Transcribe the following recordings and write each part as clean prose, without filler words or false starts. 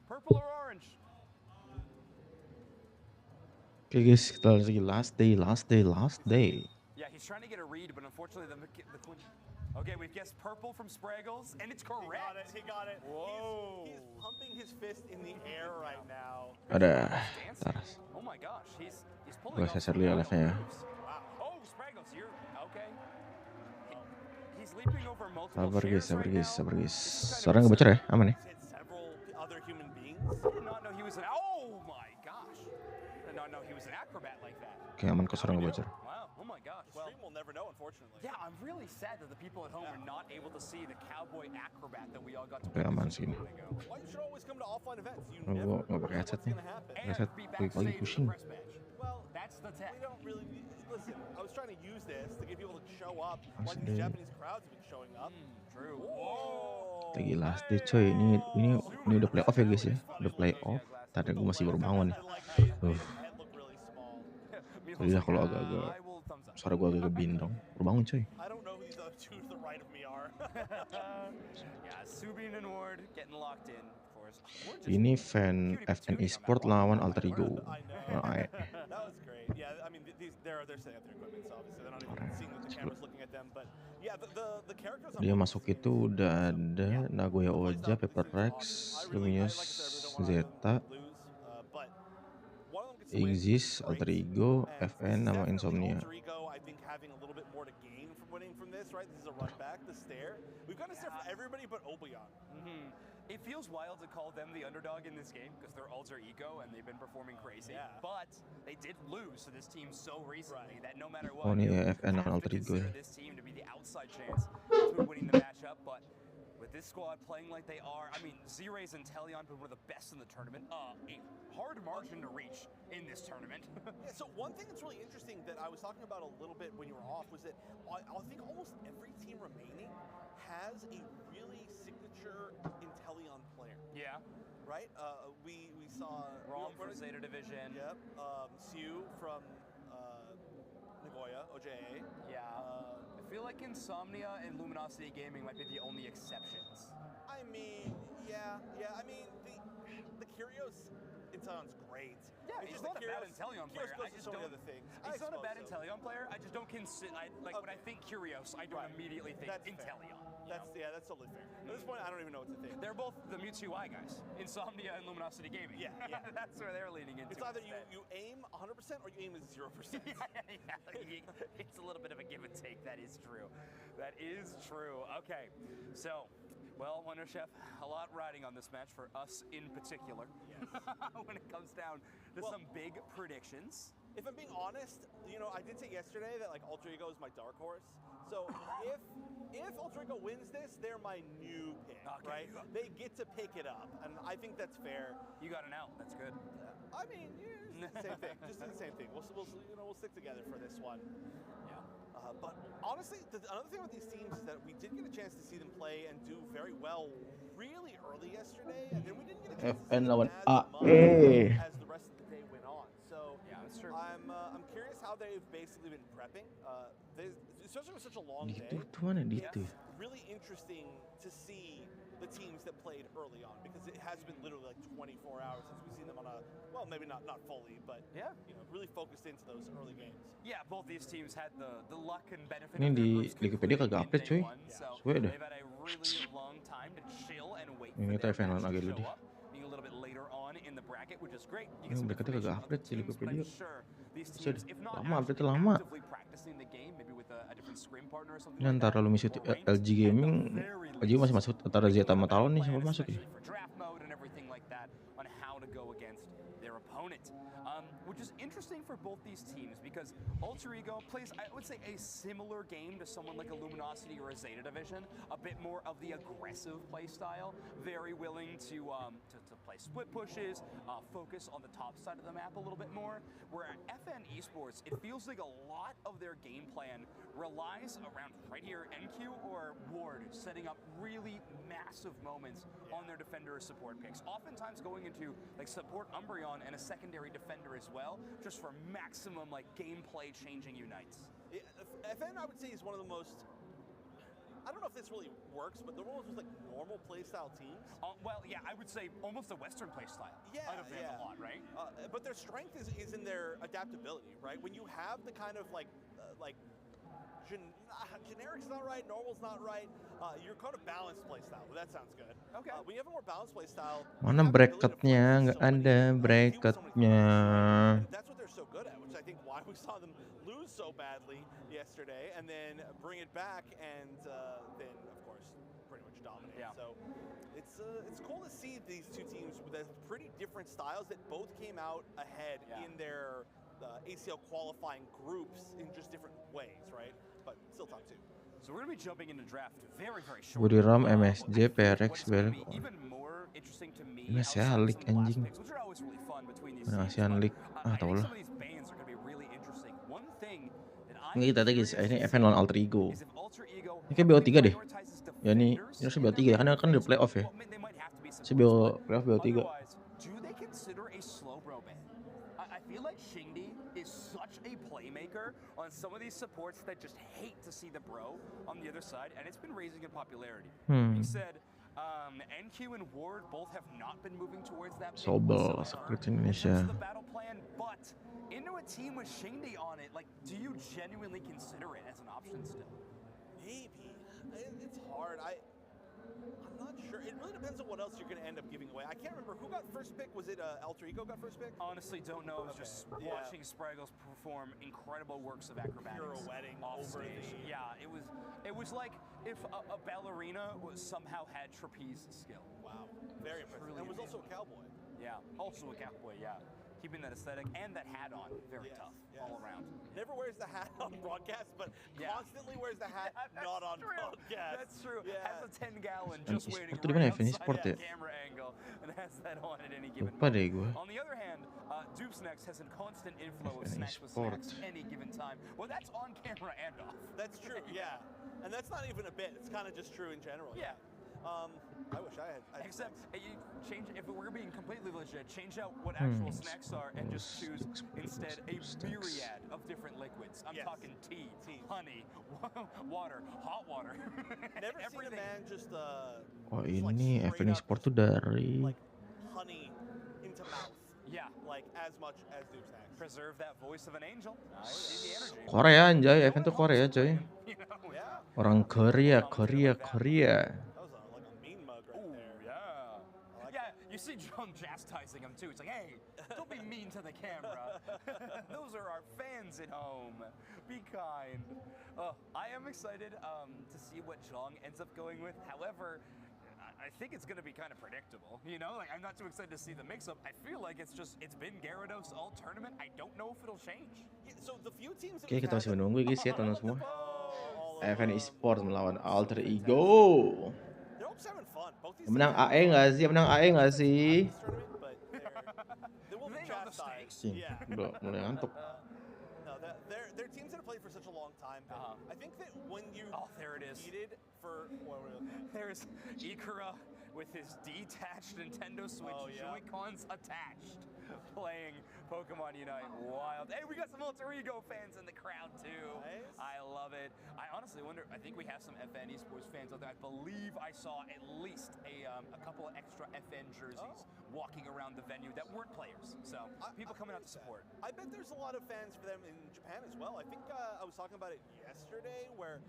Purple or orange? Oke guys, kita lagi last day. Yeah, he's trying to get a read, but unfortunately the queen. Okay, we've guessed purple from Spraggles, and it's correct. He got it. Whoa. He's pumping his fist in the air right now. Ada, Dancing. taras. Oh my gosh, he's pulling Gue off seser some dulu ya wild live-nya ya. moves. Wow. Oh, Spraggles, you're okay. He's leaping over multiple Sabar guys, chairs right now. sabar guys. This is kind of Suara nggak bocor ya? Aman ya? Hit several other human beings. I did not know he was an. Oh my gosh. I did not know he was an acrobat like that. Oke aman kok, suara nggak bocor. Wow. Oh my gosh. The stream will never know, unfortunately. Yeah, I'm really sad that the people at home are not able to see the cowboy acrobat that we all got to Oke aman sih ini. Why you should always come to offline events? You Gue never nggak know pakai headset what's nih. gonna happen. Headset Be lagi backstage pusing. at the press match. Well, That's the tech. we don't really listen. I was trying to use this to get people to show up. Like Maksudnya- these Japanese crowds have been showing up. True. Whoa. Lagi last day coy. Ini udah play off ya guys ya. Udah play off. Tadi gue masih baru bangun nih. I like how his head looked really small. Jadi lah kalau agak-agak suara gue agak bindong. Baru bangun coy. I don't know who these other two to the right of me are. Yeah, Subin and Ward getting locked in. Of course. Ward just- Ini fan FN Esport lawan Alter Ego. I Nah, know. That was great. Yeah, I mean, they're setting up their equipment, so obviously they're not even seeing that the camera's looking at them. But yeah, the characters. Dia masuk itu udah ada Nagoya Oja, Pepper Rex, Luminous Zeta, Exist, Alter Ego, FN, nama Insomnia. Alter Ego, I think having a little bit more to gain from winning from this, right? This is a run back, the stare. We've got a stare from everybody but Oblion. It feels wild to call them the underdog in this game because they're Alter Ego and they've been performing crazy. Yeah. But they did lose to this team so recently that no matter Oh what, ini you ya FN have lawan to Alter Ego consider ya. this team to be the outside chance to winning the matchup. But with this squad playing like they are, I mean, Z-Rays and Teleon have been one of the best in the tournament. A hard margin to reach in this tournament. Yeah, so one thing that's really interesting that I was talking about a little bit when you were off was that I think almost every team remaining has a really signature Inteleon player. Yeah. Right? We saw Rom from Zeta Division. Yep. Siu from Nagoya, OJA. Yeah. I feel like Insomnia and Luminosity Gaming might be the only exceptions. I mean, yeah. I mean, the Curios Inteleon's great. Yeah, It's he's just not a the bad Curios- Inteleon Curios player. goes I to just so many don't. other things. He's not a bad suppose so. Inteleon player. I just don't consider. When I think Curios, I don't immediately think That's fair. Inteleon. That's totally fair. At this point, I don't even know what to think. They're both the Mewtwo Y guys, Insomnia and Luminosity Gaming. Yeah. That's where they're leaning into. It's either instead. you aim 100% or you aim at 0%. It's a little bit of a give and take. That is true. That is true. Okay, so, well, Wonder Chef, a lot riding on this match for us in particular. Yes. When it comes down to some big predictions. If I'm being honest, I did say yesterday that like Alter Ego is my dark horse. So if Alter Ego wins this, they're my new pick, Okay. right? They get to pick it up, and I think that's fair. You got an out. That's good. I mean, yeah, it's the same thing. Just do the same thing. We'll stick together for this one. Yeah. But honestly, another thing with these teams is that we did get a chance to see them play and do very well really early yesterday, and then we didn't get a chance to see FN them lawan as much AE. as the rest of the day went on. So Yeah, that's true. I'm curious how they've basically been prepping. Especially with such a long day. Itu mana itu? It's really interesting to see the teams that played early on because it has been literally like 24 hours since we've seen them on maybe not fully, but Yeah. really focused into those early games. Yeah, both these teams had the luck and benefit. Ini of their di groups Wikipedia concluding kagak in update, day cuy. one, so Suwe dah. they've had a really long time to chill and wait Ini for kita their event match lagi to dulu show deh. up, being a little bit later on in the bracket, which is great. You Ini get some bracketnya kagak information on update the sih teams, but Wikipedia. I'm sure these Bisa teams, if not lama, update actually lama. actively practicing the game, maybe with a different scrim partner or something Ini like antara that, Luminosity or ranked, LG at the Gaming, very LG least, masih masuk antara Zeta sama Talon nih siapa plan, masuk ya? especially for draft mode and everything like that, on how to go against their opponent. Which is interesting for both these teams because Alter Ego plays, I would say, a similar game to someone like a Luminosity or a Zeta Division, a bit more of the aggressive play style, very willing to play split pushes, focus on the top side of the map a little bit more, where at FN Esports, it feels like a lot of their game plan relies around right here, NQ or Ward, setting up really massive moments on their defender or support picks, oftentimes going into like support Umbreon and a secondary defender as well, just for maximum like gameplay changing unites. FN, I would say, is one of the most I don't know if this really works, but they're almost like normal playstyle teams. Well, yeah, I would say almost a Western playstyle. Yeah, out of them a lot, right? But their strength is in their adaptability, right? When you have the kind of generic's not right, normal's not right. You're kind of balanced playstyle. That sounds good. Okay. When you have a more balanced playstyle, Mana bracketnya? Nggak ada bracketnya. and that's what they're so good at, which I think why we saw them lose so badly yesterday, and then bring it back, and then of course pretty much dominate. Yeah. So it's cool to see these two teams with pretty different styles that both came out ahead in their ACL qualifying groups in just different ways, right? But still top 2. So we're going to be jumping into draft very, very short. Budi Ram, MSJ, PRX, Bel. Even more interesting to me. Ini Asia League anjing. Which are always really fun between these Mana teams, Asian but, League? I Tau think lah. some of these bans are going to be really interesting. One thing that I'm Ini kita tadi guys, ini event lawan Alter Ego. is if Alter Ego Ini kayak BO3 deh. prioritizes Ya ini defenders, harusnya BO3 ya, karena kan udah playoff ya. well, they might have to be some Si BO playoff BO3. Otherwise, do they consider a slow bro ban? I feel like Shingdi is such a playmaker on some of these supports that just hate to see the bro on the other side, and it's been raising in popularity. He said, NQ and Ward both have not been moving towards that. Sobel, seperti Indonesia. The battle plan, but into a team with Shingdi on it, like, do you genuinely consider it as an option still? Maybe. It's hard. I'm not sure. It really depends on what else you're going to end up giving away. I can't remember who got first pick. Was it Alter Ego got first pick? Honestly, don't know. It was just watching Spraggles perform incredible works of acrobatics. Pirouetting off over stage. the... Yeah, it was like if a ballerina somehow had trapeze skill. Wow. Very impressive. Truly And was also amazing. a cowboy. Yeah, also a cowboy, yeah. Keeping that aesthetic and that hat on. Very tough all around. Never wears the hat on broadcast, but constantly wears the hat not on true. broadcast. That's true. Yeah. Has a 10-gallon And just waiting e-sport tuh di mana ya? right E-sport outside ya? the camera angle and has that on at any given Lupa deh moment. gue. On the other hand, Dupe Snacks has a constant inflow of FN snacks with e-sport. snacks any given time. Well, that's on camera and off. That's true, yeah. And that's not even a bit. It's kind of just true in general. Yeah. I wish I had Except snacks. you change, if we're being completely legit, change out what actual snacks are and just choose instead a myriad of different liquids. I'm talking tea, honey, water, hot water. Never seen a man just Oh just, like, ini straight event up e-sport just, tuh dari like honey into mouth. Yeah. Like as much as Dupe Snacks. Preserve that voice of an angel. I see the energy. Korea anjay, event tuh Korea coy. You know, Yeah. Orang Korea. That was like a mean mug right Ooh, there. yeah. Yeah, you see Jung chastising him too. It's like, hey, don't be mean to the camera. Those are our fans at home. Be kind. I am excited to see what Jung ends up going with. However, I think it's going to be kind of predictable. You know, like I'm not too excited to see the mix-up. I feel like it's been Gyarados all tournament. I don't know if it'll change. Yeah, so the few teams that Oke, we've kita masih had- menunggu guys ya teman-teman semua. all Event over. e-sport melawan Alter Ego. They're all just having fun. Both these Menang teams have AE nggak sih? Menang AE nggak fun sih? this tournament, but they will be They know the chastised. Cing, Yeah. udah mulai ngantuk. No, they're teams that have played for such a long time. But I think that when you Oh, there it is. competed for what were they- There's Ikura with his detached Nintendo Switch Oh, yeah. Joy-Cons attached, playing Pokemon Unite. Wild. Hey, we got some Alter Ego fans in the crowd too. Nice. I love it. I honestly wonder, I think we have some FN esports fans out there. I believe I saw at least a couple of extra FN jerseys walking around the venue that weren't players. So people coming out to support. I bet there's a lot of fans for them in Japan as well. I think I was talking about it yesterday where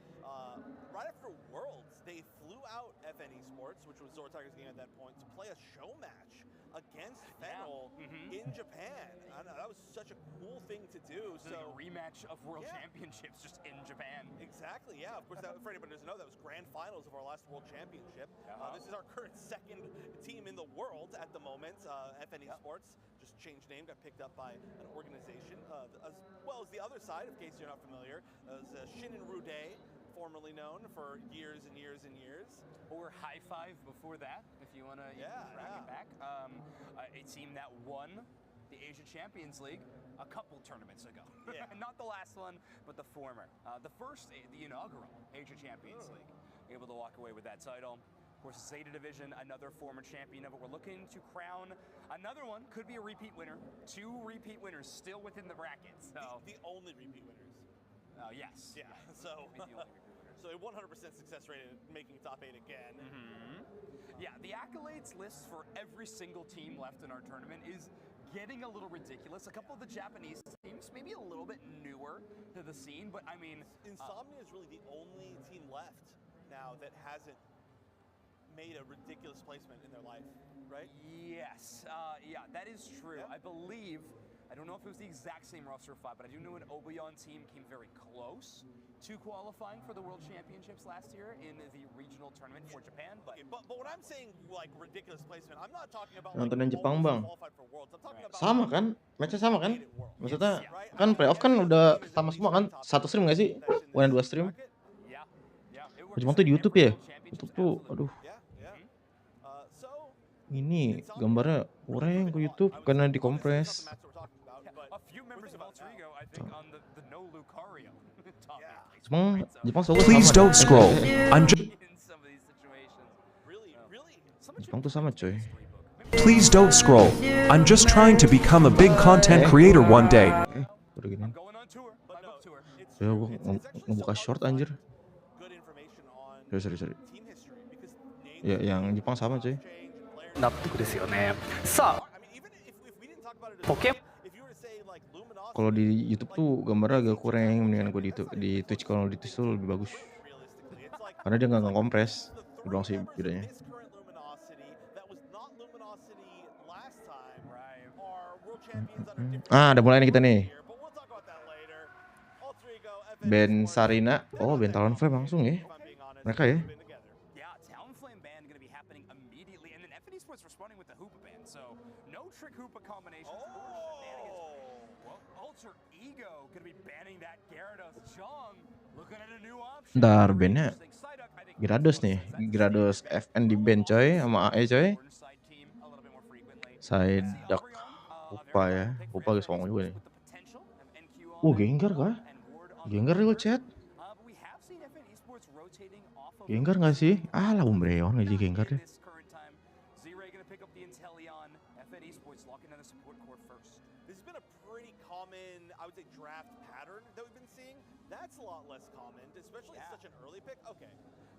right after Worlds, they flew out FN Esports, which was Zora Tiger's game at that point, to play a show match against Fennel in Japan. I know, that was such a cool thing to do. So So a rematch of World Championships just in Japan. exactly, yeah. Of course, that, for anybody who doesn't know, that was grand finals of our last World Championship. This is our current second team in the world at the moment. FN Esports just changed name, got picked up by an organization, as well as the other side, in case you're not familiar, as Shinin Rude, formerly known for years and years and years. Or High Five before that, if you want to track it back. A team that won the Asia Champions League a couple tournaments ago. Yeah. Not the last one, but the former. The first, the inaugural Asia Champions League. Able to walk away with that title. Of course, Zeta Division, another former champion of it. We're looking to crown another one. Could be a repeat winner. 2 repeat winners still within the bracket. So The only repeat winners. yes. Yeah, Yes, so could be the only repeat winners. So a 100% success rate in making top 8 again. Yeah, the accolades list for every single team left in our tournament is getting a little ridiculous. A couple of the Japanese teams, maybe a little bit newer to the scene, but I mean... Insomnia is really the only team left now that hasn't made a ridiculous placement in their life, right? Yes, yeah, that is true. Yeah. I believe, I don't know if it was the exact same roster of 5, but I do know an Obeon team came very close to qualifying for the World Championships last year in the regional tournament for Japan. But, Okay, but when I'm saying like ridiculous placement, I'm not talking about Nontonin like Jepang, almost Bang. qualified for Worlds. I'm talking about Sama like, kan? Matchnya sama kan? made it Worlds. Maksudnya Yes, right? kan playoff kan Every other udah team is at sama least semua kan? top Satu stream nggak sih? that's in Bukan this 2 stream? bracket. yeah, it works. Jepang tuh di YouTube Every ya? World Championships, YouTube tuh, absolutely. aduh. Yeah. So Ini Insomnia gambarnya really kurang proving ke a lot, YouTube I would karena say. dikompres. Obviously, it's not the match that we're talking about, but A few members of Alter Ego, I think, on the no Lucario top Yeah. eight place, Jepang, right? So, Jepang selalu Please sama. don't scroll. I'm just in some of these situations. really. Someone Jepang should tuh sama print coy. the history book. Maybe Please don't scroll. I'm just trying to become a big content creator one day. Udah gini. I'm going on tour. But My no, book tour. it's Ya true. gua It's actually ngebuka so hard short to find anjir. good information on Sorry. team history because names Ya yang change, Jepang sama coy. change, players 納得ですよね。さあ、 I mean, even if we didn't talk about it as ポケ well, if you were to say like Luminosity, Kalau di YouTube tuh gambarnya agak kurang, mendingan gue di Twitch. Kalau di Twitch tuh lebih bagus. realistically, it's like Karena dia nggak ngekompres. the Itu doang sih three members bedanya. of this current Luminosity that was not Luminosity last time Right. are world champions under different Ah, udah mulai nih kita nih. here, but we'll talk about that later. Alter Ego, Ben FNX, Sarina. they're Oh, not Ben that Talonflame close, langsung ya. if I'm being honest. Mereka ya. They've been together. Yeah, Talonflame ban going to be happening immediately, and then FNE Sports responding with the Hoopa ban. So no trick Hoopa combinations or shenanigans. Well, Alter Ego going to be banning that Gyarados. Jong looking at a new option. Ntar bandnya Interesting. Psyduck, I think, Gyarados nih. Gyarados FN di band coy sama AE coy. Orange side team a little bit more frequently. Psyduck. Upa ya. Upa agak songong juga nih. With the potential of NQ on Gengar kah? and Ward on Gengar real chat. but we have seen FNE Sports rotating off of Gengar nggak sih? Ah lah Umbreon aja Gengar deh. this current time. Z-Ray gonna pick up the Inteleon. FNE Sports locking down the support core first. This has been a pretty common, I would say, draft pattern that we've been seeing. That's a lot less common, especially Yeah. at such an early pick. Okay.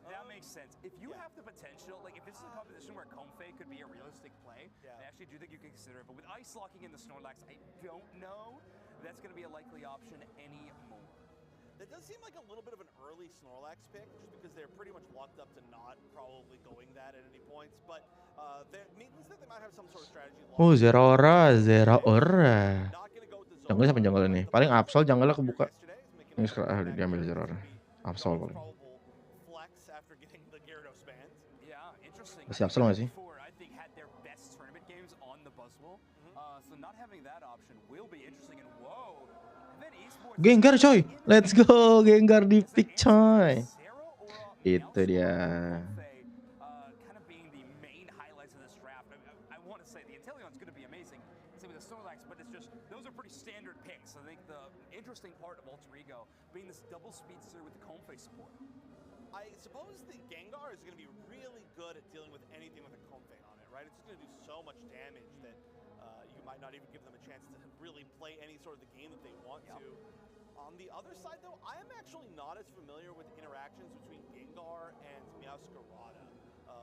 That makes sense. If you yeah. have the potential, like if this is a composition where Comfey could be a realistic play, Yeah. I actually do think you can consider it. But with Ice locking in the Snorlax, I don't know that's going to be a likely option anymore. That does seem like a little bit of an early Snorlax pick, just because they're pretty much locked up to not probably going that at any points. But that means that they might have some sort of strategy. Oh Zeraora. Not gonna go with the Jungle siapa jungle nih? Paling Absol jungle kebuka. Ini Ini sekarang diambil Zeraora. Absol paling. Flex after getting the Gyarados banned. Yeah, interesting. Masih Absol nggak sih? Before, I think had their best tournament games on the Buzzwole. So not having that option will be interesting. And whoa, then esports. Gengar coy. Let's go Gengar di pick coy. Itu dia. Kind of being the main highlights of this draft. I want to say the Inteleon's going to be amazing. Same with the Snorlax, but it's just those are pretty standard picks. I think the interesting part of Alter Ego being this double speedster with the Comfey support. I suppose the Gengar is going to be really good at dealing with anything with a Comfey on it, right? It's just going to do so much damage that you might not even give them a chance to really play any sort of the game that they want to. On the other side, though, I am actually not as familiar with interactions between Gengar and Meowscarada,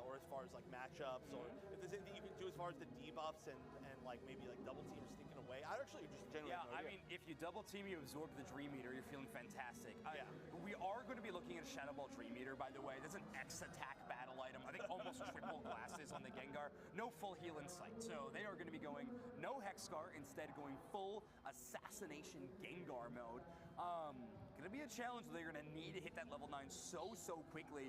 or as far as like matchups, or if there's anything you can do as far as the debuffs and like maybe like double team sneaking away. I actually just genuinely Yeah, have no I idea. mean, if you double team, you absorb the Dream Eater, you're feeling fantastic. Yeah. We are going to be looking at Shadow Ball Dream Eater, by the way. That's an X attack battle item. I think almost triple glasses on the Gengar. No full heal in sight. So they are going to be going no Hexcar, instead going full assassination Gengar mode. Going to be a challenge. They're going to need to hit that level 9 so quickly.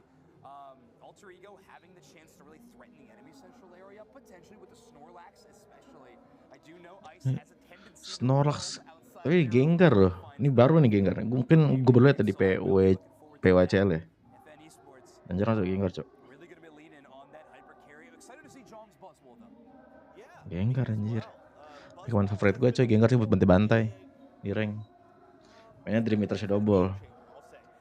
Alter Ego having the chance to really threaten the enemy central area, potentially with the Snorlax especially. I do know Ice has a tendency to Snorlax. roam outside Tapi their Gengar loh. confines. Ini baru nih Gengar. Mungkin gue baru lihat tadi PWCL ya. FNE Sports Anjir masuk Gengar cok. really going to be leaning on that hyper carry. Excited to see Jong's Buzzwole though. Yeah. Gengar anjir. Ini kawan favorit gue coy. Gengar sih buat bantai-bantai di rank. Mainnya Dream Eater Shadow Ball.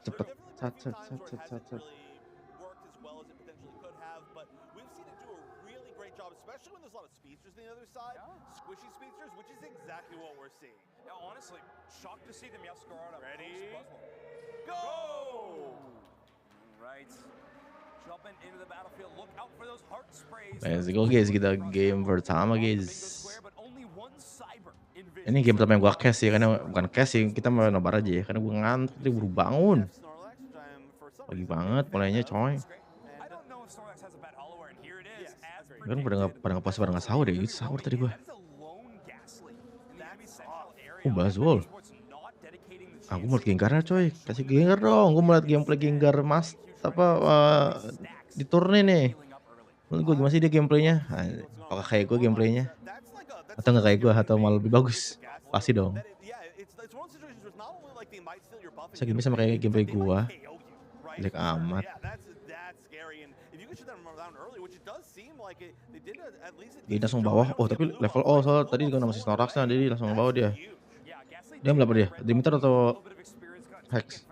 Cepet. Sat. Worked as well as it potentially could have, but we've seen it do a really great job, especially when there's a lot of speedsters on the other side. Yeah. Squishy speedsters, which is exactly what we're seeing. Yeah, honestly, shocked to see the Meowscarada Ready? post Buzzwole. Go! Let's go guys, kita game pertama guys. Ini game pertama yang gua cash sih, karena bukan cash sih, kita mau nobar aja ya, karena gua ngantuk, tadi baru bangun. Pagi banget mulainya coy. Kan pada ngepas pada nggak sahur deh, gitu sahur tadi gua. Bazwol. Aku mau liat Gengarnya coy, kasih Gengar dong, gua mau liat gameplay Gengar mas, di turni nih. Menurut gua gimana sih dia gameplaynya? Apakah kayak gua gameplaynya? Atau nggak kayak gua, atau malah lebih bagus? Pasti dong. Saya gini sama kayak gameplay gua, jelek amat. Dia langsung bawah, oh tapi level soal tadi juga masih Snoraxnya, jadi langsung bawah dia. Dia berapa dia? Demeter atau Hex?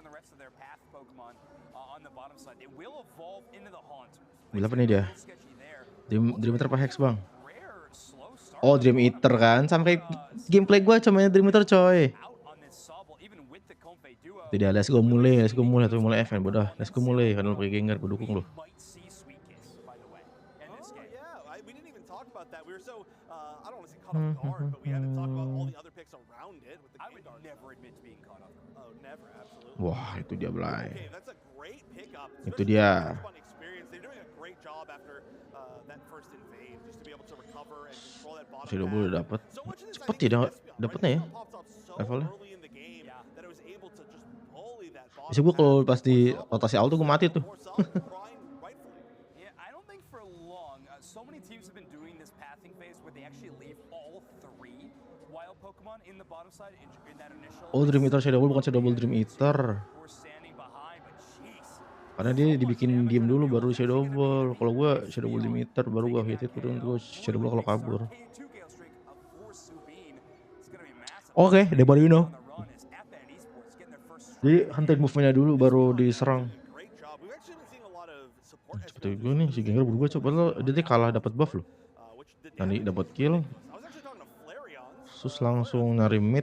Berapa nih dia? Demeter apa Hex bang? Oh Dream Eater kan, sama kayak gameplay gue cuma Dream Eater coy. Tidak, let's go mulai, tapi mulai event bodoh. Let's go mulai, karena lu pakai Gengar, gue dukung lu. Wah itu dia Blay. Itu dia. Sudah boleh dapat. Cepet ya dapetnya ya levelnya. Bisa gue kalau pas di rotasi auto gue mati tuh. Oh Dream Eater Shadow Ball bukan Shadow Ball Dream Eater. Karena dia dibikin diem dulu baru Shadow Ball. Kalau gue Shadow Ball Dream Eater baru gue hit turun gue Shadow Ball kalau kabur. Oke, they baru you know. Jadi hunting move-nya dulu baru diserang. Cepet gue nih si Gengar berubah coba lo dia kalah dapat buff loh. Nanti dapat kill. Sus langsung nyari mid.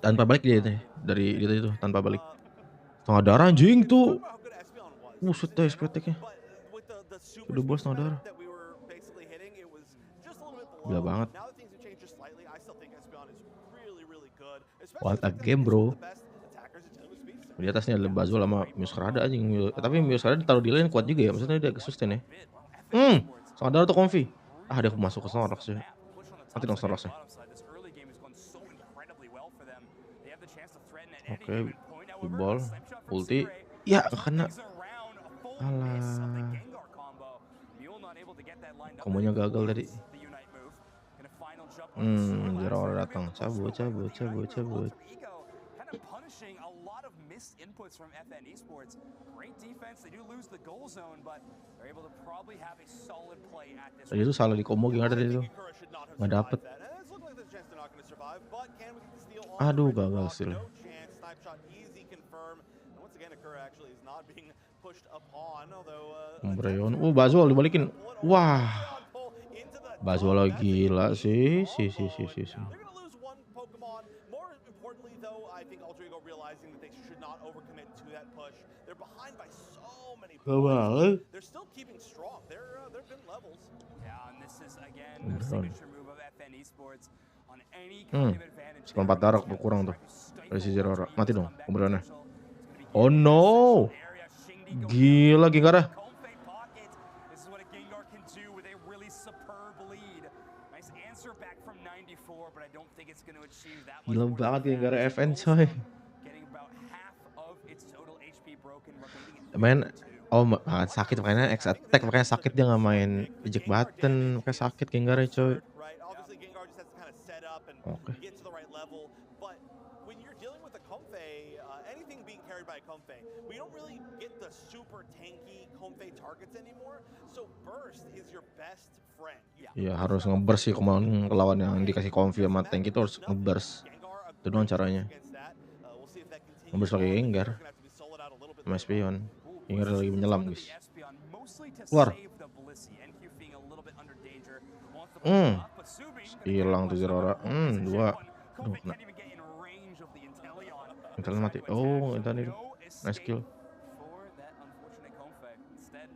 Tanpa balik dia dari itu tanpa balik. Setengah darah anjing tuh. Buset deh SPT-nya. Udah bos setengah darah. Gila banget. What a game bro. Di atasnya ada Bazwol sama Muskrada anjing. Tapi Muskrada ditaruh di lane kuat juga ya. Maksudnya dia agak sustain ya. Setengah darah tuh comfy. Dia masuk ke Snorlax ya. Mati dong Snorlaxnya. Oke, ball, ulti, ya kena. Alah, kombonya gagal tadi. Zero datang, cabut. Tadi itu salah di combo gimana tadi itu? Nggak dapet. Aduh gagal sih. Umbreon, Bazwol dibalikin. Wah, Bazwol gila sih. Gak banget. Seperempat darah berkurang tuh. Dari si Zerora. Mati dong Umbreonnya. Oh no. Gila Gengar. Gila banget Gengar FN coy. Main sakit makanya X attack makanya sakit dia nggak main eject button makanya sakit Gengar coy. Oke. Ya harus ngeburst sih kemauan lawan yang dikasih comfy sama tank itu harus ngeburst. Itu doang caranya. Ngeburst pakai Gengar. Sama Espion. Gengar lagi menyelam guys. Keluar. Hilang tuh Zerora. Dua. Aduh kena. Intelnya mati. Oh Intel itu. Nice kill. For that unfortunate Konfe. Instead,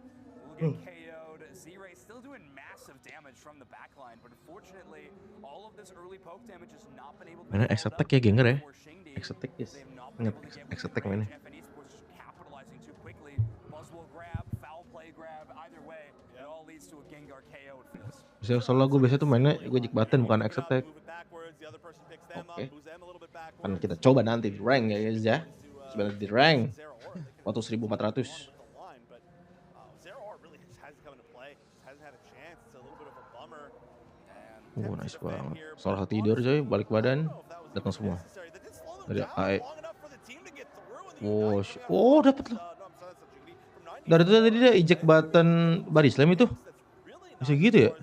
we'll get KO'd. Z-Ray still doing massive damage from the backline, but unfortunately, all of this early poke damage has not been able to be Mainnya held X up attack ya Genger ya. for Shingdi. X attack yes. They have not been Ingat able to get X within attack range. mainnya. FN Esports just capitalizing too quickly. Buzzwell grab, foul play grab, either way, it all leads to a Gengar KO it feels. Biasanya soalnya gue biasa tuh mainnya gue jig button bukan X attack. Oke. Kan kita coba nanti di rank ya guys ya. Sebenarnya di rank. Waktu 1400. Nice banget. Salah tidur coy, balik badan, datang semua. Dari AE. Oh, dapat loh. Dari itu tadi dia eject button body slam itu. Bisa gitu ya?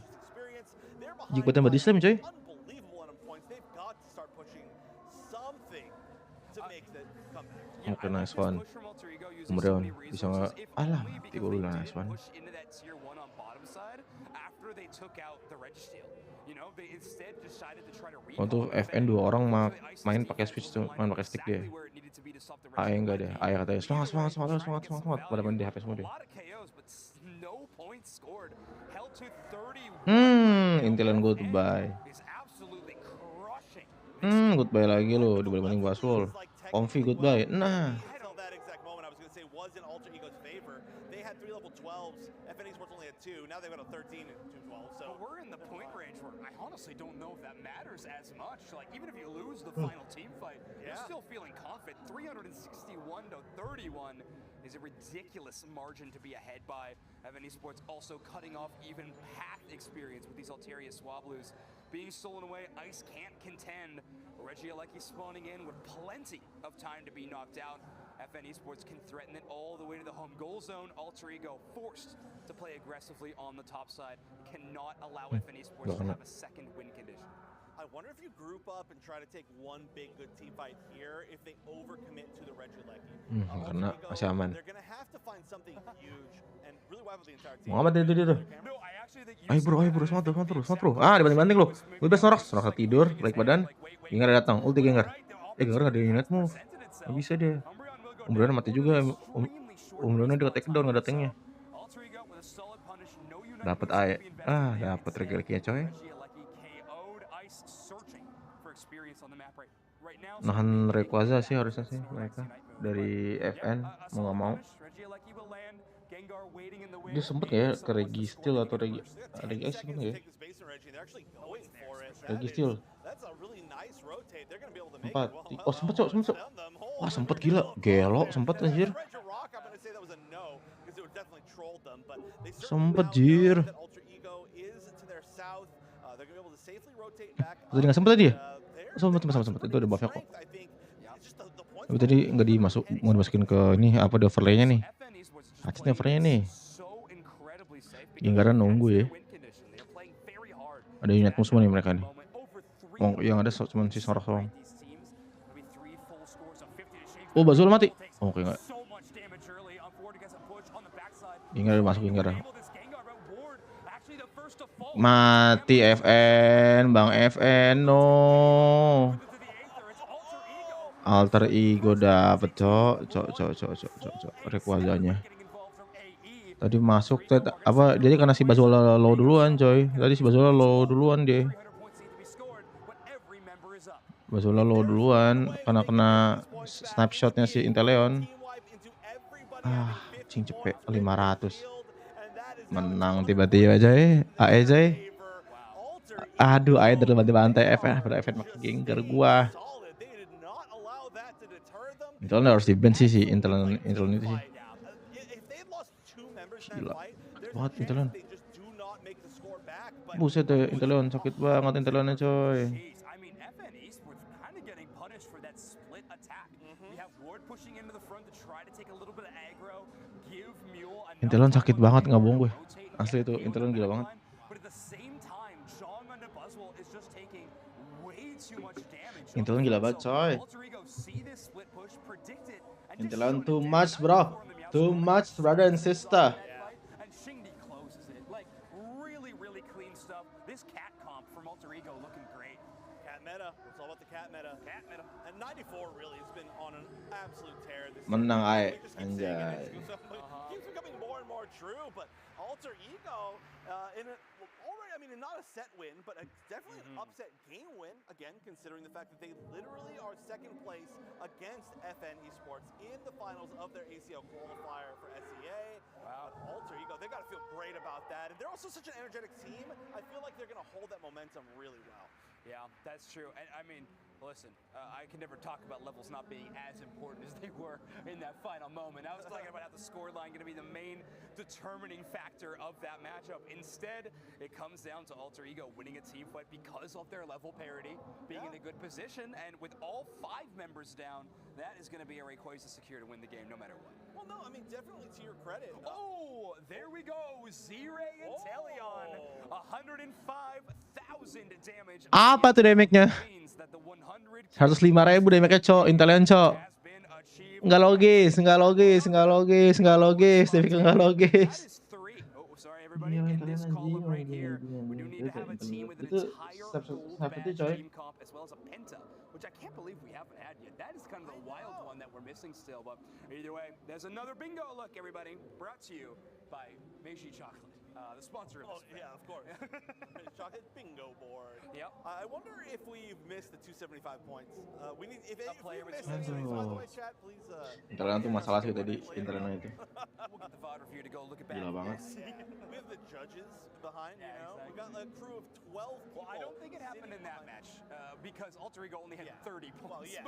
Eject button body slam coy. Oke, nice one. Kemudian bisa nggak? Alah, mati gue dulu nice one. Untuk FN 2 orang main pakai switch tuh, main pakai stick dia. AE enggak deh, AE katanya semangat pada main di HP semua deh. Intilan goodbye. Goodbye lagi lo dibanding Baswol. Comfy goodbye. Nah. But we're in the point range where I honestly don't know if that matters as much. Like, even if you lose the final team fight, you're still feeling confident. 361 to 31 is a ridiculous margin to be ahead by. FN Esports also cutting off even path experience with these Altaria Swablues being stolen away. Ice can't contend. Regieleki spawning in with plenty of time to be knocked out. FN Esports can threaten it all the way to the home goal zone. Alter Ego forced to play aggressively on the top side. Cannot allow FN Esports to have a second win condition. I wonder if you group up and try to take one big good team fight here if they overcommit to the Regieleki. Karena masih aman. They're gonna have to find something huge and really rival the entire team. Muhammad itu dia tuh. Ayo bro, semangat bro. Ah, dibanting lu. Bebas Norak tidur, balik badan. Gengar datang, ulti Gengar. Gengar enggak ada unit move. Enggak bisa dia. Umbreon mati juga. Umbreon dia take down enggak ada tanknya. Dapat AE. Dapat Regieleki coy. Nahan Rayquaza sih harusnya sih mereka dari FN mau nggak mau. Dia sempet ya ke Regi Steel atau Regi Ice sempet ya? Regi Steel 4. Oh sempet cok. Wah sempet gila, gelo sempet anjir. Sempet jir. Tadi nggak sempet tadi ya? Sempet itu ada buffnya kok. Tapi tadi nggak mau dimasukin ke ini apa ada overlay-nya nih. Acetnya overlay-nya nih. Genggaran nunggu ya. Ada unit musuh nih mereka nih. Yang ada cuma si Sorok doang. Oh Bazul mati. Oke enggak. Gengar masuk Gengar. Mati FN, Bang FN no. Alter Ego dapet cok. Rayquazanya. Tadi masuk apa jadi karena si Bazola low duluan coy. Tadi si Bazola low duluan dia. Bazola low duluan karena kena snapshotnya si Inteleon. Cing cepet 500. Menang tiba-tiba coy. AE coy. Aduh AE terbantai-bantai FN makin Gengar gua. Intelon harus di ban sih Intelon itu sih. Gila. Banget Intelon. Buset deh Intelon sakit banget Intelonnya coy. Intelon sakit banget nggak bohong gue. Asli itu Intelon gila banget. Intelon gila banget coy. Intelon too much bro. Too much brother and sister. Cat meta. It's all about the cat meta. Cat meta. And 94 really has been on an absolute tear this Menang season. ae, We just keep saying it. anjay. It keeps becoming more and more true. But Alter Ego, in a, already, I mean, not a set win, but definitely an upset game win. Again, considering the fact that they literally are second place against FN Esports in the finals of their ACL qualifier for SEA. Wow. But Alter Ego, they've got to feel great about that. And they're also such an energetic team. I feel like they're going to hold that momentum really well. Yeah, that's true. And I mean, listen, I can never talk about levels not being as important as they were in that final moment. I was talking about how the scoreline going to be the main determining factor of that matchup. Instead, it comes down to Alter Ego winning a team fight because of their level parity, being in a good position, and with all 5 members down, that is going to be a Rayquaza secure to win the game no matter what. Well, no, I mean, definitely to your credit. Oh, there we go. Zray and Teleon, 105,000 damage. Apa tuh damage-nya? 105.000 damage-nya, Cok. Intelian, Cok. Nggak logis. Damage nggak logis. Iya, Intelian anjing. Itu snap itu, coy. Which I can't believe we haven't had yet. That is kind of the wild one that we're missing still. But either way, there's another bingo look, everybody. Brought to you by Meiji Chocolate, the sponsor of this. Yeah, of course. Chocolate bingo board. Yep. I wonder if we've missed the 275 points. We need if player we missed with any, by the 275. way, chat, please. Intelian tuh masalah sih tadi, Intelian itu. We'll get the VOD review to go look at back. Gila banget. We have the judges behind, Yeah, you know. exactly. We got a crew of 12 people. Well, I don't think it happened in sitting that behind- match because Alter Ego only had 30 points yeah,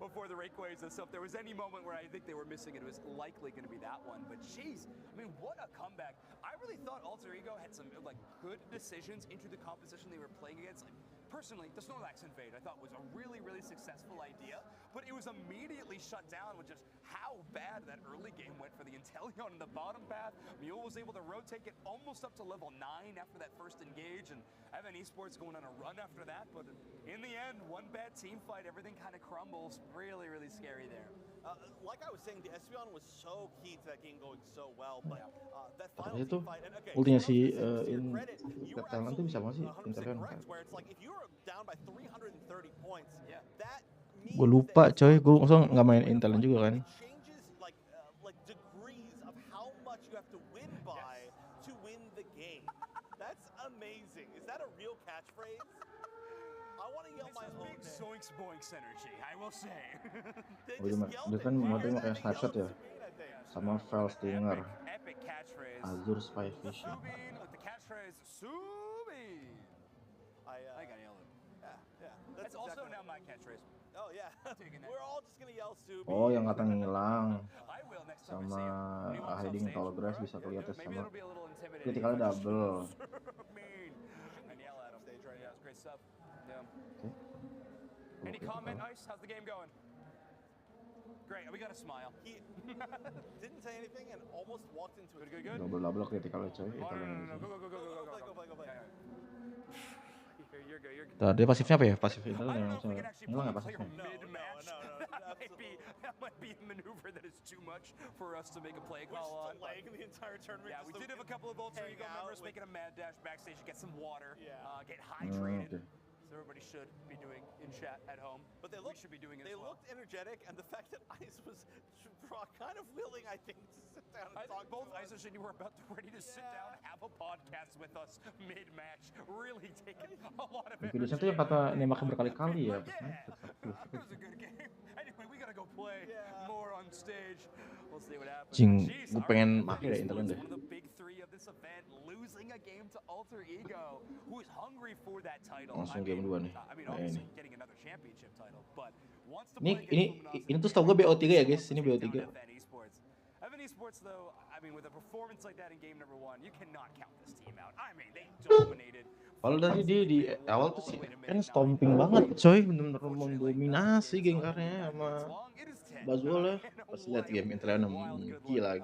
before the Rayquaza. So if there was any moment where I think they were missing it, it was likely going to be that one. But jeez, I mean, what a comeback! I really thought Alter Ego had some like good decisions into the composition they were playing against. Like, personally, the Snorlax invade I thought was a really successful idea, but it was immediately shut down with just how bad that early game went for the Inteleon in the bottom path. Mule was able to rotate it almost up to level 9 after that first engage, and FN Esports going on a run after that. But in the end, one bad team fight, everything kind of crumbles. Really scary there. Like I was saying, the Espeon was so key to that game going so well, but that final Katanya tuh team fight, and okay, ultinya so si to your credit, you were Talent tuh bisa banget sih absolutely 100% Intelian kan. correct, where it's like if you were down by 330 points, that means Gue lupa, that coy. Gue langsung nggak main Intelian juga kan. it changes like degrees of how much you have to win by to win the game. That's amazing. Is that a real catchphrase? I want to yell my own Big name. zoinks boinks energy, I will say. They Oh, just dia yelled it. kan You modenya heard pakai that? They snapshot yelled ya. it to me, I think. Sama Fel Stinger, Epic catchphrase. Azure Spy Fishing. Subin, like the catchphrase, Subin. I gotta yell it. Yeah. That's also exactly- now my catchphrase. Oh yeah. Taking that. We're all just gonna yell Subi. Oh, yang kata ngilang I will next time I sama see him. When he walks off hiding stage. Tallgrass Alright, bisa yeah, kelihatan maybe sama it'll be a little intimidating. kritikal if I just double. Subin and yell at him. Stage right Yeah, now. it's great stuff. Yeah. Oke. Any comment, Ice? How's the game going? Great. We got a smile. He didn't say anything and almost walked into it. Good. Double kritikal coy. Oh, Italian no. sih. Go. Yeah. You're good. Nah, dia pasifnya apa ya? Pasif I Intelian don't yang know if we misalnya. can actually Ngilang play nggak a player pasifnya? mid-match. No, That might be a maneuver that is too much for us to make a play Which call on. delaying the entire tournament. Yeah, just we so did have a couple of Alter hang Ego out members with- making a mad dash backstage to get some water, Yeah. get Oh, hydrated. oke. So everybody should be doing in chat at home. But they We looked, should be doing it they as well. looked energetic, and the fact that Ice was kind of willing, I think, to sit down and I talk think both to us. Ice and Shinny were about to ready to sit down and have a podcast with us mid-match. Really taking a lot of Videonya tuh energy. yang kata nembaknya berkali-kali ya. Yeah, it was a good game. Anyway, we gotta go play more on stage. We'll see what happens. Cing, Jeez, gue all pengen right, pakai deh Intelian One deh. of the big three of this event, losing a game to Alter Ego, who is hungry for that title. Langsung game 2 nih. I mean, Nah, obviously ini. getting another championship title, but wants to Ini play ini against Luminosity. ini tuh setahu gue BO3 ya guys. Ini BO3. FN Esports. FN Esports, though, I mean, with a performance like that in game number 1, you cannot count this team out. I mean, they dominated. Kalau dari dia di awal tuh sih kan stomping banget coy, bener-bener mendominasi gengkarnya sama Bazuel ya. Pas lihat game Intelian gila.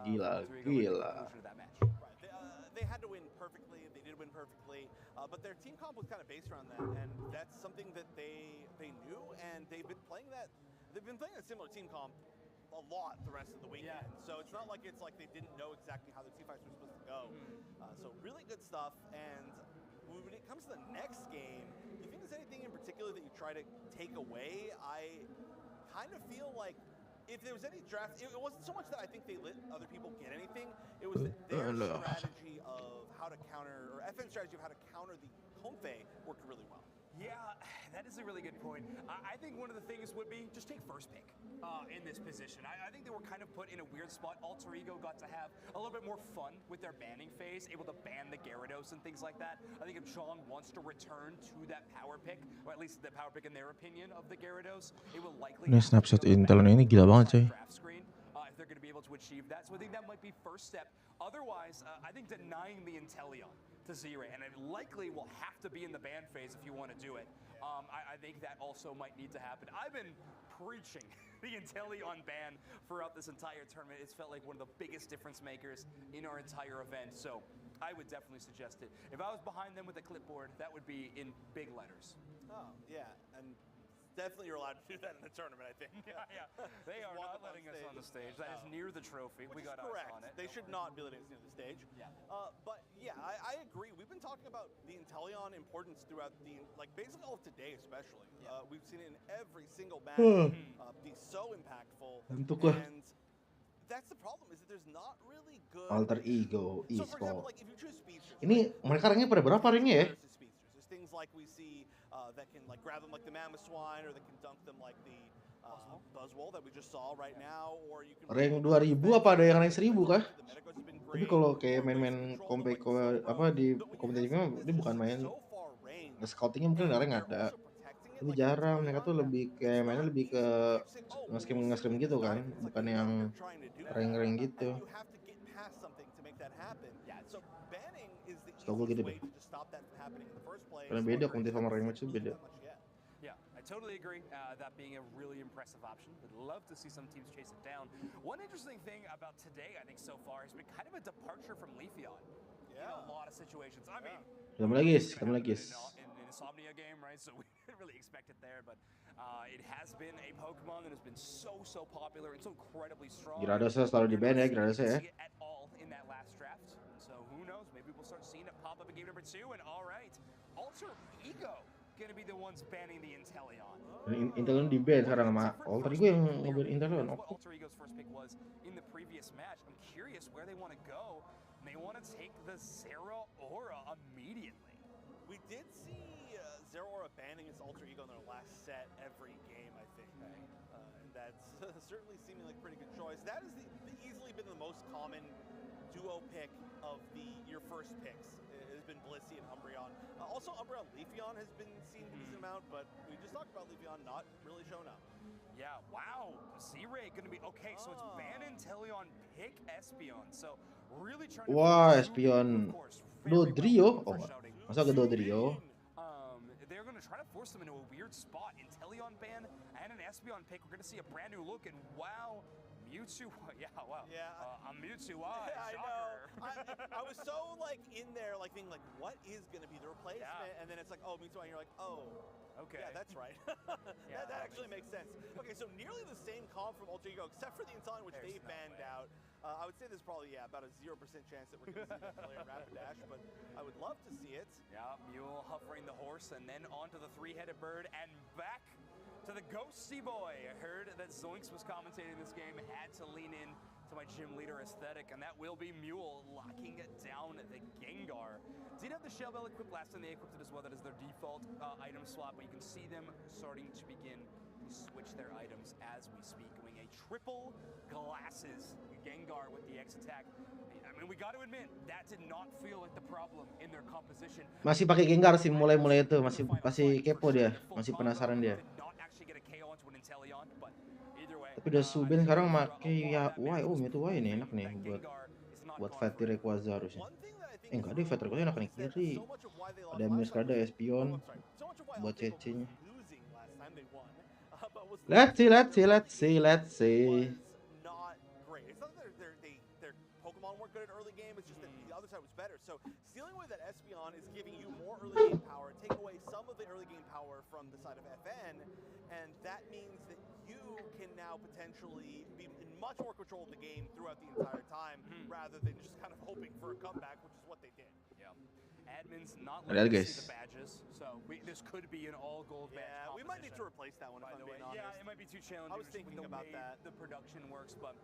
They had to win perfectly. They did win perfectly, but their team comp was kind of based around that, and that's something that they knew, and they've been playing that. They've been playing a similar team comp a lot the rest of the weekend. So it's not like they didn't know exactly how the team fights were supposed to go. So really good stuff. And when it comes to the next game, you think this anything in particular that you try to take away, I kind of feel like if there was any draft, it wasn't so much that I think they let other people get anything. It was that their strategy of how to counter, or FN strategy of how to counter the Comfey worked really well. Yeah, that is a really good point. I think one of the things would be just take first pick in this position. I think they were kind of put in a weird spot. Alter Ego got to have a little bit more fun with their banning phase, able to ban the Gyarados and things like that. I think if Chong wants to return to that power pick, or at least the power pick in their opinion of the Gyarados, it will likely Ini snapshot Intel ini gila banget coy. draft screen if they're going to be able to achieve that. So I think that might be first step. Otherwise, I think denying the Inteleon to Z-Ray, and it likely will have to be in the ban phase if you want to do it. I think that also might need to happen. I've been preaching the Inteleon ban throughout this entire tournament. It's felt like one of the biggest difference makers in our entire event, so I would definitely suggest it. If I was behind them with a clipboard, that would be in big letters. Oh, yeah, and definitely you're allowed to do that in the tournament, I think. Yeah. They are not letting us on the stage. That is near the trophy. Which we got is correct. Eyes on it. They should not be letting us near the stage. Yeah. But yeah, I agree. We've been talking about the Inteleon importance throughout the, like basically all of today especially. Yeah. We've seen it in every single match be so impactful. And that's the problem, is that there's not really good Alter Ego So for example, e-sport. like if you choose speedsters, Ini mereka ranknya pada berapa ranknya ya? versus speedsters, there's things like we see that can like grab them like the Mamoswine, or that can dunk them like the Buzzwole that we just saw right now, or you can Rank 2000 apa ada yang rank 1000 kah? The Metagross has been Tapi great. kalau kayak main-main apa di kompetisi dia bukan main So far range. scoutingnya mungkin rank ada. Tapi jarang, mereka tuh lebih kayak mainnya lebih ke nge-scrim gitu kan, bukan yang rank-rank gitu. Setahu gue gitu deh. Karena beda kompetisi sama rank match itu beda. Yeah, I totally agree. That being a really impressive option. Would love to see some teams chase it down. One interesting thing about today, I think so far, has been kind of a departure from Leafeon in a lot of situations. I mean, Ketemu lagi, ketemu lagi. in Insomnia game, right? So we didn't really expect it there, but it has been a Pokemon that has been so popular and so incredibly strong. Gyarados selalu di ban ya, Gyarados ya. At all in that last draft. So who knows? Maybe we'll start seeing it pop up in game number 2. And all right, Alter Ego gonna be the ones banning the Inteleon. Inteleon di ban sekarang sama Alter Ego yang nge-ban Inteleon. Alter Ego's first pick was in the previous match. I'm curious where they want to go. They want to take the Zera Aura immediately. We did see Zera Aura banning his Alter Ego in their last set every game, I think. And that's certainly seeming like a pretty good choice. That is easily been the most common duo pick of your first picks. It has been Blissey and Umbreon. Also, Umbreon Leafeon has been seen a decent amount, but we just talked about Leafeon not really shown up. Yeah, wow. Z-Ray gonna be okay. So it's ban Inteleon, pick Espeon. So really trying to Wah, Espeon Dodrio. Oh, masa ke Dodrio? They're going to try to force them into a weird spot. Inteleon ban and an Espeon pick. We're going to see a brand new look, and wow, Mewtwo. Yeah, wow. Yeah. Mewtwo. I know. Shocker. I was so like in there, like being like, what is going to be the replacement? Yeah. And then it's like, oh, Mewtwo, and you're like, oh. Okay. Yeah, that's right. Yeah, that actually makes sense. Okay, so nearly the same comp from Alter Ego, except for the Inteleon, which they banned out. I would say there's probably, about a 0% chance that we're going to see that player Rapid Dash, but I would love to see it. Yeah, Mule hovering the horse, and then onto the three-headed bird, and back to the Ghosty Boy. I heard that Zoinks was commentating this game, had to lean in to my gym leader aesthetic, and that will be Mule locking down the Gengar. Did have the Shell Bell equipped last time, they equipped it as well. That is their default item slot, but you can see them starting to begin to switch their items as we speak, doing a triple glasses Gengar with the X attack. I mean, we got to admit, that did not feel like the problem in their composition. Masih pakai Gengar sih mulai itu, masih kepo dia, masih penasaran dia. Tapi udah Subin sekarang pakai ya Mewtwo Y ini enak nih buat fight di Rayquaza harusnya. Enggak deh, fight Rayquaza enak nih kiri. Ada Muscada, Espeon buat CC-nya. Let's see. Not great. It's not that their Pokemon weren't good at early game, it's just that the other side was better. So stealing away that Espeon is giving you more early game power, take away some of the early game power from the side of FN, and that means that you can now potentially be in much more control of the game throughout the entire time, rather than just kind of hoping for a comeback, which is what they did. Yeah. Admin's not Lihat letting us guys. see the badges, so this could be an all gold badge Yeah, we might need to composition. replace that one if By I'm the way, being honest. yeah, it might be too challenging. I was just thinking with the about way that. the production works, but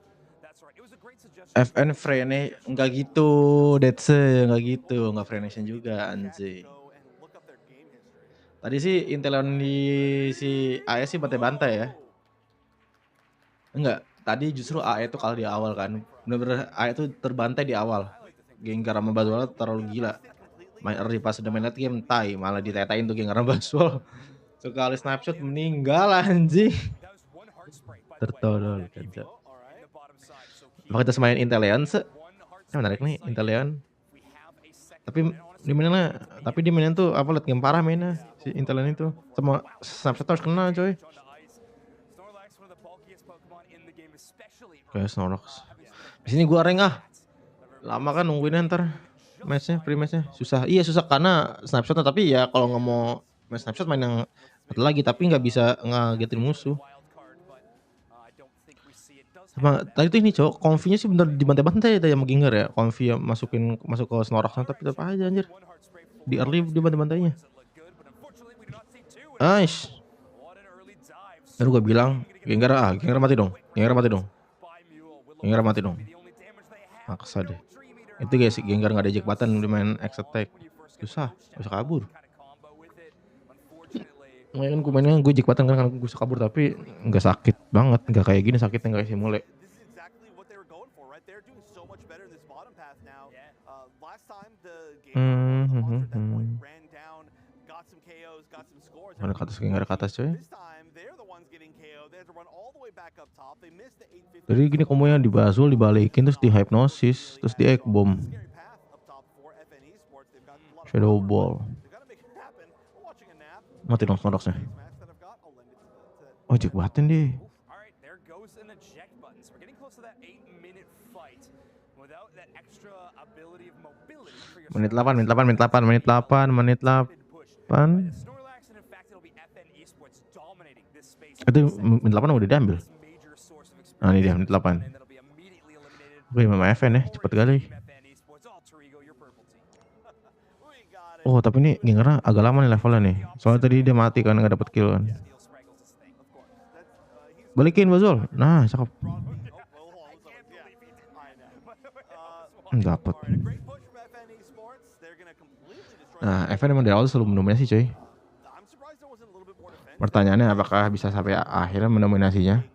that's right. It was a great suggestion. FN Frene enggak gitu, Detse enggak gitu, enggak Frenation juga anjing. Go and look up their game history. Tadi sih Inteleon di si AE sih bantai-bantai ya. Enggak, tadi justru AE itu kalah di awal kan. Bener-bener AE itu terbantai di awal. Gengar sama Baswell terlalu gila. Main early pas udah main late game, tai malah ditetain tuh Gengar sama Baswell. Sekali snapshot meninggal anjing. Tertolol kan. Apa kita semain Inteleon se? Menarik nih Inteleon. Tapi di mainnya tuh apa late game parah mainnya si Inteleon itu. Sama snapshot harus kena coy. Kayak Snorlax. Di sini gua rank ah. Lama kan nungguinnya ntar matchnya, pre-matchnya susah. Iya susah karena snapshotnya, tapi ya kalau nggak mau main snapshot main yang satu lagi, tapi nggak bisa ngagetin musuh. Sama tadi tuh ini cowok, Confi-nya sih bener dibantai-bantai tadi sama Gengar ya. Confi ya masuk ke Snorlax, tapi tetap aja anjir. Di early dibantai-bantainya. Nice. Baru gua bilang, Gengar mati dong. Maksa deh. Itu guys, Gengar nggak ada eject button di main X attack. Susah, bisa kabur. Makanya kan gue mainnya gue eject button kan gue bisa kabur, tapi nggak sakit banget, nggak kayak gini sakitnya, nggak kayak Simule. Mana ke atas, Gengar ke atas coy. Jadi gini kombonya di Baswell dibalikin terus di Hypnosis terus di Egg Bomb. Shadow Ball. Mati dong Snorlaxnya. Oh eject button deh. Menit 8. Itu menit 8 udah diambil. Nah ini dia menit 8. Oke, Mama FN ya, cepet kali. Oh tapi ini Gengar agak lama nih levelnya nih. Soalnya tadi dia mati kan, gak dapet kill kan. Balikin Baswell. Nah cakep. Dapet. Nah FN emang dari awal selalu mendominasi coy. Pertanyaannya apakah bisa sampai akhirnya mendominasinya?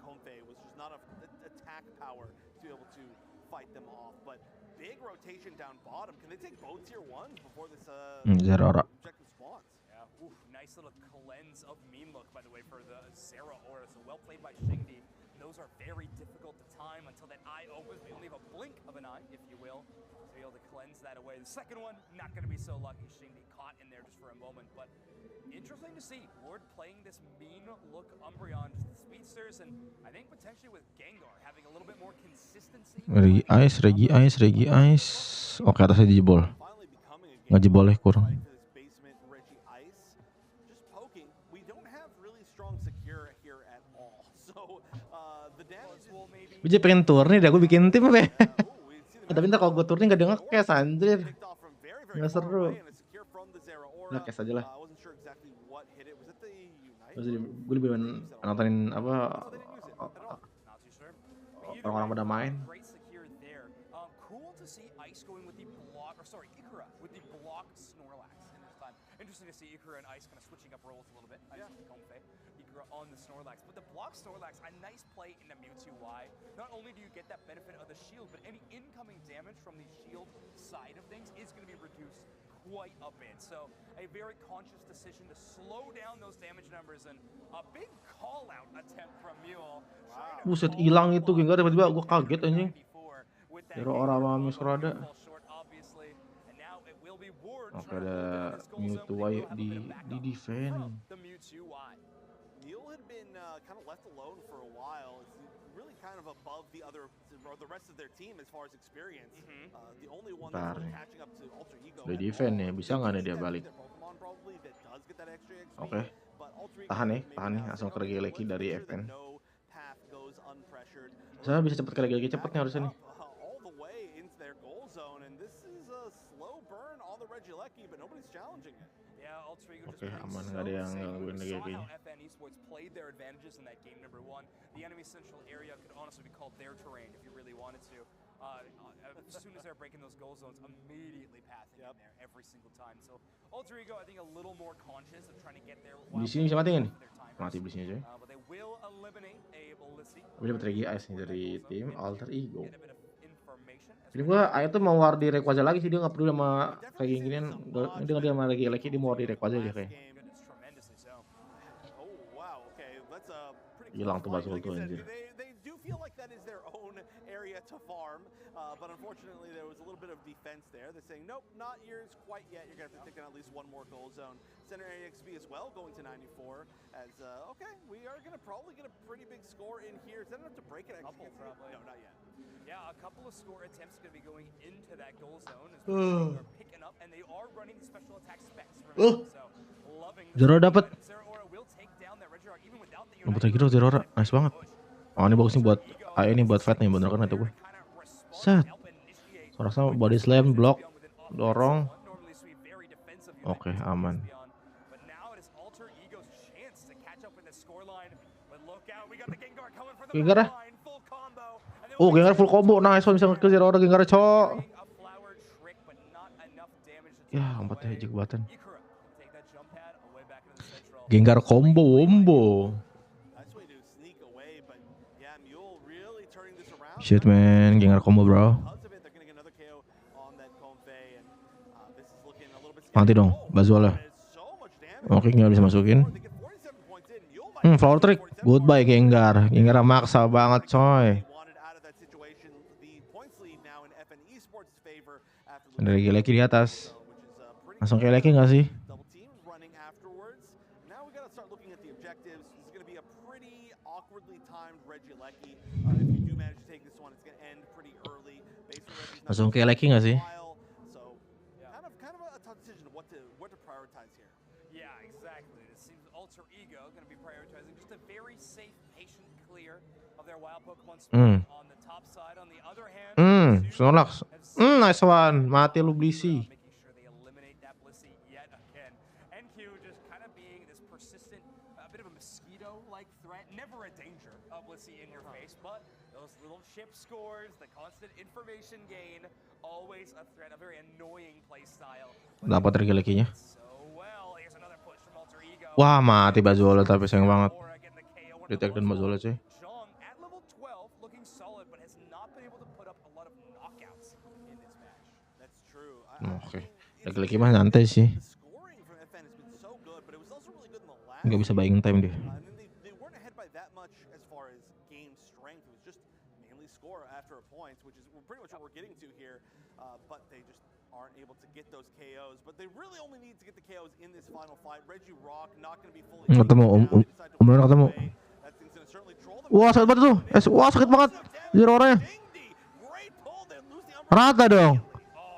Zero. Second one, not going to be so lucky. Shindy caught in there just for a moment, but interesting to see Lord playing this mean look Umbreon, just the speedsters, and I think potentially with Gengar having a little bit more consistency. Regi Ice. Oke, atasnya dijebol. Nggak jebol ya, kurang. Gue jadi pengen turni dah, gue bikin tim apa ya? Tapi ntar kalau gue turni gak ada nge-cash anjir. Gak seru. Udah cash aja lah. Gue lebih nontonin apa orang-orang pada main. Interesting to see Ikura and Ice kind of switching up roles a little bit. Ikura on the Snorlax, but the block Snorlax, a nice play in the Mewtwo Y. Not only do you get that benefit of the shield, but any incoming damage from the shield side of things is going to be reduced quite a bit. So a very conscious decision to slow down those damage numbers, and a big call out attempt from Mule. Buset hilang itu Gengar, tiba-tiba gue kaget anjing. Zero orang sama Miskrada. Oke, ada Mewtwo Y di defend. Mule had been kind of left alone for a while. It's really kind of above the rest of their team as far as experience. The only one that's catching up to Ultra Ego. Udah defend ya, bisa nggak nih dia balik? Oke, tahan nih, langsung ke lagi dari FN. Saya bisa cepet lagi cepet nih harusnya nih. Lecky, but nobody's challenging it. Yeah, Alter Ego just Oke, playing aman, so nggak ada yang safe. gangguin We lagi saw kayaknya. how FN Esports played their advantages in that game number 1. The enemy central area could honestly be called their terrain if you really wanted to. As soon as they're breaking those goal zones, immediately passing in there every single time. So Alter Ego, I think, a little more conscious of trying to get there. Di sini bisa mati nggak nih? Mati di sini coy. But they will eliminate a Blissey. Tapi dapat regi ice nih dari tim Alter Ego. Get a bit of information. Jadi gua Ayo tuh mau war di Rayquaza lagi sih, dia nggak peduli sama kayak ginian. Dia nggak dia sama lagi dia mau war di Rayquaza aja kayak. Goodness, tremendously so. Oh wow, okay, that's a pretty Hilang tuh close fight. Bazul Like tuh I said, anjir. they do feel like that is their own area to farm, but unfortunately there was a little bit of defense there. They're saying, nope, not yours quite yet. You're gonna have to take in at least one more goal zone. Center area XP as well, going to 94. As okay, we are gonna probably get a pretty big score in here. Is that enough to break it? Couple, probably. No, not yet. Yeah, a couple of score attempts going to be going into that goal zone as well. Are picking up, and they are running the special attack specs. So, loving the Zero dapat. Zeraora will take down that Regirock even without the Dapat lagi tuh Zeraora, nice banget. Oh ini bagus nih buat Ayo ini buat fight nih, bener kan itu gue. Set. Sorasa body slam, block, dorong. Oke, aman. But now it is Alter Ego's chance to catch up with the scoreline. But look out, we got the Gengar coming for the Gengar ah. backline, full combo. And then Oh, Gengar full combo, nice one, bisa nge-kill Zeraora Gengar cok. a flower trick, but not enough damage to Ya, take ampatnya away. hijik batan. Ikura take that jump pad away back into the central. Gengar combo, wombo. Nice way to sneak away, but yeah, Mule really turning this around. Shit man, Gengar combo bro. Because of it, they're gonna get another KO on that Comfey, and this is looking a little bit Mati scary. dong, Bazuala. So much damage. Oke, nggak bisa masukin. They get 47 points in. Mule might Flower trick, goodbye Gengar. Gengar maksa banget coy. wanted out of that situation. The points lead now in FN Esports' favor after Ada lagi di atas. which is pretty Langsung kayak lagi nggak sih? double team running afterwards. Now we gotta start looking at the objectives. This is gonna be a pretty awkwardly timed Regieleki. If you do manage to take this one, it's gonna end pretty early. Based on Reggie's not Langsung kayak lagi nggak sih? while, so kind of a tough decision of what to prioritize here. Yeah, exactly. It seems Alter Ego going to be prioritizing just a very safe, patient clear of their wild Pokemon spawn on the top side. On the other hand, Snorlax. Nice one. Mati lu Blissey. making sure they eliminate that Blissey yet again. NQ just kind of being this persistent, a bit of a mosquito-like threat. Never a danger of Blissey in your face, but those little chip scores, the constant information gain, always a threat, a very annoying play style. Dapat lagi-laginya. So well, here's another push from Alter Ego. Wah, mati Bazuala tapi sayang banget. Aura getting the KO. One of Di the tag dan most Bazuala cuy. Jong at level 12 looking solid but has not been able to put up a lot of knockouts in this match. That's true. Oke. Lagi-lagi mah nyantai sih. The scoring from FN has been so good, but it was also really good in the last. Nggak bisa buying time dia. And then they weren't ahead by that much as far as game strength. It was just mainly score after a point, which is pretty much what we're getting to here. But they just aren't able to get those KOs. But they really only need to get the KOs in this final fight. Regirock not going to be fully. Ketemu, Om ketemu. That thing's gonna certainly troll them. Wah, sakit banget tuh. Wah, sakit banget. Zeraoranya. Great pull. They lose the Rata dong.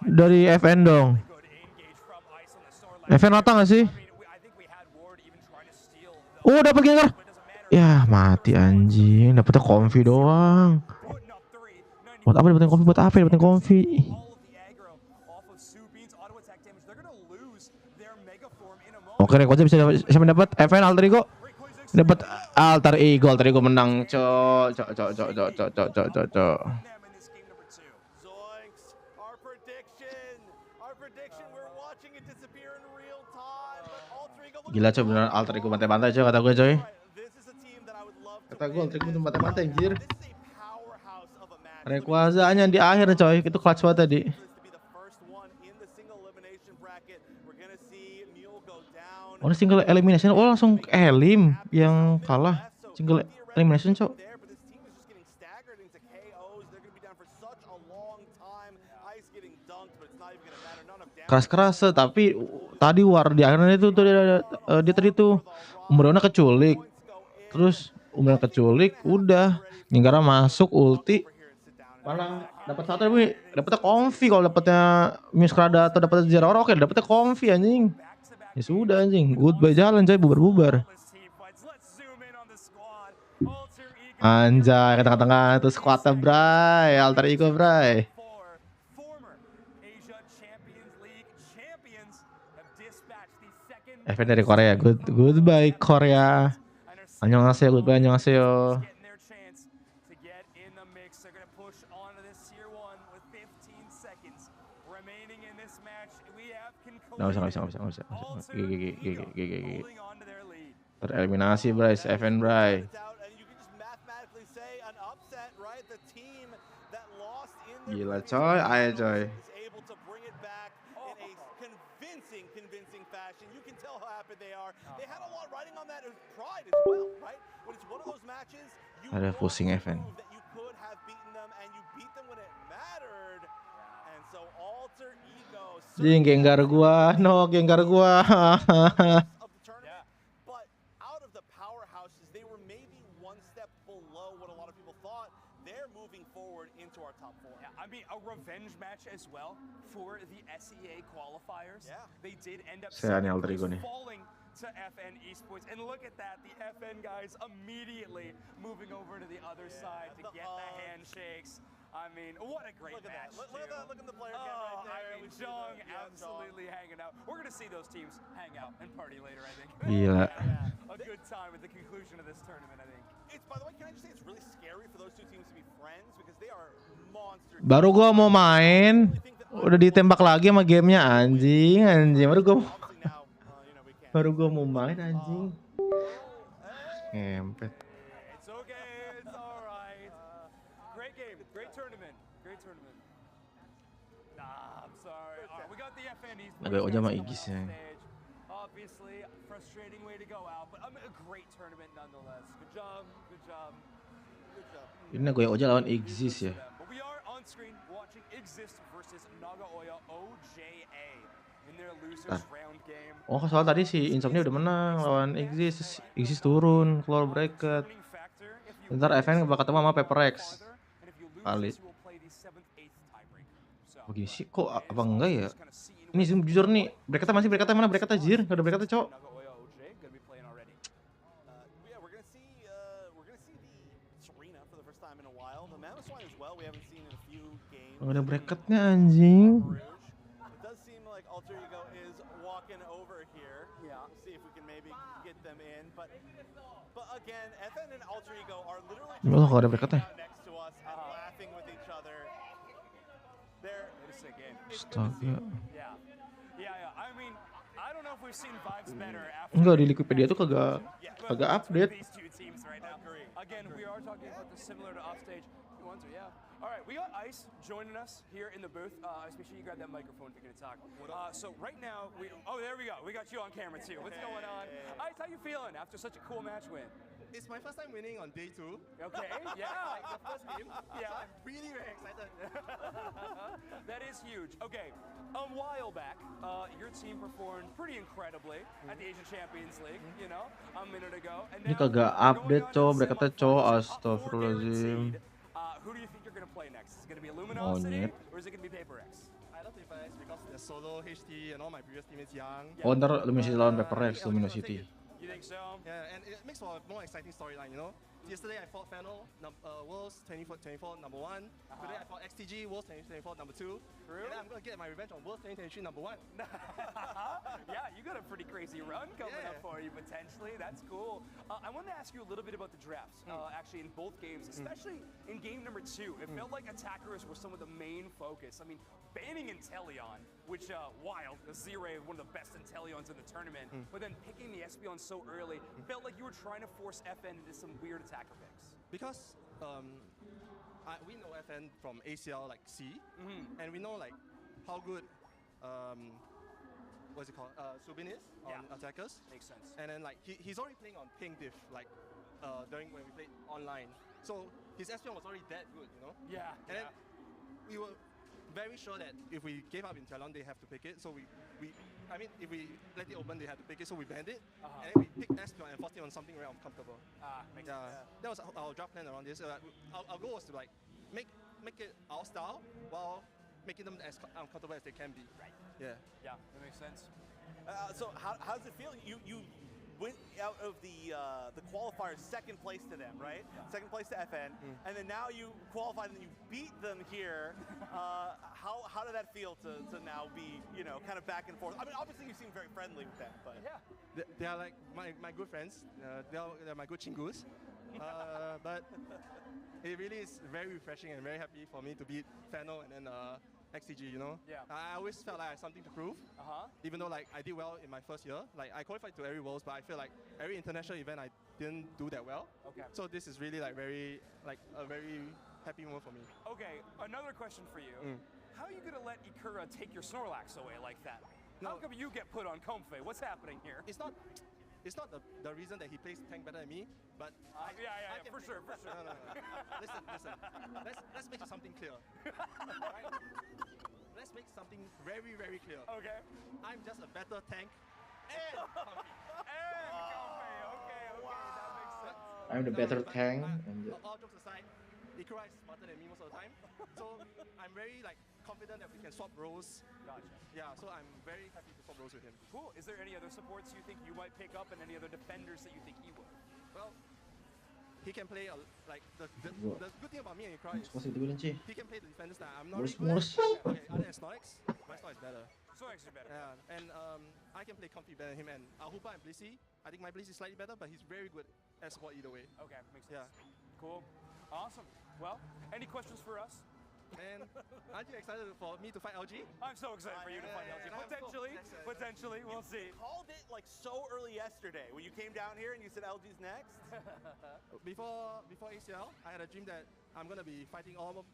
Dari FN dong. Good engage from Ice on the Snorlax. FN rata nggak sih? I mean, I think we had Ward even trying to steal the Oh, dapat Gengar. but it doesn't matter. Ya, mati anjing. Dapetnya comfy doang. Putting up 3, 90 Buat apa dapetin comfy? Buat apa dapetin comfy? all of the aggro off of Subean's auto attack damage. They're gonna lose their mega form in a moment. Oke, Rayquaza bisa dapat, siapa yang dapat? FN Alter Ego. Dapat Alter Ego menang. Cok. Them in this game number 2. Zoinks, our prediction, we're watching it disappear in real time, but Alter Ego looking Gila coy, beneran Alter Ego bantai-bantai coy kata gue coy. right. This is a team that I would love to Kata gue win. Alter Ego bantai-bantai anjir. This is a powerhouse of a match. Rayquaza-nya di akhir coy, itu clutch banget tadi. For this to be the first one in the single elimination bracket. We're gonna see Mule go down. Oh, ini single elimination. Oh, langsung elim yang kalah. Single elimination cok. There, but this team is just getting staggered into KOs. They're gonna be down for such a long time. Ice getting dunked, but it's not even gonna matter. None of damage. Keras-keras tapi tadi war di akhirnya itu tuh dia tadi tuh Umurnya keculik. Terus Umurnya keculik, udah Ninggara masuk ulti. Malah dapat satu tapi dapatnya comfy. Kalau dapatnya Muskrada atau dapatnya Zeraora, oke dapatnya comfy anjing. Ya sudah anjing, goodbye jalan coy, bubar-bubar. Anjay, ke tengah-tengah itu squadnya bray, Alter Ego bray. Former Asia Champions League champions FN dari Korea. Goodbye Korea. 안녕하세요. Goodbye. 안녕하세요. Nggak bisa. Gigi. Tereliminasi, Bryce. FN, Bryce. Gila coy, ayo coy. Convincing fashion. You can tell how happy they are. They had a lot riding on that pride as well, right? When it's one of those matches, you Ada pusing FN. that you could have beaten them and you beat them when it mattered. And so alter ego. Jing, Gengar gua. No, Gengar gua. Of the tournament, but out of the powerhouses, they were maybe one step below what a lot of people thought. They're moving forward into our top 4. Yeah, I mean, a revenge match as well for the SEA qualifiers. Yeah. They did end up falling to FN Esports. And look at that, the FN guys immediately moving over to the other side to get the handshakes. I mean, what a great match. Look at the player again right there. I mean, Jung absolutely hanging out. We're going to see those teams hang out and party later, I think. Gila. A good time at the conclusion of this tournament, I think. It's, by the way, can I just say it's really scary for those two teams to be friends because they are monster. Baru gua mau main, udah ditembak lagi sama gamenya, anjing. Baru gua mau main, anjing. Ngempet. It's okay, it's alright. Great game, great tournament. Nah, I'm sorry. We got the FN Esports. Nagay aja sama Igisnya. Obviously, frustrating way to go out, but a great tournament nonetheless. Good job. Ini Nagoya Oja lawan Exist ya. But we are on screen watching Exist versus Nagoya OJA in their losers round game. Oh, soal tadi si Insomnia udah menang lawan Exist. Exist turun keluar bracket. Ntar FN bakal ketemu sama Paper X. Kali. Begini sih kok apa enggak ya? Ini jujur nih, bracketnya mana bracketnya anjir? Enggak ada bracketnya, Cok. Enggak ada bracketnya anjing. Oh, enggak ada bracketnya. Astaga. Enggak, di Wikipedia tuh kagak update. Again, we are talking about the similar to offstage. All right, we got Ice joining us here in the booth. Ice, make sure you grab that microphone if you're going to talk. So right now, there we go. We got you on camera too. What's going on? Ice, how you feeling after such a cool match win? It's my first time winning on day 2. Okay, yeah. Like the first game. Yeah. So I'm really very excited. That is huge. Okay, a while back, your team performed pretty incredibly at the Asian Champions League, you know, a minute ago. And Ini kagak update, Cok. Bracketnya, Cok. Astagfirullahaladzim. Who do you think you're going to play next? Is it going to be Luminosity or is it going to be Paper X? I love Paper X because they're solo, HT, and all my previous teammates young. Oh, ntar Luminosity lawan Paper X, Luminosity. You think so? Yeah, and it makes for a more exciting storyline, you know? Yesterday I fought Fennel, Worlds 2024 number 1. Today I fought XTG, Worlds 2024 number 2. True. And then I'm going to get my revenge on Worlds 2023 number 1. Yeah, you got a pretty crazy run coming up for you potentially. That's cool. I wanted to ask you a little bit about the drafts, actually in both games, especially in game number 2. It felt like attackers were some of the main focus. I mean, banning Inteleon, which, wild, Zire, one of the best Inteleons in the tournament, but then picking the Espeon so early, felt like you were trying to force FN into some weird attacker picks. Because we know FN from ACL like C, and we know like how good what's it called Subin is on attackers. Makes sense. And then like he's already playing on ping diff like during when we played online, so his Espeon was already that good, you know. Yeah. And then we were very sure that if we gave up in Talon, they have to pick it. So I mean, if we let it open, they have to pick it. So we banned it, and then we picked Espeon and forced it on something very uncomfortable. Makes sense. That was our draft plan around this. Our goal was to like make it our style while making them as uncomfortable as they can be. Right. Yeah. Yeah, that makes sense. So how does it feel? You went out of the qualifiers second place to them, right? Second place to FN, and then now you qualified and you beat them here. How did that feel to now be, you know, kind of back and forth? I mean, obviously you seem very friendly with them, but They are like my good friends. They're my good chingus. But it really is very refreshing and very happy for me to beat Fennel and then XTG, you know? Yeah. I always felt like I had something to prove. Even though like I did well in my first year. Like I qualified to every Worlds, but I feel like every international event I didn't do that well. Okay. So this is really like a very happy moment for me. Okay, another question for you. How are you going to let Ikura take your Snorlax away like that? No. How come you get put on Comfey? What's happening here? It's not the reason that he plays tank better than me, but I can for sure. No. Listen. Let's make something clear. Alright? Let's make something very, very clear. Okay. I'm just a better tank and comfy. And Comfey. Okay, that makes sense. I'm the better But tank. all jokes aside, Ikura is smarter than me most of the time. So I'm very like confident that we can swap roles. Gotcha. Yeah, so I'm very happy to swap roles with him. Cool. Is there any other supports you think you might pick up and any other defenders that you think he would? Well, he can play like the good thing about me and Ikura is Masih dibilin sih. he can play the defenders that I'm not really good Mulus. at. Okay, other than Snorlax, my Snorlax is better. Snorlax is better. Yeah, and I can play comfy better than him. And Ahupa and Blissey, I think my Blissey is slightly better, but he's very good at support either way. Okay, makes sense. Yeah. Cool. Awesome. Well, any questions for us? And aren't you excited for me to fight LG? I'm so excited for you to fight LG. Potentially, we'll see. called it like so early yesterday when you came down here and you said LG's next. Before ACL, I had a dream that I'm gonna be fighting all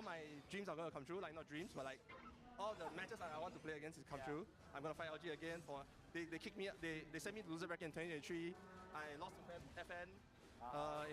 my dreams are gonna come true. Like not dreams, but like all the matches that I want to play against is come true. I'm gonna fight LG again. They kicked me. They sent me to loser bracket in 2023. I lost to FN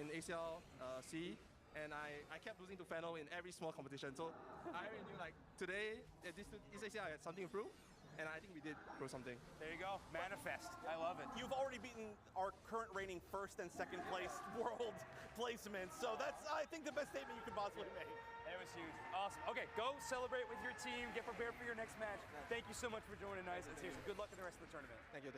in ACL C. And I kept losing to Fennel in every small competition. So I already knew like today at this ACL I had something to prove. And I think we did prove something. There you go. Manifest. I love it. You've already beaten our current reigning first and second place world placements. So that's, I think, the best statement you could possibly make. That was huge. Awesome. Okay, go celebrate with your team. Get prepared for your next match. Thank you so much for joining us. And seriously, good luck in the rest of the tournament. Thank you.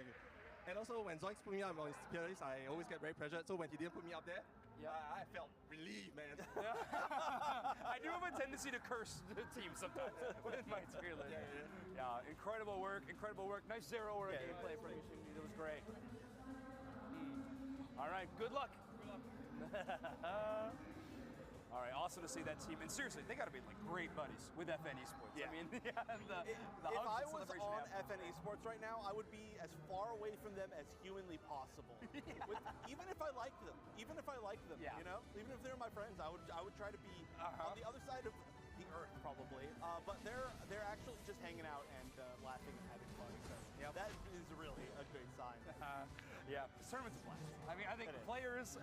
And also when Zoinks put me up on his tier list, I always get very pressured. So when he didn't put me up there, I felt relieved, man. I do have a tendency to curse the team sometimes with my tier list. Yeah, incredible work. Nice 0-0 gameplay from you. It was great. All right, good luck. All right, awesome to see that team. And seriously, they got to be like great buddies with FN Esports. Yeah. I mean, the If I was on FN Esports right now, I would be as far away from them as humanly possible. Even if I liked them, you know, even if they're my friends, I would try to be on the other side of the earth probably. But they're actually just hanging out and laughing and having fun. So that is really a great sign. Yeah, this tournament's a blast. I mean, I think players,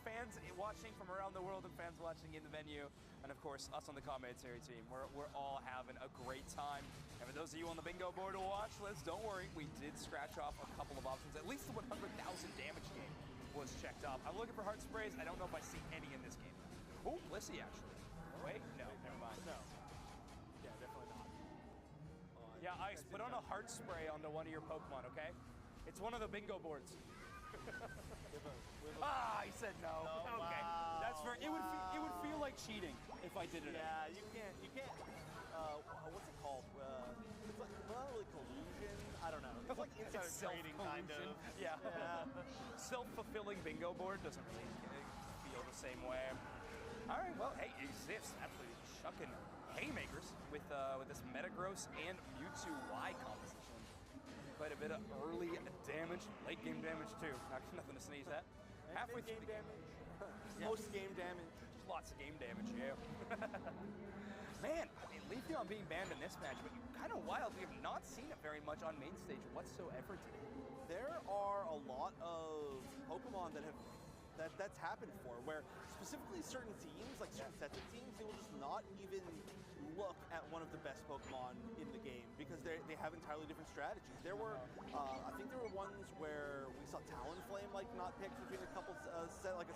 fans watching from around the world and fans watching in the venue, and of course, us on the commentary team, we're all having a great time. And for those of you on the bingo board to watch list, don't worry, we did scratch off a couple of options. At least the 100,000 damage game was checked off. I'm looking for heart sprays. I don't know if I see any in this game. Oh, Blissey actually. Wait, no, never mind. No. Yeah, definitely not. Yeah, Ice, put on a heart spray onto one of your Pokemon, okay? It's one of the bingo boards. He said no. Okay, that's fair. It would feel like cheating if I did it. Yeah, you can't. What's it called? It's like not really collusion. I don't know. It's like insider trading kind of. Yeah. Self-fulfilling bingo board doesn't really feel the same way. All right. Well, hey, Exists absolutely chucking haymakers with this Metagross and Mewtwo Y composition. Quite a bit of early damage, late game damage too. Nothing to sneeze at. Halfway through the game. Most game damage. Just lots of game damage, yeah. Man, I mean, Leafeon being banned in this match, but kind of wild. We have not seen it very much on main stage whatsoever today. There are a lot of Pokemon that's happened for, where specifically certain teams, like certain sets of teams, they will just not even look at one of the best Pokemon in the game because they have entirely different strategies. There were, I think there were ones where we saw Talonflame like not picked between a couple set of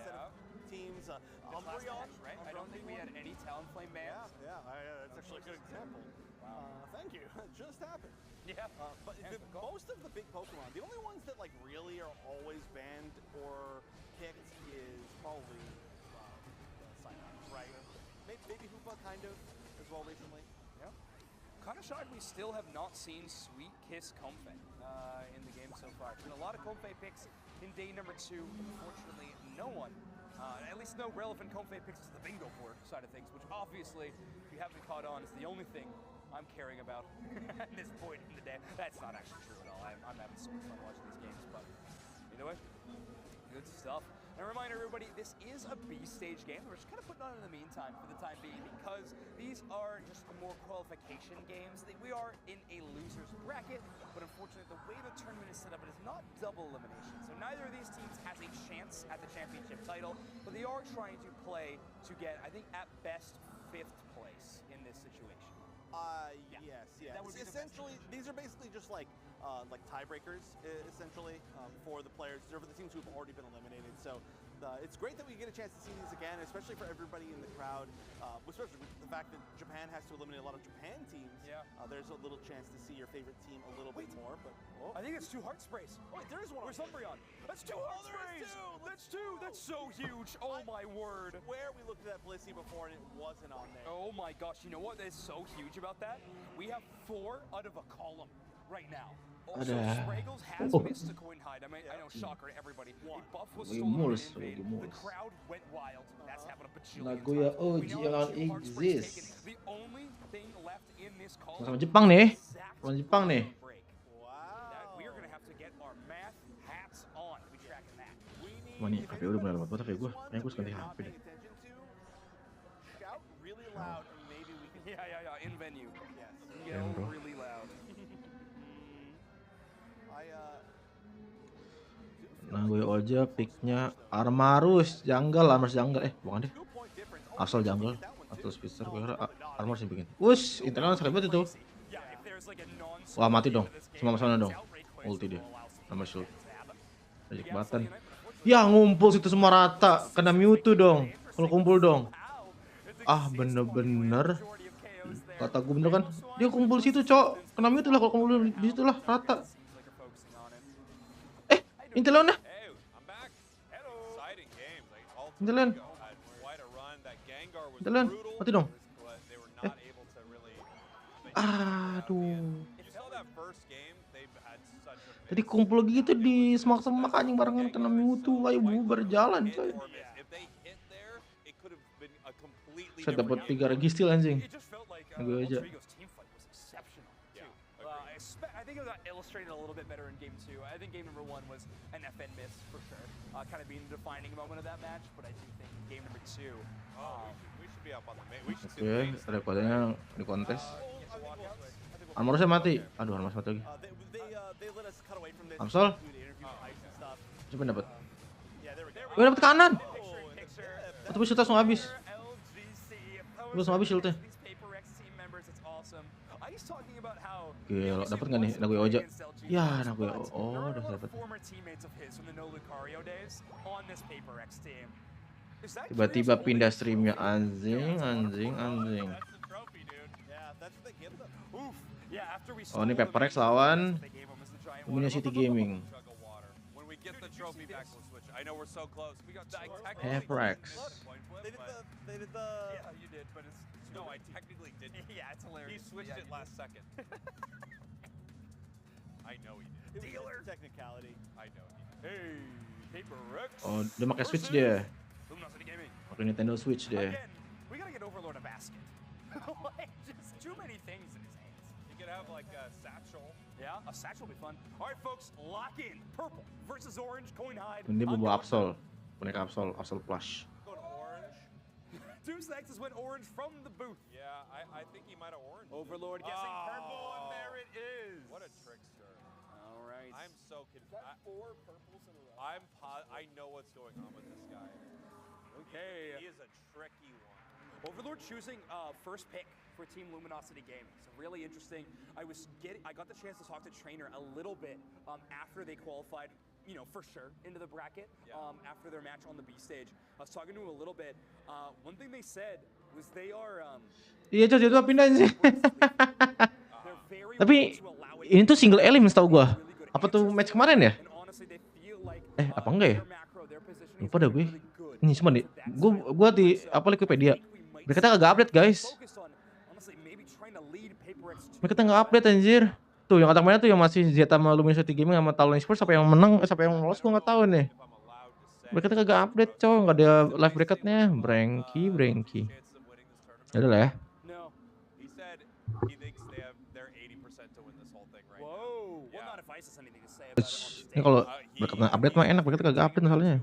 teams. Umbreon, right? I don't think we had any Talonflame bans. Yeah, that's actually a good example. Wow. Thank you. It just happened. Yeah. But most of the big Pokemon, the only ones that like really are always banned or kicked is probably Psylocke, right? Maybe Hoopa kind of as well recently. Yeah. Kind of shocked we still have not seen Sweet Kiss Comfey in the game so far. There's been a lot of Comfey picks in day number 2. Unfortunately, no one, at least no relevant Comfey picks to the bingo board side of things, which obviously, if you haven't caught on, is the only thing I'm caring about at this point in the day. That's not actually true at all. I'm having so much fun watching these games, but either way, good stuff. And a reminder, everybody, this is a B-stage game. We're just kind of putting on in the meantime for the time being because these are just more qualification games. We are in a loser's bracket, but unfortunately, the way the tournament is set up, it is not double elimination. So neither of these teams has a chance at the championship title, but they are trying to play to get, I think, at best, 5th place in this situation. Yes. That would be Essentially, these are basically just like tiebreakers, essentially, for the players, or for the teams who have already been eliminated. So it's great that we get a chance to see these again, especially for everybody in the crowd, especially with the fact that Japan has to eliminate a lot of Japan teams. Yeah. There's a little chance to see your favorite team a little bit more. But I think it's 2 heart sprays. wait, there is one. Where's Umbreon? That's 2 heart there is sprays! 2! That's 2! That's so huge! Oh my word! Where we looked at that Blissey before and it wasn't on there. Oh my gosh, you know what is so huge about that? We have 4 out of a column right now. Also, Spraggles has missed a coin hide. I know, shocker to everybody. A buff was stolen from Invade. The crowd went wild. That's happened a bajillion Nagoya times. OG We now have yang 2 heart sprays taken. exist. The only thing left in this column Sama Jepang nih. is exact Sama Jepang nih. break. Wow. That we are going to have to get our math hats on to be tracking that. Mana HP udah benar banget HP gue. Kayaknya gue ganti HP deh. Shout really loud and maybe we can. Yeah. In venue. Yes. Yell bro. really loud. Nagoya Oja picknya Armarus jungle bukan deh. Asal jungle atau Spitzer gue kira Armarus yang bikin. Wush, internal sakit banget itu. Wah, mati dong. Semua sana dong. Ulti dia. Nama shield. Magic button. Ya, ngumpul situ semua rata. Kena Mewtwo dong. Kalau kumpul dong. Ah, bener-bener. Kata gue bener kan. Dia kumpul situ, Cok. Kena Mewtwo lah kalau kumpul di situ lah rata. Intelon dah. Intelon. Intelon, mati dong. Aduh. Tadi kumpul gitu di semak-semak anjing barengan kena Mewtwo. Ayo bubar jalan, coy. Saya dapat 3 registil anjing. Gue aja. I think it got illustrated a little bit better in game 2. I think game number 1 was an FN miss for sure, kind of being the defining moment of that match. But I do think game number 2. We should be up on the main. We should see Oke, the main. ada kodenya di kontes. Armorusnya mati. Aduh, Armorus mati lagi. Amsol. Coba dapat. Gue dapat kanan. Tapi shieldnya langsung habis. Gue langsung habis shieldnya. Gila, dapat nggak nih Nagoya Oja? Ya, Nagoya udah dapat. Tiba-tiba pindah streamnya anjing. Oh, ini Paper X lawan Indonesia Gaming. Paper X. They did the. Yeah, you did, but it's no, I technically didn't. Yeah, it's hilarious. He switched it last second. I know he did. Dealer technicality. I know he did. Hey, Paper X. Oh, dia pakai Switch dia. Pakai Nintendo Switch dia. Again, we gotta get Overlord a basket. Like, just too many things in his hands. You could have like a satchel. Yeah, a satchel would be fun. All right, folks, lock in. Purple versus orange, coin hide. Ini bawa Absol. Boneka Absol Plush. Go to orange. Deuce Nexus went orange from the booth. Yeah, I think he might have orange. Overlord guessing purple, and there it is. What a trickster. All right. I'm so confused. 4 purples in a row. I know what's going on with this guy. Okay. He is a tricky one. Overlord choosing first pick for Team Luminosity Gaming. So really interesting. I got the chance to talk to Trainer a little bit after they qualified, you know, for sure into the bracket after their match on the B stage. I was talking to him a little bit. One thing they said was they are Iya, Cok, dia tuh pindah sih. they're Tapi ini tuh single elim setahu gua. Apa tuh match kemarin ya? Apa enggak ya? Lupa dah gue. Ini cuma nih, gua di apa Wikipedia. Mereka kagak update guys. Mereka nggak update anjir. Tuh yang kata kemarin tuh yang masih Zeta sama Luminosity Gaming sama Talon Esports, siapa yang menang, siapa yang lolos gua nggak tahu nih. Mereka kagak update cow, nggak ada live bracketnya. Brengki. Udah lah ya. Ini kalau bracketnya update mah enak, bracketnya kagak update masalahnya.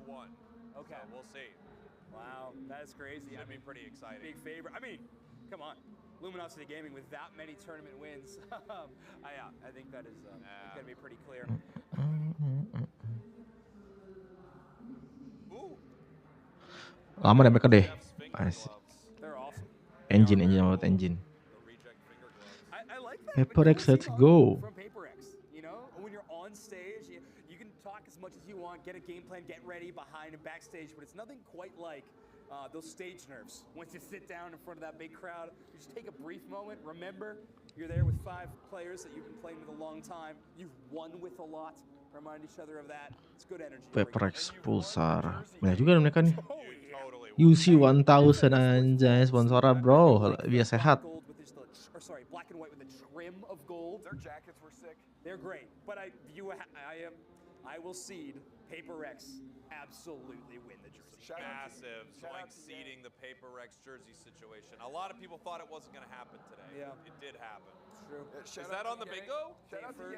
Luminosity Gaming with that many tournament wins. Yeah, I think that is going to be pretty clear. Lama deh mereka deh. They're awesome. Engine buat engine. HyperX, let's go. From HyperX, you know, when you're on stage, you can talk as much as you want, get a game plan, get ready behind and backstage, but it's nothing quite like those stage nerves. Once you sit down in front of that big crowd, you just take a brief moment. Remember, you're there with 5 players that you've been playing with a long time. You've won with a lot. Remind each other of that. It's good energy. HyperX Pulsar. Banyak juga mereka nih. UC 1000 anjay sponsora bro, biar sehat. Black and white with a trim of gold. Their jackets were sick. They're great, but I will cede HyperX absolutely win the jersey. Massive, like seeding the Paper Rex jersey situation. A lot of people thought it wasn't going to happen today. Yeah. It did happen. True. Is that on the bingo? Shout out to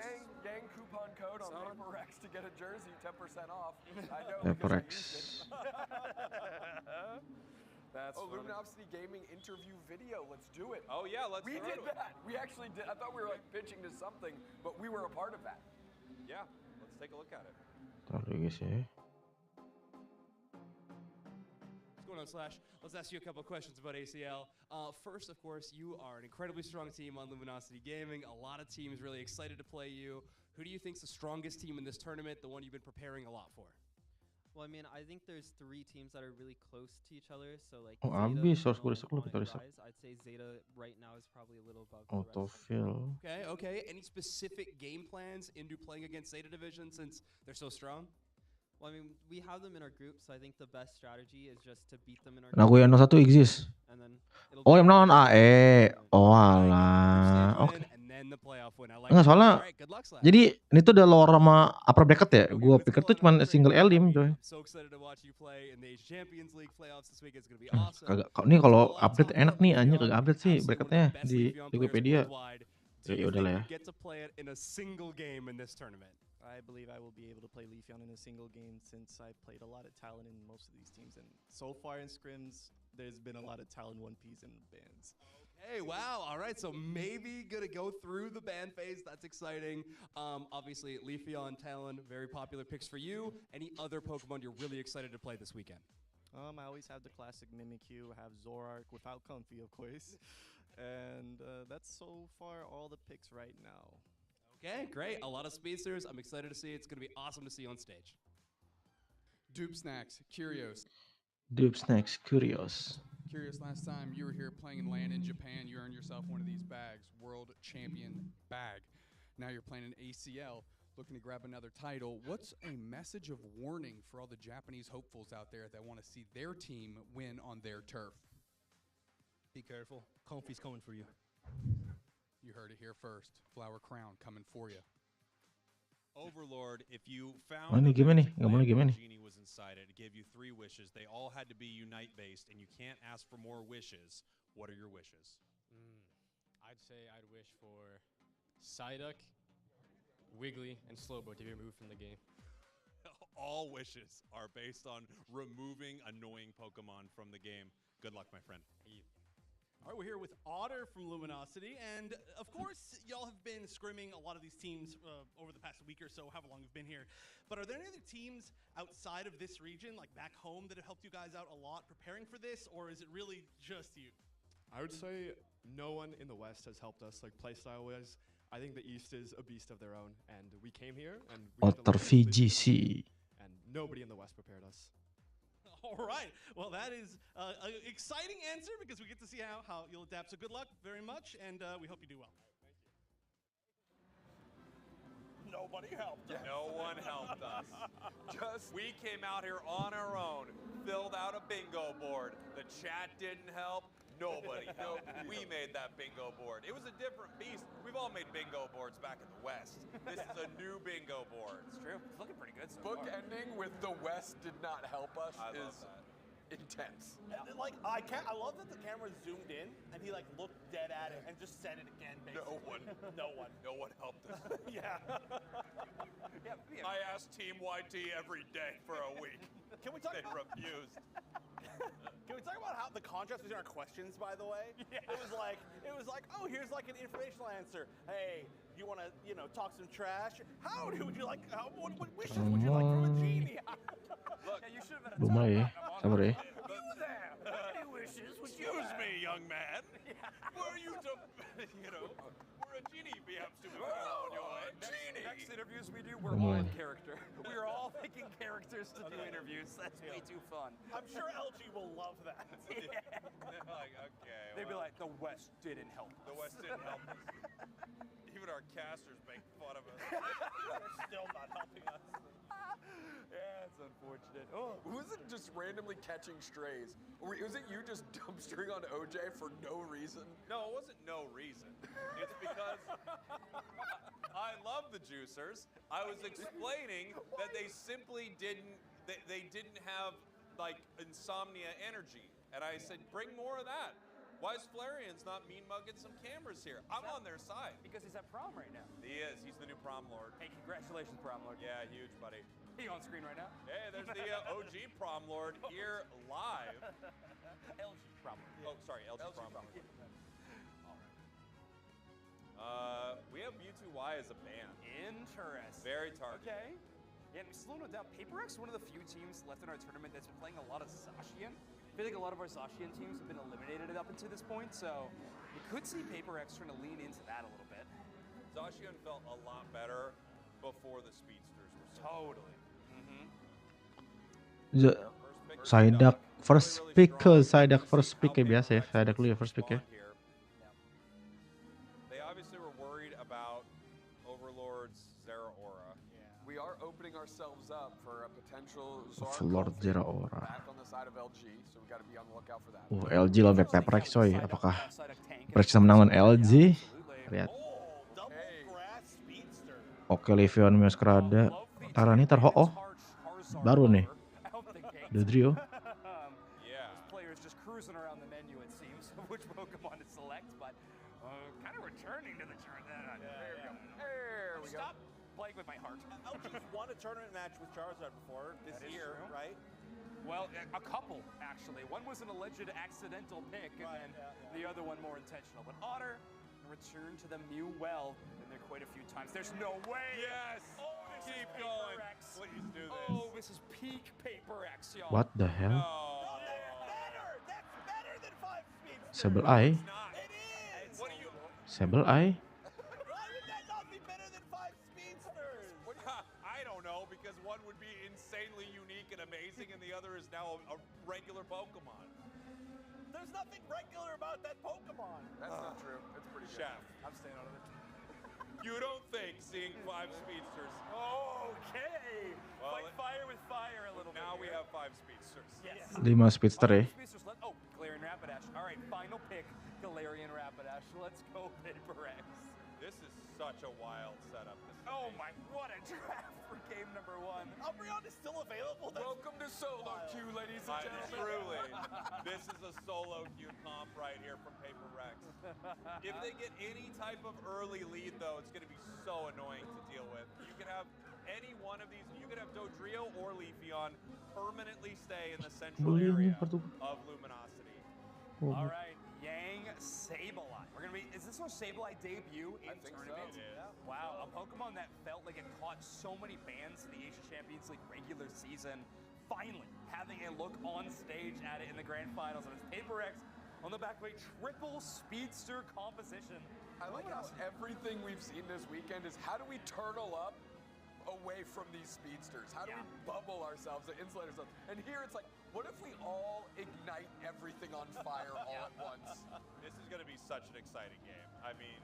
Yang coupon code on Paper Rex to get a jersey, 10% off. I know. Paper Rex. That's Luminosity Gaming interview video. Let's do it. Oh yeah, let's. We did that. We actually did. I thought we were like pitching to something, but we were a part of that. Yeah, let's take a look at it. Tahu guys ya. What's going on, Slash? Let's ask you a couple of questions about ACL. First, of course, you are an incredibly strong team on Luminosity Gaming. A lot of teams really excited to play you. Who do you think's the strongest team in this tournament, the one you've been preparing a lot for? Well, I mean, I think there's 3 teams that are really close to each other. So like, Oh, Zeta, abis harus gue Talon, riset dulu, kita and riset. Rise. I'd say Zeta right now is probably a little above the rest. Autofill. Okay. Any specific game plans into playing against Zeta Division since they're so strong? Well, I mean, we have them in our group, so I think the best strategy is just to beat them in our Nah, gue yang 01 exist. and then it'll Oh, be yang non AE. Oh, First alah. stage Oke. win, and then the playoff win. I like Enggak, that. soalnya Alright, good luck, Slash. jadi ini tuh udah lower sama upper bracket ya. Okay, Gue let's pikir go tuh on cuma upper single bracket. elim I'm coy. so excited to watch you play in the Asian Champions League playoffs this week. It's going to be awesome. Kagak. Nih kalau Let's go update on enak top nih, of anjir Leafeon. kagak update sih Absolutely one of bracketnya the best di Leafeon players Wikipedia. worldwide. Do Ya you udah lah think ya. you get to play it in a single game in this tournament? I believe I will be able to play Leafeon in a single game since I played a lot of Talon in most of these teams. And so far in scrims, there's been a lot of Talon 1Ps and bans. Okay, wow. All right, so maybe going to go through the ban phase. That's exciting. Obviously, Leafeon, Talon, very popular picks for you. Any other Pokemon you're really excited to play this weekend? I always have the classic Mimikyu, I have Zoroark without Comfy, of course. And that's so far all the picks right now. Okay, great. A lot of speedsters. I'm excited to see it. It's going to be awesome to see you on stage. Dupe Snacks, Curious. Dupe Snacks, Curious. Curious, last time you were here playing in LAN in Japan, you earned yourself one of these bags, World Champion bag. Now you're playing in ACL, looking to grab another title. What's a message of warning for all the Japanese hopefuls out there that want to see their team win on their turf? Be careful. Comfy's coming for you. You heard it here first. Flower Crown coming for you. Overlord, if you found Mana gimana nih? Nggak boleh gimana nih? genie was inside it, it gave you 3 wishes. They all had to be unite based, and you can't ask for more wishes. What are your wishes? I'd say I'd wish for Psyduck, Wiggly, and Slowbro to be removed from the game. All wishes are based on removing annoying Pokemon from the game. Good luck, my friend. All right, we're here with Otter from Luminosity, and of course, y'all have been scrimming a lot of these teams over the past week or so, however long you've been here. But are there any other teams outside of this region, like back home, that have helped you guys out a lot preparing for this, or is it really just you? I would say no one in the West has helped us, like playstyle-wise. I think the East is a beast of their own, and we came here, and we Otter VGC. and nobody in the West prepared us. All right. Well, that is an exciting answer because we get to see how you'll adapt. So good luck very much, and we hope you do well. nobody helped us. No one helped us. We came out here on our own, filled out a bingo board. The chat didn't help. Nobody helped. We made that bingo board. It was a different beast. We've all made bingo boards back in the West. This is a new bingo board. It's true. It's looking pretty good so Book far. ending with the West did not help us I love is that. intense. Like I love that the camera zoomed in and he like looked dead at it and just said it again. Basically. No one helped us. Yeah. I asked Team YT every day for a week. Can we talk They about? refused. Can we talk about how the contrast between our questions? By the way, it was like, oh, here's like an informational answer. Hey, you want to, talk some trash? What wishes would you like from a genie? Look, you should have Belum mulai ya. Sabar ya. You there? Any wishes would you Excuse have? me, young man. Were you to, we're a genie perhaps to be found on your way. Next interviews we do, we're Belum all in mulai. character. We are all picking characters to do interviews. That's way too fun. I'm sure LG will love that. They're like, okay. They'd be well, like, the West didn't help. the West didn't help us. Even our casters make fun of us. They're still not helping us. Yeah, it's unfortunate. Who is it just randomly catching strays? Or was it you just dumpstering on OJ for no reason? No, it wasn't no reason. It's because I love the juicers. I was explaining that they simply didn't didn't have like insomnia energy. And I said, bring more of that. Why is Flareon's not mean mugging some cameras here? I'm on their side. Because he's at prom right now. He is. He's the new prom lord. Hey, congratulations, prom lord. Yeah, huge, buddy. He on screen right now. Hey, there's the OG prom lord here live. LG prom lord. Oh, sorry, LG prom lord. We have U2Y as a band. Interesting. Very targeted. Okay. Yeah, and slow it down. PaperX, one of the few teams left in our tournament that's been playing a lot of Zacian. I feel like a lot of our Zacian teams have been eliminated up until this point, so we could see PaperX trying to lean into that a little bit. Zacian felt a lot better before the speedsters were so Totally. Psyduck first pick ke Psyduck first pick kayak biasa ya. Psyduck dulu ya first pick ya. They obviously were worried about Overlord's Zera Aura. We are opening ourselves up for a potential Overlord Zera Aura. back on the side of LG, so we got to be on the lookout for that. LG lawan PaperX coy. Apakah PaperX bisa menang lawan LG? Lihat. Oke, Levion Masquerada. Tarani Tarho. Baru nih. Dodrio. Players just cruising around the menu, it seems, of which Pokemon to select, but kind of returning to the turn. There we go. Stop playing with my heart. LG's won a tournament match with Charizard before this year, true. right? Well, a couple, actually. One was an alleged accidental pick, and then the other one more intentional. But Otter returned to the Mew well, and there quite a few times. There's no way! Yes! Oh, this Keep is going. PaperX. Please do this. Oh, this is peak PaperX, y'all. What the hell? No. That's better than 5 speeds. Sable Eye. It is. What do you? Sable Eye. Why would that not be better than 5 speedsters? I don't know, because one would be insanely unique and amazing, and the other is now a regular Pokemon. There's nothing regular about that Pokemon. That's not true. It's pretty good. Chef, I'm staying out of it. you don't think seeing 5 speedsters? Okay. Well, Fight fire with fire a little bit. Now we here. have 5 speedsters. Yes. 5 speedster ya. Speedsters left. Oh, Galarian Rapidash. All right, final pick, Galarian Rapidash. Let's go, PaperX. This is such a wild setup. Oh my, what a draft for game number 1. Umbreon is still available. Welcome to solo queue, ladies and gentlemen. Truly, this is a solo queue comp right here from PaperX. If they get any type of early lead, though, it's going to be so annoying to deal with. You can have any one of these. You could have Dodrio or Leafeon permanently stay in the central area of Luminosity. All right, Yang Sableye. We're gonna be. Is this our Sableye debut in tournament? So. It is. Wow, a Pokemon that felt like it caught so many bans in the Asia Champions League regular season. Finally, having a look on stage at it in the grand finals, and it's PaperX on the back of a triple speedster composition. I like how everything we've seen this weekend is how do we turtle up away from these speedsters? How do we bubble ourselves and insulate ourselves? And here it's like, what if we all ignite everything on fire all at once? This is going to be such an exciting game. I mean,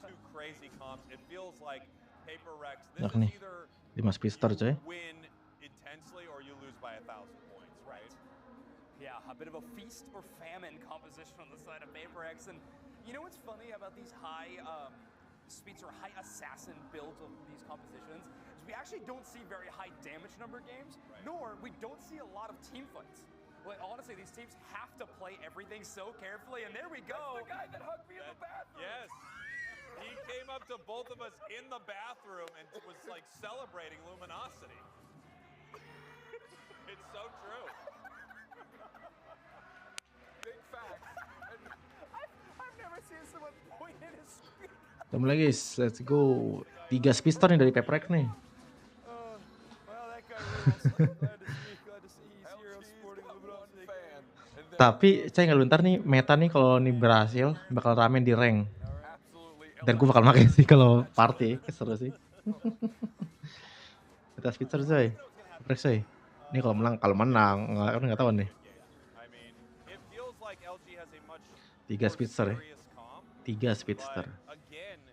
2 crazy comps. It feels like Paper Rex, this Banyak is nih. either 5 speedster coy. win intensely or you lose by 1,000 points, right? Yeah, a bit of a feast or famine composition on the side of Paper X. And you know what's funny about these high speeds or high assassin builds of these compositions is we actually don't see very high damage number games, nor we don't see a lot of team fights. Like, honestly, these teams have to play everything so carefully, and there we go. That's the guy that hugged me in the bathroom. Yes. He came up to both of us in the bathroom and was like celebrating luminosity. It's so true. Big facts. I've never seen someone point at his screen. Kita mulai guys, let's go. 3 speedster nih dari Paper X nih. Well, that guy rules. Glad to see he's here supporting Luminosity. Tapi saya nggak ntar nih meta nih kalau nih berhasil bakal rame di rank. Dan gue bakal pakai sih kalau party, seru sih. Kita speedster coy, Paper X coy. Ini kalau menang nggak tahu nih. 3 speedster ya. 3 speedster. Again,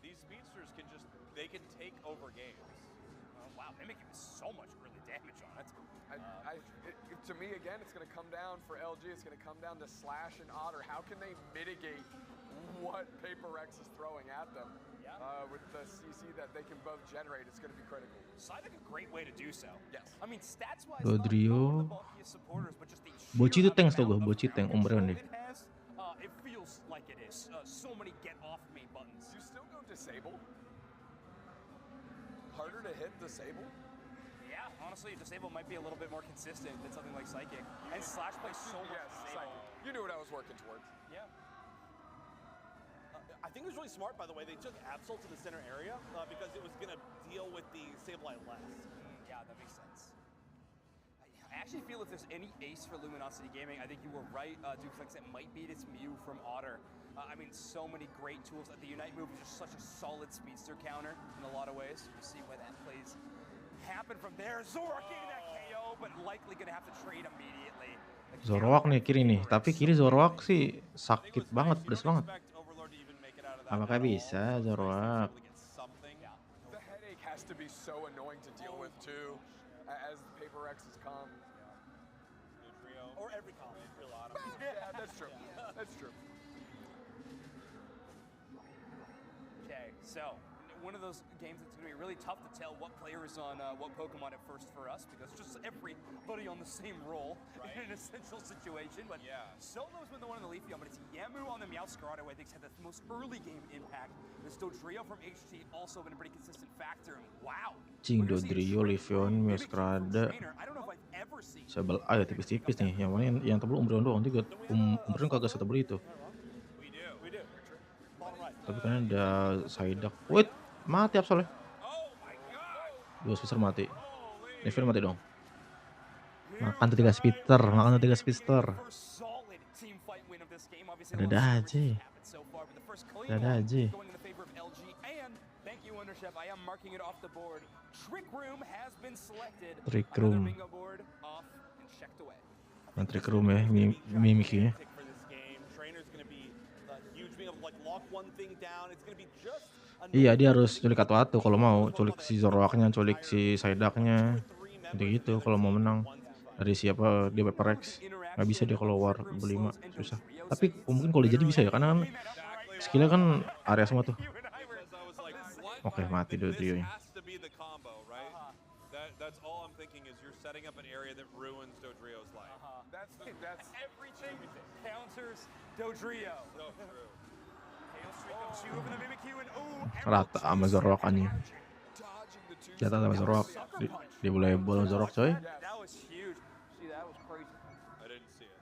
these speedsters they can take over games. Wow, they're making so much early damage on it. To me, again, it's going to come down for LG. It's going to come down to Slash and Otter. How can they mitigate what Paper Rex is throwing at them with the CC that they can both generate? It's going to be critical. Psyduck a great way to do so. Yes. I mean, stats-wise, Dodrio. Boci itu tank tau gue, Boci tank umurnya nih. It feels like it is. So many get off me buttons. You still go disable? Harder to hit disable? Yeah, honestly, disable might be a little bit more consistent than something like Psychic. And Slash plays so much disable. You knew what I was working towards. Yeah. I think it was really smart, by the way. They took Absol to the center area because it was going to deal with the Sableye less. Yeah, that makes sense. I actually feel if there's any ace for Luminosity Gaming, I think you were right, Duplex, it might beat its Mew from Otter. I mean, so many great tools. The Unite move is just such a solid speedster counter in a lot of ways. You see why that plays happen from there. Zoroark getting that KO, but likely going to have to trade immediately. Zoroark nih kiri nih, tapi kiri Zoroark sih sakit banget, pedes banget. Apakah bisa Zoroark? The headache has to be so annoying to deal with too, as Paper X's come. Or every comp, real auto. Yeah, that's true. That's true. Okay, so one of those games that's going to be really tough to tell what player is on what Pokemon at first for us, because just everybody on the same role in an essential situation. But Solo's been the one in the Leafeon, but it's Yamu on the Meowscarada who I think has had the most early game impact. This Dodrio from HT also been a pretty consistent factor. And wow, Cing Dodrio, Leafeon, Meowscarada. Sebel ya tipis-tipis nih. Yang mana yang tebel Umbreon doang juga. Umbreon kagak setebel itu. Tapi kan ada Psyduck. Wait, mati Absol ya. 2 speedster mati. Leafeon mati dong. Makan tuh 3 speedster, Ada aja. Ada aja. Trick Room. Trick Room ya, Mimikyu-nya. Iya, dia harus culik atu-atu kalau mau. Culik si Zoroarknya, culik si Psyduck-nya. Gitu kalau mau menang. Dari siapa dia Paper X. Nggak bisa dia kalau war berlima, susah. Tapi mungkin kalau jadi bisa ya, karena kan skillnya kan area semua tuh. Oke, mati Dodrio-nya. That's all I'm thinking is you're setting up an area that ruins Dodrio's life. That's everything counters Dodrio. So true. Rata sama Zoroark anjing. Jatuh sama Zoroark. Dia boleh bola Zoroark coy. That was huge. See, that was crazy. I didn't see it.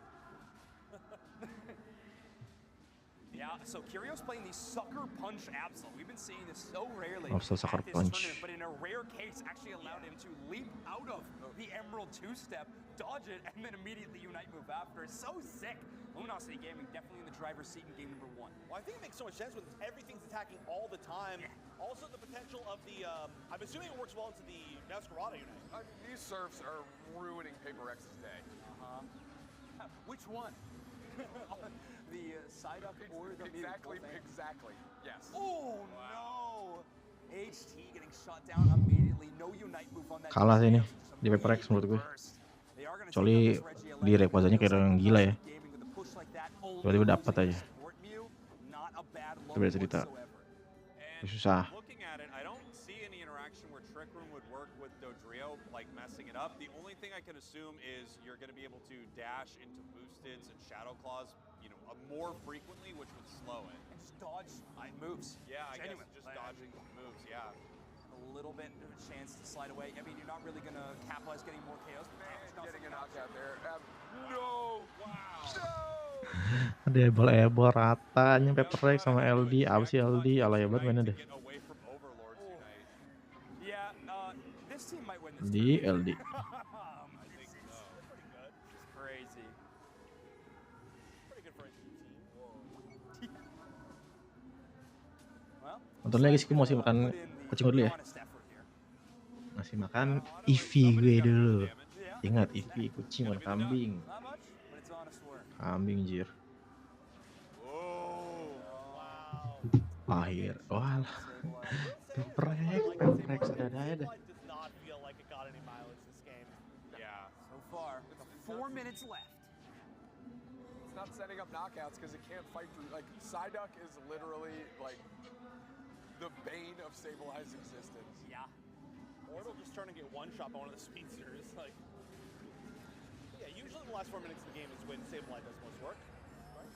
Yeah, so Curio's playing the sucker punch Absol. We've been seeing this so rarely Absol sucker at this punch. tournament, but in a rare case actually allowed him to leap out of the Emerald 2-step, dodge it, and then immediately Unite move after. It's so sick. Luminosity Gaming definitely in the driver's seat in game number 1. Well, I think it makes so much sense when everything's attacking all the time. Also, the potential of the, I'm assuming it works well into the Meowscarada Unite. I mean, these surfs are ruining Paper X's day. Which one? The Psyduck or the Mew? Exactly. Yes. Oh no! HT getting shot down immediately. No unite move on that. Kalah sih ini di Paper X menurut gue. Kecuali di Rayquazanya kayak orang gila ya. Tiba-tiba dapat aja. Itu beda cerita. Susah. Looking at it, I don't see any interaction where Trick Room would work with Dodrio, like messing it up. The only thing I can assume is you're going to be able to dash into Boosteds and Shadow Claws, you know, more frequently, which would slow it. And just dodge moves. Yeah, I guess Genuine. just dodging moves, yeah. A little bit of a chance to slide away. I mean, you're not really going to capitalize getting more KOs. Getting a knockout there. No! Wow! Ada ebol ratanya Paper X sama LD. Apa sih LD? Alay banget mainnya deh. Yeah, this team might win this. Di LD. Crazy. Pretty good for a team. Well, Nonton lagi sih, gue masih makan kucing dulu ya. Masih makan Eevee gue dulu. Ingat Eevee, kucing bukan kambing. Kambing jir. Akhir. Walah. Paper X ada aja dah. Yeah. So far, 4 minutes left. It's not setting up knockouts because it can't fight through. Like, Psyduck is literally, like, the bane of Sablei's existence. Yeah. Or it'll just turn and get one shot by one of the speedsters. Like, yeah, usually the last 4 minutes of the game is when Sableye does most work. Right?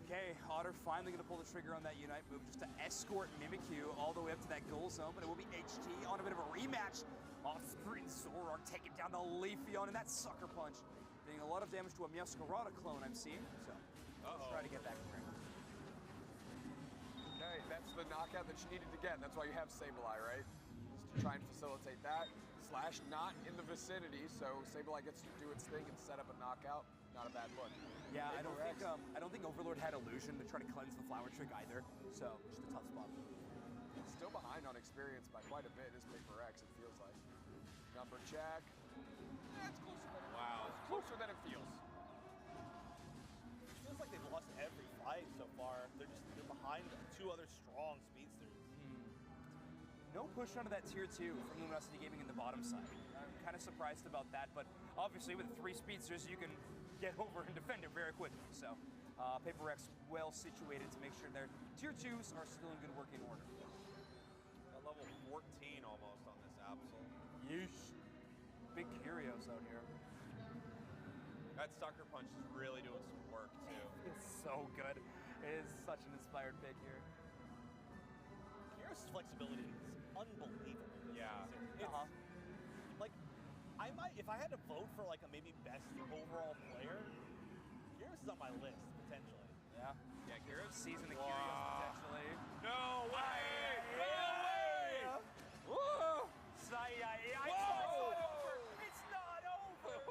Okay, Otter finally going to pull the trigger on that Unite move just to escort Mimikyu all the way up to that goal zone, but it will be HT on a bit of a rematch. Off-screen Zoroark taking down the Leafeon, and that sucker punch doing a lot of damage to a Meowscarada clone I'm seeing. So let's try to get that correct. Okay, that's the knockout that you needed to get. That's why you have Sableye, right? Just to try and facilitate that. Slash not in the vicinity, so Sableye gets to do its thing and set up a knockout. Not a bad look. Yeah, I don't think Overlord had Illusion to try to cleanse the Flower Trick either. So just a tough spot. Still behind on experience by quite a bit is Paper X, it feels like. Number check. It's closer than it's closer than it feels. It feels like they've lost every fight so far. They're behind two other strong speedsters. No push onto that tier 2 from Luminosity Gaming in the bottom side. I'm kind of surprised about that, but obviously with 3 speedsters, you can get over and defend it very quickly. So Paper X well situated to make sure their tier 2s are still in good working order. At level 14 almost on this Absol. Yeesh. Big curios out here. That sucker punch is really doing some work too. It's so good. It is such an inspired pick here. Kyros's flexibility is unbelievable. Yeah. It's, like, I might, if I had to vote for like a maybe best overall player, Kyros is on my list potentially. Yeah. Yeah, Kyros season the curios potentially. No way! No way! Whoa! It's not over!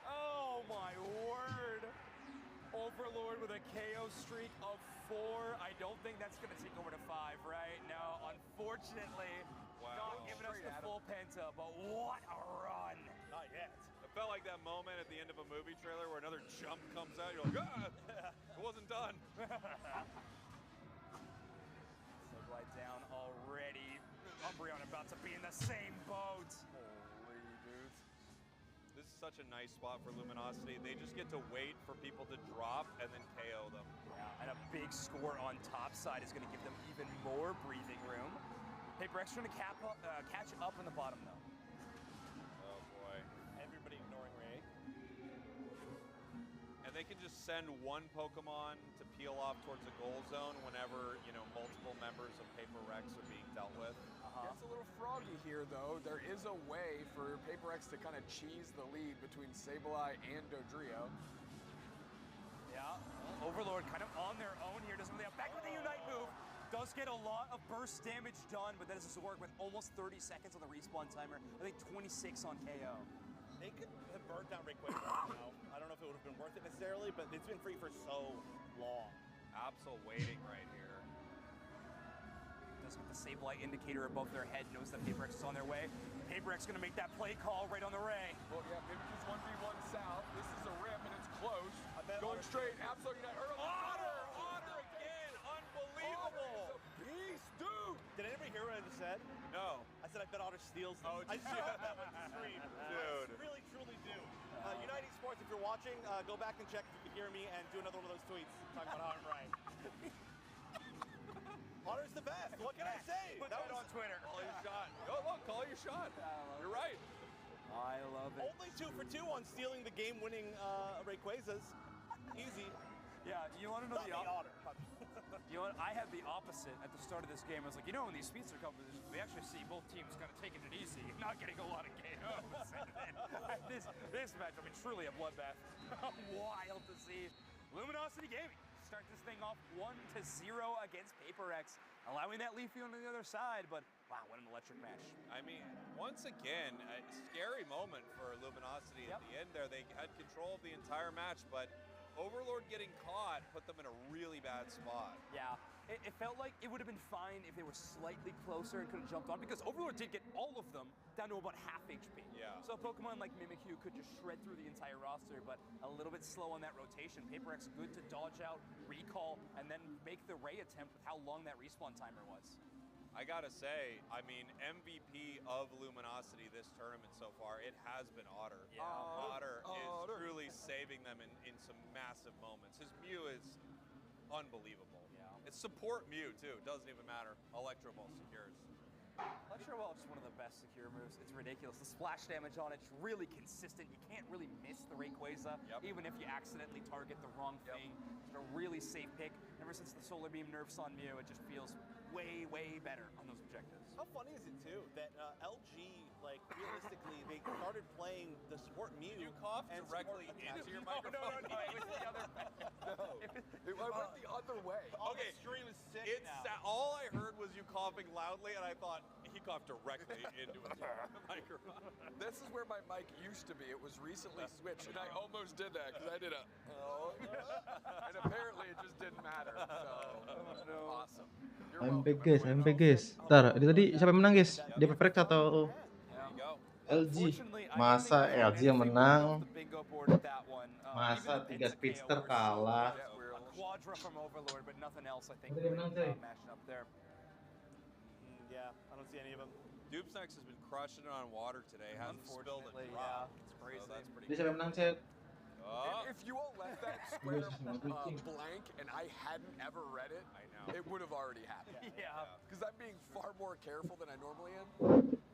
Oh my word! Overlord with a KO streak of 4. I don't think that's going to take over to 5, right? No, unfortunately, not giving us the full penta, but what a run! Not yet. It felt like that moment at the end of a movie trailer where another jump comes out. You're like, it wasn't done. Sableye down already. Umbreon about to be in the same boat. Holy dudes. This is such a nice spot for Luminosity. They just get to wait for people to drop and then KO them. Yeah, and a big score on top side is going to give them even more breathing room. Paper X trying to catch up in the bottom, though. Oh, boy. Everybody ignoring Ray. And they can just send one Pokemon to peel off towards the goal zone whenever, you know, multiple members of Paper Rex are being dealt with. It's a little froggy here, though. There is a way for Paper X to kind of cheese the lead between Sableye and Dodrio. Yeah, Overlord kind of on their own here. Doesn't really have back with the Unite move. Does get a lot of burst damage done, but that doesn't work with almost 30 seconds on the respawn timer. I think 26 on KO. They could have burned down Ray quicker now. I don't know if it would have been worth it necessarily, but it's been free for so long. Absol waiting right here. Does with the Sableye indicator above their head, knows that Paper X is on their way. Paper X gonna make that play call right on the Ray. Well, yeah, Mimikyu's 1v1 south. This is a rip and it's close. Going straight, absolutely not early. Otter again, unbelievable. Beast, dude. Did anybody hear what I just said? No. I said I bet Otter steals this. Oh, I just hope that was the stream. Dude. I really, truly do. United Esports, if you're watching, go back and check if you can hear me and do another one of those tweets talking about how I'm right. Otter's the best. What can I say? Put that on Twitter. Call your shot. Oh, look, call your shot. You're right. I love it. Only 2 for 2 on stealing the game-winning Rayquazas. Easy. Yeah, you want to know Not the the Otter. You know what? I had the opposite at the start of this game. I was like, when these speedster competitions, we actually see both teams kind of taking it easy, not getting a lot of KOs. And this match, I mean, truly a bloodbath. Wild to see. Luminosity Gaming start this thing off 1-0 against PaperX, allowing that Leafy on the other side. But wow, what an electric match! I mean, once again, a scary moment for Luminosity at the end there. They had control of the entire match, but Overlord getting caught put them in a really bad spot. Yeah, it felt like it would have been fine if they were slightly closer and could have jumped on, because Overlord did get all of them down to about half HP. Yeah. So a Pokemon like Mimikyu could just shred through the entire roster, but a little bit slow on that rotation. PaperX good to dodge out, recall, and then make the Ray attempt with how long that respawn timer was. I gotta say, I mean, MVP of Luminosity this tournament so far, it has been Otter. Yeah. Otter is truly saving them in some massive moments. His Mew is unbelievable. Yeah. It's support Mew, too. Doesn't even matter. Electro Ball secures. Electro Ball is just one of the best secure moves. It's ridiculous. The splash damage on it's really consistent. You can't really miss the Rayquaza, even if you accidentally target the wrong thing. It's a really safe pick. Ever since the Solar Beam nerfs on Mew, it just feels way, way better on those objectives. How funny is it, too, that LG, like, realistically, they started playing the support Mew. You coughed and directly into your microphone. No, it was the other I went the other way. Okay, stream is sick now. all I heard was you coughing loudly, and I thought he coughed directly into his microphone. This is where my mic used to be. It was recently switched, and I almost did that because I did a and apparently it just didn't matter. So awesome. MB guys. Ntar, tadi siapa yang menang guys? Dia PaperX atau LG? Masa LG yang menang? Masa 3 speedster kalah? Quadra from Overlord, but nothing else, I think. Matching up there. Yeah, I don't see any of them. Dupsnex has been crushing it on water today. Hasn't spilled a Unfortunately, drop. yeah, it's crazy. So that's pretty Dia siapa yang menang, Cek? If you all left that square blank and I hadn't ever read it, it would have already happened. Yeah. Because I'm being far more careful than I normally am,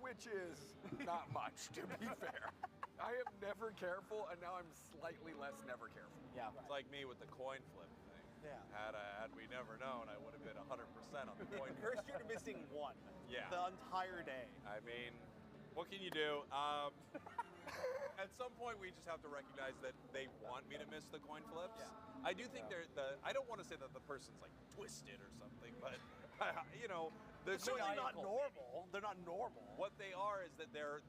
which is not much, to be fair. I am never careful, and now I'm slightly less never careful. Yeah. It's like me with the coin flip thing. Yeah. Had we never known, I would have been 100% on the coin flip. First, you're missing one. Yeah. The entire day. I mean, what can you do? At some point, we just have to recognize that they want me to miss the coin flips. Yeah. I do think I don't want to say that the person's like twisted or something, but they're certainly not normal. They're not normal. What they are is that they're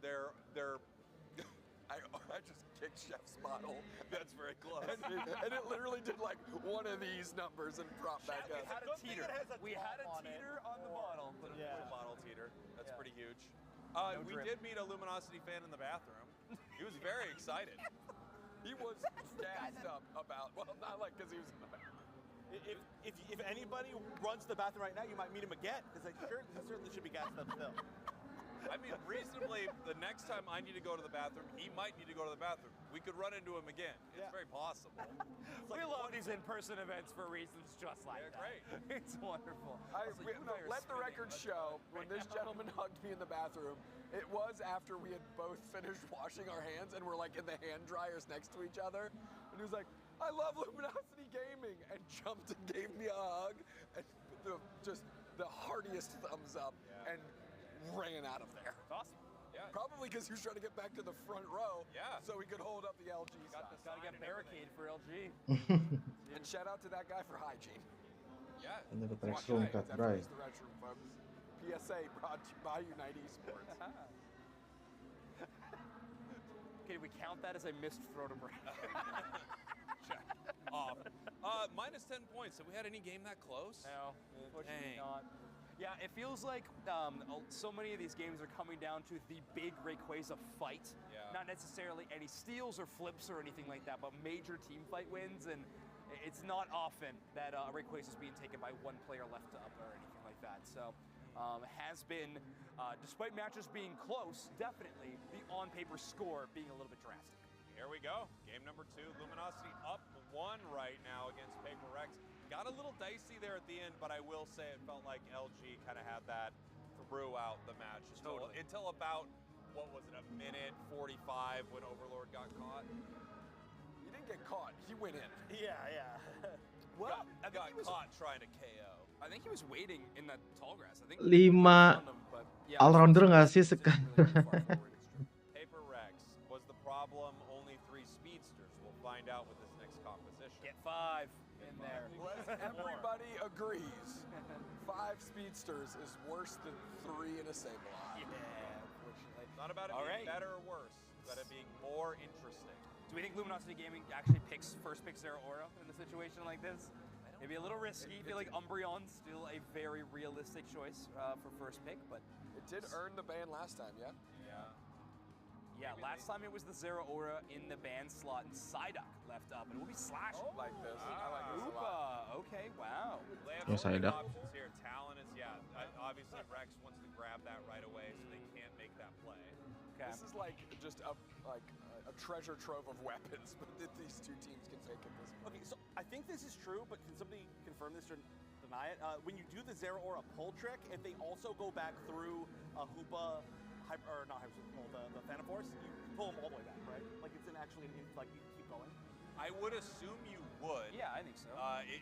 I just kicked Chef's bottle. That's very close. And it literally did like one of these numbers and dropped back up. Had a teeter. We had a teeter on the bottle. But Yeah. a bottle teeter. That's pretty huge. We drip. did meet a Luminosity fan in the bathroom. He was very excited. He was gassed up about, well, not like because he was in the bathroom. If anybody runs to the bathroom right now, you might meet him again, because he certainly should be gassed up still. I mean, reasonably, the next time I need to go to the bathroom, he might need to go to the bathroom. We could run into him again. It's very possible. We love these in-person events for reasons just like that. Great. It's wonderful. Let the record show, when this gentleman hugged me in the bathroom, it was after we had both finished washing our hands and were like in the hand dryers next to each other. And he was like, I love Luminosity Gaming, and jumped and gave me a hug, and just the heartiest thumbs up, and ran out of there. That's awesome. Yeah. Probably because he was trying to get back to the front row, so he could hold up the LG sign. Gotta get barricade for LG. And shout out to that guy for hygiene. Yeah. And then the Watch restroom out, got that's dry. the restroom, folks. PSA brought to you by United Esports. Okay, we count that as a missed throw to break. Check. Off. Minus 10 points. Have we had any game that close? No, unfortunately Dang. not. Yeah, it feels like so many of these games are coming down to the big Rayquaza fight. Yeah. Not necessarily any steals or flips or anything like that, but major team fight wins. And it's not often that Rayquaza is being taken by one player left up or anything like that. So has been, despite matches being close, definitely the on-paper score being a little bit drastic. Here we go. Game number 2. Luminosity up 1 right now against Paper Rex. Got a little dicey there at the end, but I will say it felt like LG kind of had that throughout the match until about, what was it, a minute 45 when Overlord got caught. He didn't get caught. He went in. Yeah. Well, I think got he was caught trying to KO. I think he was waiting in that tall grass. I think 5 all-rounder nggak sih sekarang? Paper Rex, was the problem only 3 speedsters? We'll find out with this next composition. Get 5 in there. Everybody agrees. 5 speedsters is worse than 3 in a Sableye. Yeah, unfortunately. It's not about it being better or worse. It's about it being more interesting. Do we think Luminosity Gaming actually first picks Zero Aura in a situation like this? Maybe a little risky. I feel like Umbreon's still a very realistic choice for first pick, but it did earn the ban last time, yeah? Yeah, last time it was the Zero Aura in the ban slot, and Psyduck left up, and it will be Slash. Like this. I like this a lot. Okay, wow. They have Yeah, Psyduck. options here. Talon is, obviously Rex wants to grab that right away, so they can't make that play. Okay. This is like just a treasure trove of weapons that these two teams can take at this point. Okay, so I think this is true, but can somebody confirm this or deny it? When you do the Zero Aura pull trick, if they also go back through a Hoopa, the Phantom Force, you pull them all the way back, right? Like it's actually like you keep going. I would assume you would. Yeah, I think so.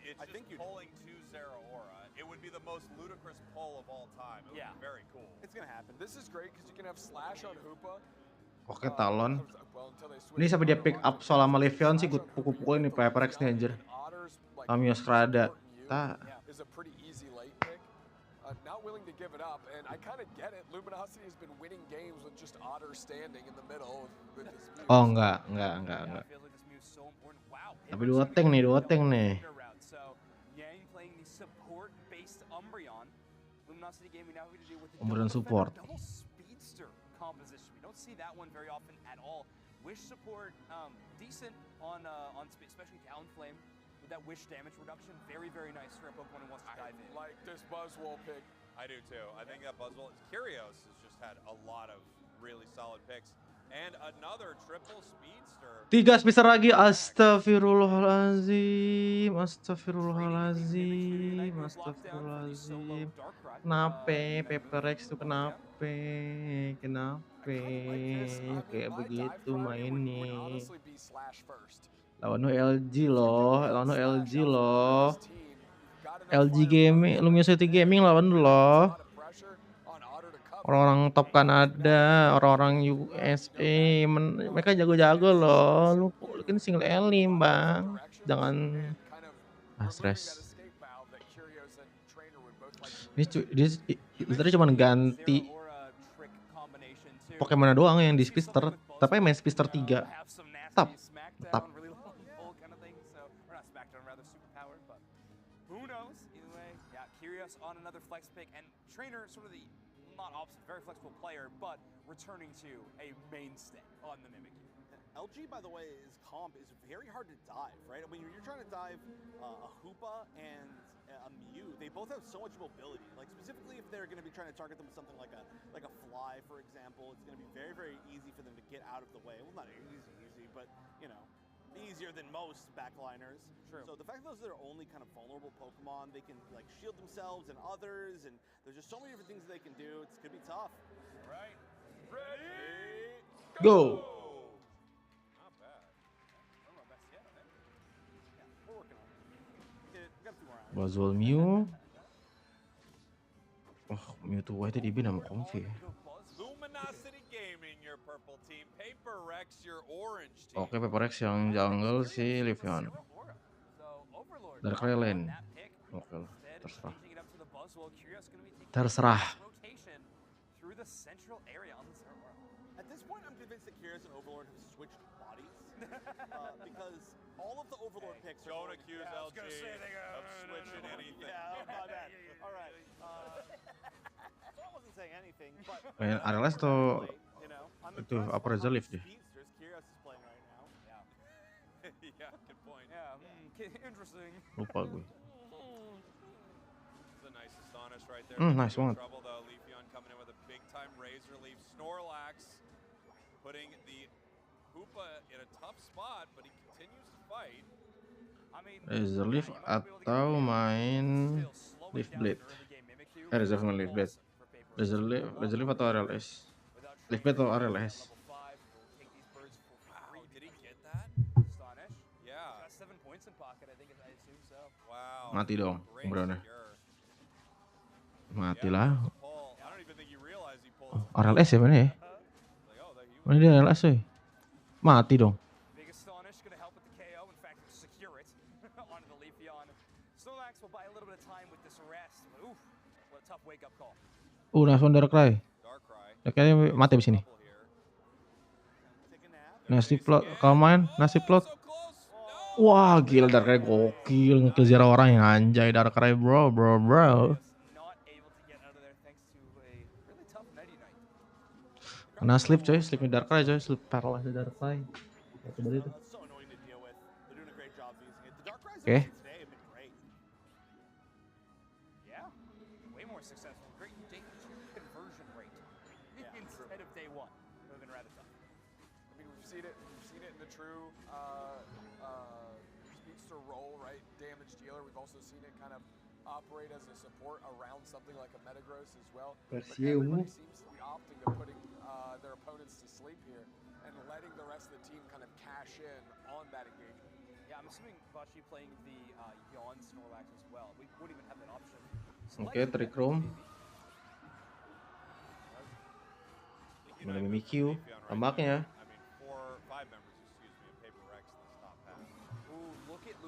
It's just pulling to Zero Aura. It would be the most ludicrous pull of all time. It would be very cool. It's gonna happen. This is great because you can have Slash on Hoopa. Oke, Talon. Ini sampai dia pick up soal sama Levion sih, gue pukul-pukulin nih Paper Rex nih anjir. Tamios Rada. Is a pretty easy late pick. Not willing to give it up, and I kind of get it. Luminosity has been winning games with just Otter standing in the middle with his Mew. Oh, enggak. Tapi dua tank nih. Playing the support-based Umbreon. Luminosity Gaming now having to deal with the Umbreon support. double speedster composition. We don't see that one very often at all. Wish support, decent on especially Talonflame with that Wish damage reduction. Very, very nice for a Pokemon who wants to dive in. Like this Buzzwole pick. I do too. I think that Buzzwole, Kyrios has just had a lot of really solid picks. And another triple speedster. 3 speedster lagi, astagfirullahalazim. Kenapa Paper Rex tuh kenapa? Kayak begitu mainnya. Lawan LG loh. LG Gaming, Luminosity Gaming lawan loh. Orang-orang top Kanada, orang-orang USA, mereka jago-jago loh. Lu kan single elim, Bang. Jangan stres. Dia cuma ganti Pokemon doang yang di Speedster, tapi main Speedster 3. Tetap. Kyrios on another flex pick, and Trainer sort of the not opposite, very flexible player, but returning to a mainstay on the Mimikyu. LG, by the way, his comp is very hard to dive, right? When you're trying to dive a Hoopa and a Mew, they both have so much mobility. Like specifically, if they're going to be trying to target them with something like a fly, for example, it's going to be very, very easy for them to get out of the way. Well, not easy, but you know, easier than most backliners. True. So the fact that those are their only kind of vulnerable Pokemon, they can like shield themselves and others, and there's just so many different things they can do. It's gonna be tough. Right. Ready? Go. Not bad. I don't know best yet, I think. Yeah, we're working on it. We got a few more rounds. Buzzwole Mew. Oh, Mewtwo White di nama Comfy. Luminosity Gaming, your purple team. Paper Rex, your orange team. Oke, Paper Rex yang jungle si Levion. Dari Krillin. Oke lah, terserah. At this point, I'm convinced that Kyrios and Overlord have switched bodies because all of the Overlord picks are. Don't accuse LG of switching anything. Yeah, my bad. All right. So I wasn't saying anything, but. Arales tuh itu upper reserve deh. Kyrios is playing right now. Yeah, good point. Yeah, interesting. Lupa gue. The nice Astonish right there. Nice banget. Trouble though. Leafeon coming in with a big time razor leaf. Snorlax putting the Hoopa in a tough spot, but he continues to fight. Razor Leaf atau main Leaf Blade. Razor main Leaf Blade. Razor Leaf atau RLS. Leaf Blade atau RLS. Wow, did he get that? Yeah. Wow. Mati dong, Great Umbreonnya. secure. Matilah. Pull. I don't even think he realized he pulled. Oh, RLS ya mana ya? Mana dia RLS coy? Mati dong. Big Astonish going to help with the KO. In fact, secure it onto the Leafeon. Snorlax will buy a little bit of time with this rest. But oof, what a tough wake-up call. Nice one Darkrai. Darkrai mati abis ini. Nasty plot, kalau main nasty plot. Wah gila Darkrai gokil, ngekill zero orang yang anjay Darkrai bro. Kena sleep coy, sleepnya Darkrai coy, sleep paralysis Darkrai. Coba itu. Oke. We've seen it in the true speedster role, right? Damage dealer. We've also seen it kind of operate as a support around something like a Metagross as well. But everybody seems to be opting to putting their opponents to sleep here and letting the rest of the team kind of cash in on that engagement. Yeah, I'm assuming Vachi playing the Yawn Snorlax as well. We wouldn't even have that option. Oke, Trick Room. Mulai Mimikyu, tampaknya.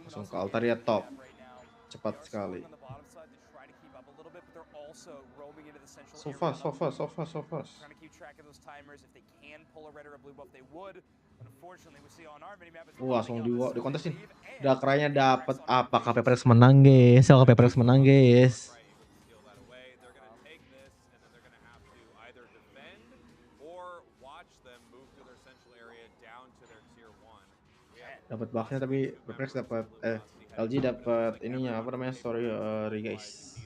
Langsung ke Altaria top. Cepat sekali. So fast. Langsung dikontesin. Darkrainya dapat. Apakah Peperex menang guys? Apakah Peperex menang guys? Dapat buffnya tapi Peperex dapat LG dapat ininya apa namanya? Sorry guys.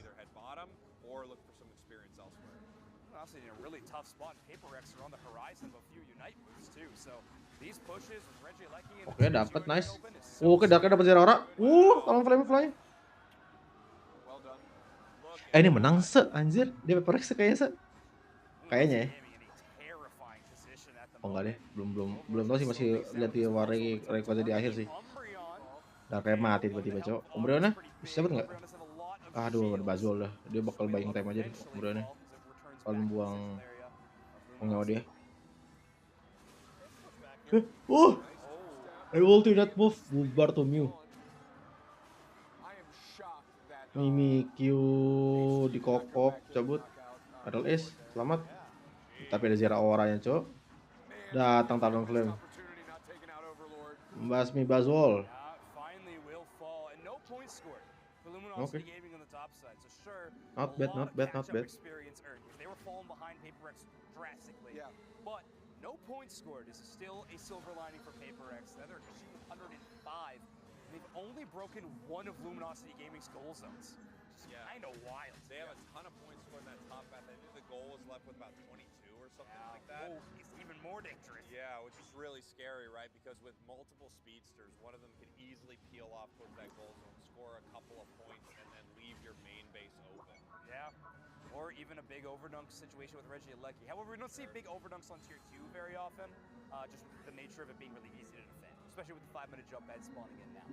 Oke, dapat nice. Oke, Darkrai dapat zero ora. Tolong fly. Ini menang anjir. Dia Peperex kayaknya ya. Oh enggak deh, belum tahu sih, masih lihat di rekodnya di akhir sih. Darkrai mati tiba-tiba cowok. Umbreonnya bisa dapat nggak? Aduh, ada Bazol dah. Dia bakal buying time aja deh Umbreonnya. Kalau buang nyawa dia. I will do that move. Bubar tuh Mew. Mimikyu dikokok, cabut. RLS, selamat. Tapi ada zero auranya cowok. Datang Talon Flame. Membasmi Bazol. Oke. Not bad. No points scored is still a silver lining for PaperX. They're 205. They've only broken one of Luminosity Gaming's goal zones. It's kind of wild. They have a ton of points scored in that top path. I think the goal was left with about 22 or something like that. Oh, it's even more dangerous. Yeah, which is really scary, right? Because with multiple speedsters, one of them could easily peel off towards that goal zone, score a couple of points, and then leave your main base open. Yeah. Or even a big overdunk situation with Regieleki. However, we don't see big overdunks on tier 2 very often, just the nature of it being really easy to defend, especially with the 5-minute jump bed spawning in now.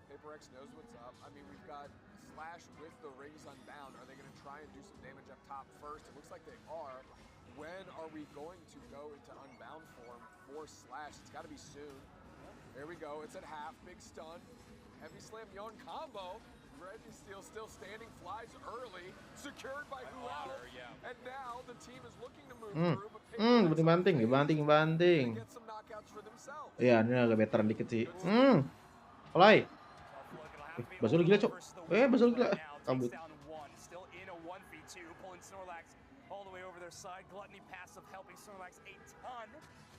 PaperX knows what's up. I mean, we've got Slash with the rings unbound. Are they going to try and do some damage up top first? It looks like they are. When are we going to go into unbound form for Slash? It's got to be soon. There we go. It's at half. Big stun. Heavy slam Yon combo. Reggie still standing, flies early, secured by Hual, and now the team is looking to move through, but dibanting. get some knockouts for themselves. Iya, ini agak veteran dikit sih. Fly. Bazol gila, cok. Bazol gila. Kabut. Still in a 1v2, pulling Snorlax all the way over their side. Gluttony passive helping Snorlax a ton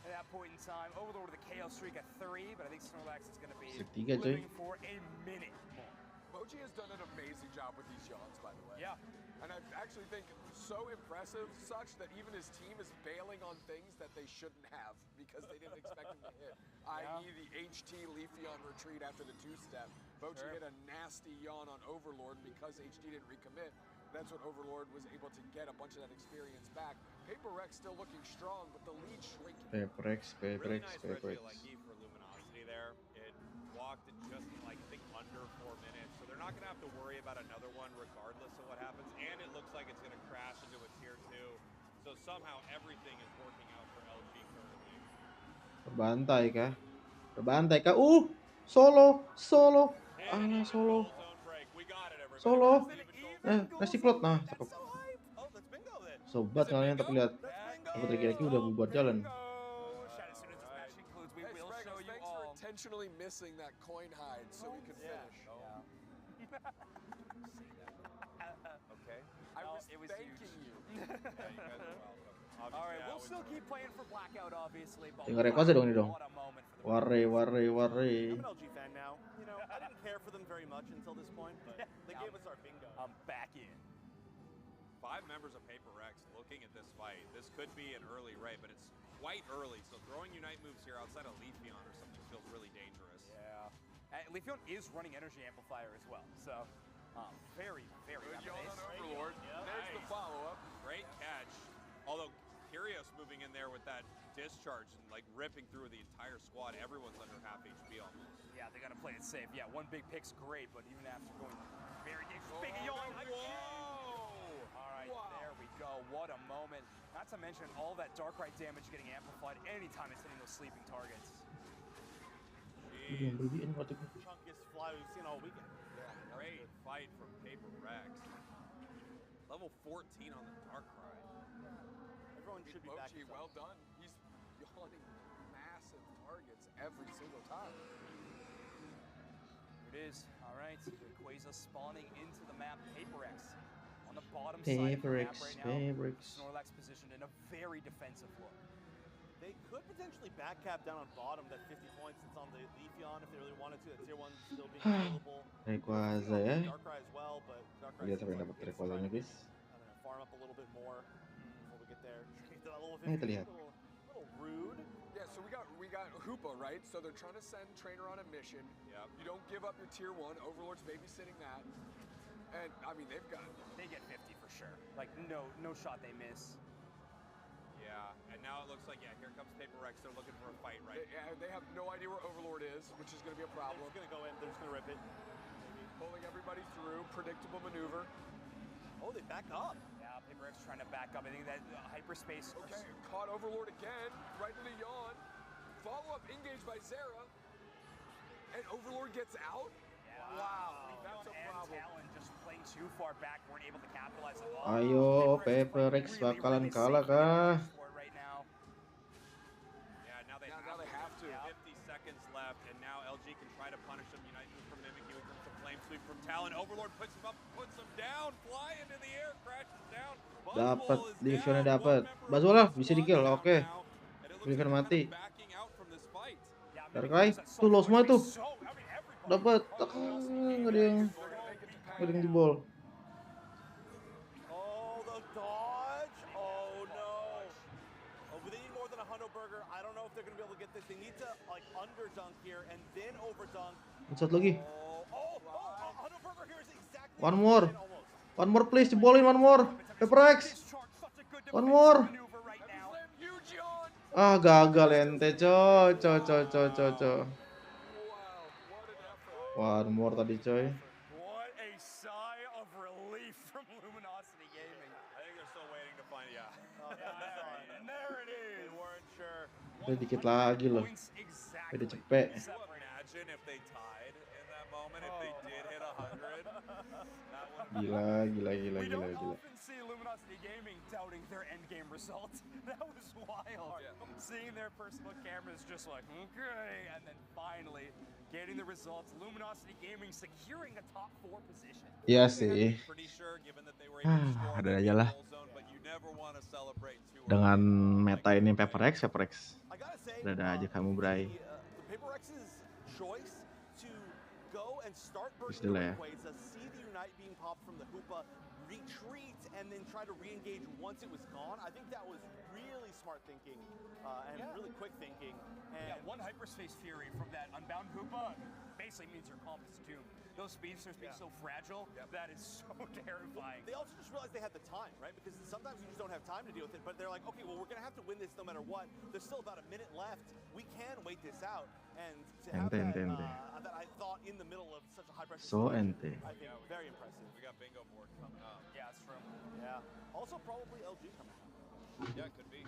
at that point in time. Overlord with a KO streak at 3, but I think Snorlax is going to be living for a minute more. Moji has done an amazing job with these yawns, by the way. Yeah. And I actually think so impressive, such that even his team is bailing on things that they shouldn't have because they didn't expect him to hit. I.e. the HT Leafeon retreat after the two-step. Moji hit a nasty yawn on Overlord because HT didn't recommit. That's what Overlord was able to get a bunch of that experience back. Paper Rex still looking strong, but the lead shrinking. Really nice red field like for Luminosity there. It walked in just like I think under 4 minutes, so they're not gonna have to worry about another one regardless of what happens. And it looks like it's gonna crash into a tier 2. So somehow everything is working out for LG currently. Terbantai kah? Terbantai kah? Solo. Alah, solo. Ngasih plot. Nah, cakep. Sobat kalian, tapi lihat. Aku Tricky udah bubar jalan. Thanks for intentionally missing that coin hide so we could finish. Okay. I was it was thanking you. Yeah, you guys are welcome. All right, we'll still keep playing for Blackout, obviously. But Tinggal request dong ini dong. what a moment for the Warre. I'm an LG fan now. You know, I didn't care for them very much until this point, but they gave us our bingo. I'm back in. 5 members of Paper Rex looking at this fight. This could be an early raid, but it's quite early. So throwing Unite moves here outside of Leafeon or something feels really dangerous. Yeah. Leafeon is running Energy Amplifier as well. So very Good yawn on Overlord. There's the follow-up. Great catch. Although Curious moving in there with that discharge and like ripping through the entire squad. Everyone's under half HP almost. Yeah, they got to play it safe. Yeah, one big pick's great, but even after going very big yawn. All right, there we go. What a moment. Not to mention all that Darkrai damage getting amplified anytime it's hitting those sleeping targets. Chunkiest fly we've seen all weekend. Yeah, great fight from Paper Rex. Level 14 on the Darkrai. Everyone should be back. Well done. He's yawning massive targets every single time. Here it is. All right, Rayquaza spawning into the map. Paper Rex on the bottom side of the map right now. Snorlax positioned in a very defensive look. They could potentially backcap down on bottom that 50 points that's on the Leafeon if they really wanted to. That tier 1 still being available. Rayquaza ya. Darkrai as well, but Darkrai Lihat sampai dapat Rayquazanya guys. Farm up a little bit more before we get there. Kita lihat. Little rude. Yeah, so we got Hoopa, right? So they're trying to send Trainer on a mission. Yep. You don't give up your tier 1. Overlord's babysitting that. And I mean, they get 50 for sure. Like no shot they miss. Yeah, and now it looks like here comes Paper Rex. They're looking for a fight, right? They have no idea where Overlord is, which is going to be a problem. They're just going to go in. They're just going to rip it. Pulling everybody through. Predictable maneuver. Oh, they back up. Yeah, Paper Rex trying to back up. I think that hyperspace. Okay, caught Overlord again. Right into the yawn. Follow-up engaged by Zera. And Overlord gets out? Yeah. Wow, that's a problem. Talon just playing too far back. Weren't able to capitalize on all. Ayo, Paper Rex bakalan kalah kah? Yeah, now they have to. 50 seconds left, and now LG can try to punish them. Unite move from Mimic, here comes the flame sweep from Talon. Overlord puts him up, puts him down, fly into the air, crashes down. Dapat, Leafeon dapat. Bazola bisa di kill, oke. Leafeon mati. Darkrai, tuh low semua tuh. Dapat, nggak ada yang jebol. Oh, the dodge. Oh no. Oh, but they need more than a Hundo Burger. I don't know if they're gonna be able to get this. They need to like underdunk here and then overdunk. Satu lagi. Hundo Burger here is exactly. One more please, jebolin one more. Paper Rex. One more. Ah, gagal ente, coy. One more tadi, coy. What a sigh of relief from Luminosity Gaming. I think they're still waiting to find And there it is. They weren't sure. Udah dikit lagi loh. Udah cepet. Imagine if they tied in that moment, if they did hit 100. Gila. We don't often see Luminosity Gaming doubting their endgame results. That was wild. Seeing their personal cameras just like, okay, and then finally getting the results. Luminosity Gaming securing a top 4 position. Iya sih. Ada aja lah. Dengan meta ini Paper Rex. Ada aja kamu, Bray. Paper Rex's choice to go and and start burning Istilah the ya. Quays, see the Unite being popped from the Hoopa, retreat, and then try to re-engage once it was gone. I think that was really smart thinking and really quick thinking. And one Hyperspace Fury from that Unbound Hoopa basically means your comp is doomed. Those speedsters being so fragile, that is so terrifying. They also just realized they had the time, right? Because sometimes you just don't have time to deal with it, but they're like, okay, well, we're going to have to win this no matter what. There's still about a minute left. We can wait this out. And to have that I thought in the middle of such a high-pressure situation, I think very impressive. We got bingo board coming up. Yeah, that's true. Yeah. Also probably LG coming up. Yeah, could be.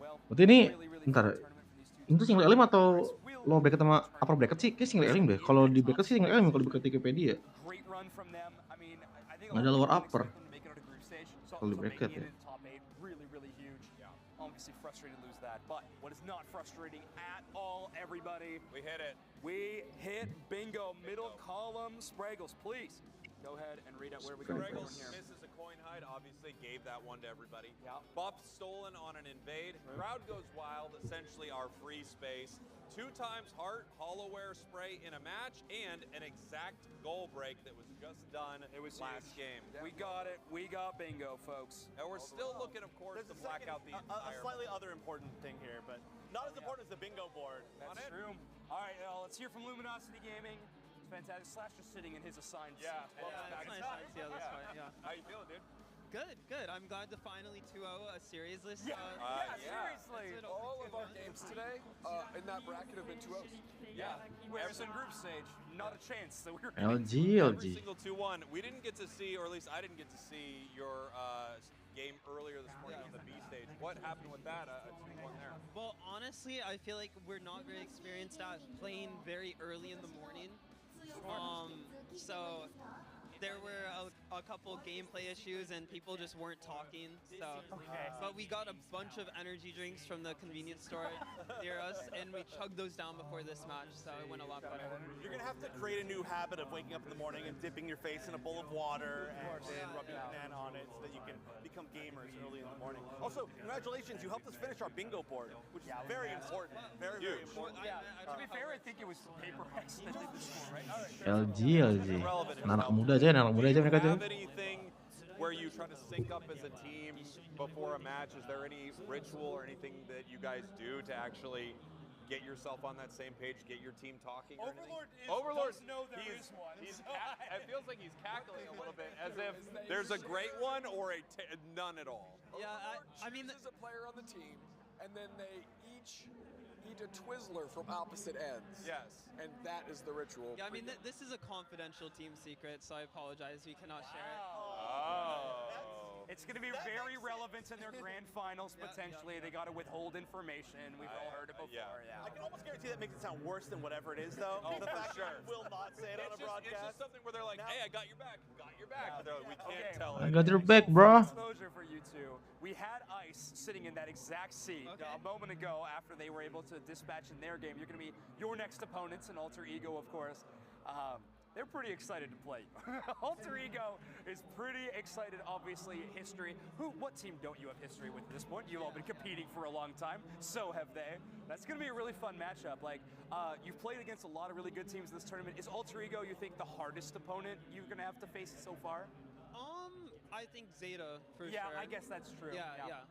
Berarti ini, bentar, itu single elim atau low bracket sama upper bracket sih? Kayak single elim deh. Kalau di bracket sih single elim, kalau di bracket Wikipedia. Nggak ada lower upper. Kalau di bracket ya. Obviously frustrated to lose that, but what is not frustrating at all, everybody? We hit it. We hit bingo. Middle column, Spraggles, please. Go ahead and read out where we go from here. Misses a coin hide, obviously gave that one to everybody. Buff stolen on an invade. Crowd goes wild, essentially our free space. 2 times heart, hollowware spray in a match, and an exact goal break that was just done last game. We got it. We got bingo, folks. And we're still looking, of course, to black out the entire. A slightly other important thing here, but not as important as the bingo board. That's true. All right, let's hear from Luminosity Gaming. It's fantastic. Slash just sitting in his assigned seat. It's nice. Yeah, that's fine. Yeah. How you feeling, dude? Good. I'm glad to finally 2-0 a series list. Seriously. All of our games today in that bracket have been 2-0s. Yeah. Whereas in group stage, not a chance. So we were LG. Every single 2-1. We didn't get to see, or at least I didn't get to see your game earlier this morning on the B stage. What happened with that? A 2-1 there. Well, honestly, I feel like we're not very experienced at playing very early in the morning. So there were a couple gameplay issues and people just weren't talking. So, but we got a bunch of energy drinks from the convenience store near us, and we chugged those down before this match. So it went a lot better. You're gonna have to create a new habit of waking up in the morning and dipping your face in a bowl of water and then rubbing a banana on it so that you can become gamers early in the morning. Also, congratulations! You helped us finish our bingo board, which is very important. Very important. To be fair, I think it was paper X that did the score, right? LG. Anak muda aja mereka tuh. Have anything where you try to sync up as a team before a match? Is there any ritual or anything that you guys do to actually get yourself on that same page, get your team talking? Overlord does know there is one. It feels like he's cackling a little bit, as if there's a great one or none at all. Yeah, I mean, chooses a player on the team, and then they each eat a Twizzler from opposite ends. Yes. And that is the ritual. Yeah, I mean, this is a confidential team secret, so I apologize. We cannot share it. It's going to be very relevant in their grand finals, potentially. They got to withhold information. We've all heard it before. Yeah. I can almost guarantee that makes it sound worse than whatever it is, though. Oh, the for fact sure. that you will not say it on a broadcast. It's just something where they're like, hey, I got your back. Got your back. But they're like, we can't tell I it. got your back, bro. Exposure for you two. We had Ice sitting in that exact seat a moment ago after they were able to dispatch in their game. You're going to be your next opponents, an Alter Ego, of course. They're pretty excited to play you. Alter Ego is pretty excited, obviously, history. What team don't you have history with at this point? You've all been competing for a long time. So have they. That's going to be a really fun matchup. Like, you've played against a lot of really good teams in this tournament. Is Alter Ego, you think, the hardest opponent you're going to have to face so far? I think Zeta, for sure. Yeah, I guess that's true. Yeah.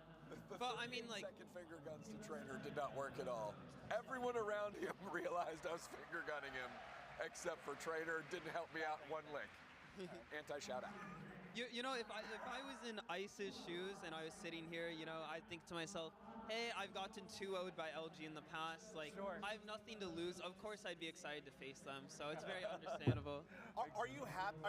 But I mean, like, second finger guns to Trainer did not work at all. Everyone around him realized I was finger gunning him, except for Trainer. Didn't help me out one lick. Anti-shout out. You know, if I was in Ice's shoes and I was sitting here, you know, I'd think to myself, hey, I've gotten 2-0'd by LG in the past. Like, I have nothing to lose. Of course, I'd be excited to face them. So it's very understandable. Are you happy?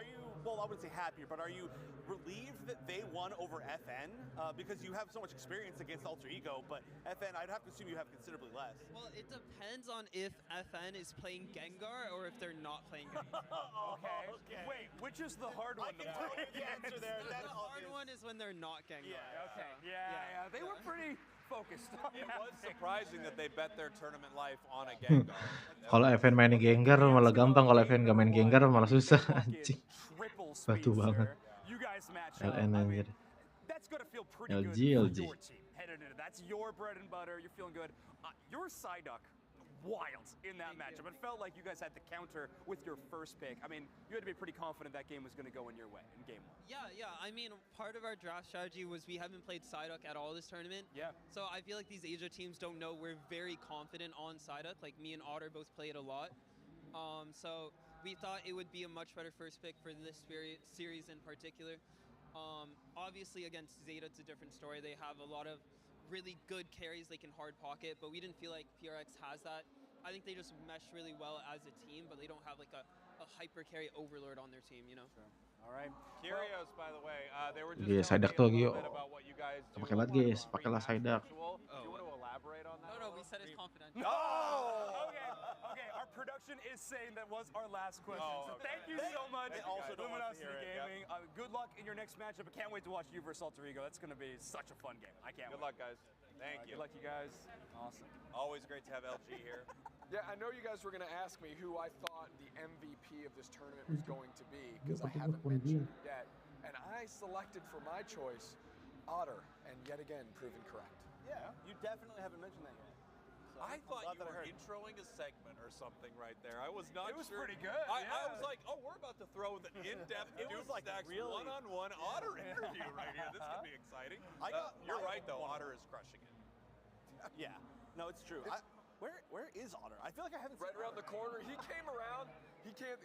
Well, I wouldn't say happier, but are you relieved that they won over FN? Because you have so much experience against Alter Ego, but FN, I'd have to assume you have considerably less. Well, it depends on if FN is playing Gengar or if they're not playing Gengar. Okay. Wait, which is the hard one to play? The answer there. The hard one is when they're not Gengar. Yeah. They were pretty focused on It that. was surprising that they bet their tournament life on a Gengar. Kalau FN main Gengar malah gampang, kalau FN gak main Gengar malah susah. Anjing. Batu banget. LN anjir. That's gonna feel pretty LG. good for your team. Headed into that's your bread and butter. You're feeling good. Your Psyduck. wild in that matchup. It felt like you guys had the counter with your first pick. I mean, you had to be pretty confident that game was going to go in your way in game 1. Yeah. I mean, part of our draft strategy was we haven't played Psyduck at all this tournament. Yeah. So I feel like these Asia teams don't know we're very confident on Psyduck. Like me and Otter both played a lot. So we thought it would be a much better first pick for this series in particular. Obviously against Zeta, it's a different story. They have a lot of really good carries they can hard pocket, but we didn't feel like PRX has that. I think they just mesh really well as a team, but they don't have like a hyper carry overlord on their team, you know? Sure. All right. Curious, by the way, they were just Guys, telling Psyduck me a tuh little lagi bit about what you guys do. pakai banget guys, pakailah Psyduck. Do you want to elaborate on that? No, we said it's confidential. Oh, okay. Our production is saying that was our last question. So thank you so much, They also don't want to Luminosity hear it, Gaming. Good luck in your next matchup. I can't wait to watch you versus Alter Ego. That's going to be such a fun game. I can't Good wait. luck, guys. Thank you. Good luck, you guys. Awesome. Always great to have LG here. Yeah, I know you guys were going to ask me who I thought the MVP of this tournament was going to be, because I haven't mentioned it yet. And I selected for my choice Otter, and yet again proven correct. Yeah, you definitely haven't mentioned that yet. So I thought glad you that I were heard. introing a segment or something right there. I was not It was sure. pretty good, I yeah. was like, oh, we're about to throw the in-depth It was like Stacks really- one-on-one Otter interview right here. This could be exciting. You're right, though. Otter is crushing it. Yeah, no, it's true. Where is Otter? I feel like I haven't Right seen around Otter. the corner, he came around. He can't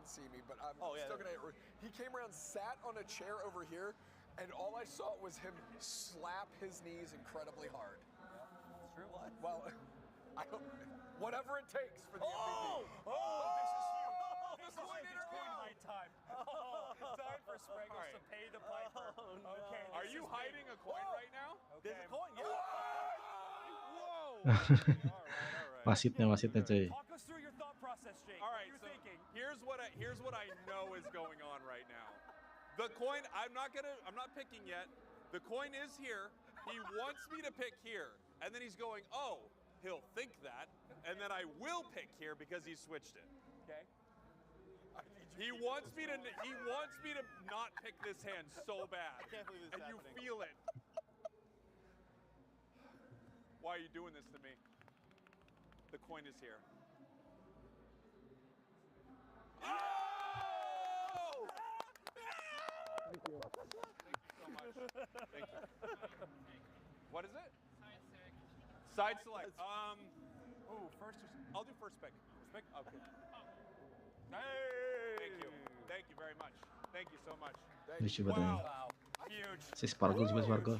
see me, but I'm still gonna. He came around, sat on a chair over here, and all I saw was him slap his knees incredibly hard. It's true. What? Well, I don't. Whatever it takes for the MVP. This is huge. This is coin huge. in It's a coin row. high time. Time for Spraggles to pay the piper. Okay. Are this you is hiding a coin right now? Okay. There's a coin. Yeah. Wasitnya coy. Talk us through your thought process, Jake. All right, What so you're thinking. here's what I know is going on right now. The coin, I'm not picking yet. The coin is here. He wants me to pick here, and then he's going, oh, he'll think that, and then I will pick here because he switched it. Okay. He wants me to not pick this hand so bad. I can't believe this is And you happening. feel it. Why are you doing this to me? The coin is here. Oh! Thank you so much. Thank you. What is it? Side select. Ooh, first or I'll do first pick. first pick? Okay. Hey! Thank you. Thank you very much. Thank you so much. Lucu banget. Wow. Huge. Si Sparkle juga Sparkle.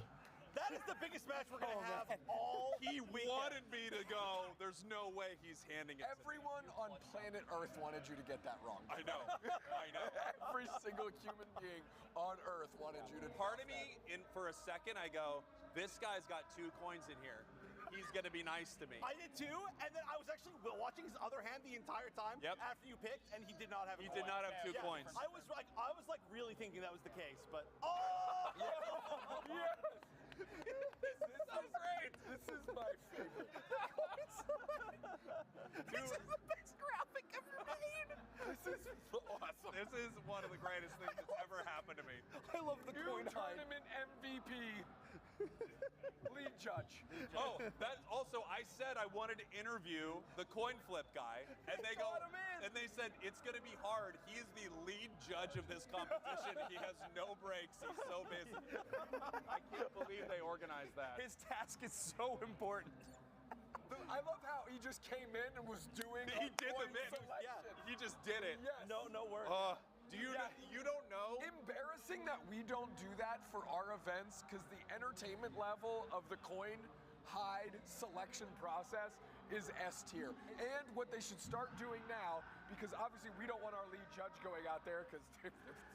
That is the biggest match we're gonna have all He weekend. wanted me to go. There's no way he's handing it to me. Everyone on planet Earth wanted you to get that wrong. I know. I know. Every single human being on Earth wanted you to. Part of me, for a second, I go, this guy's got 2 coins in here. He's gonna be nice to me. I did too, and then I was actually watching his other hand the entire time after you picked, and he did not have. He a did coin. not have 2 coins. I was like really thinking that was the case, but Yes! This is so great. This is my favorite. this is the best graphic ever made. This is awesome. This is one of the greatest things that's ever happened to me. I love the New coin hide. tournament MVP. Lead judge. Oh, that also, I said I wanted to interview the coin flip guy, and they go, and they said it's going to be hard. He is the lead judge of this competition. He has no breaks. He's so busy. I can't believe they organized that. His task is so important. I love how he just came in and was doing. He did the coin mix. selection. He just did it. Yes. no work. Do you you don't know? Embarrassing that we don't do that for our events, because the entertainment level of the coin hide selection process is S tier. And what they should start doing now, because obviously we don't want our lead judge going out there because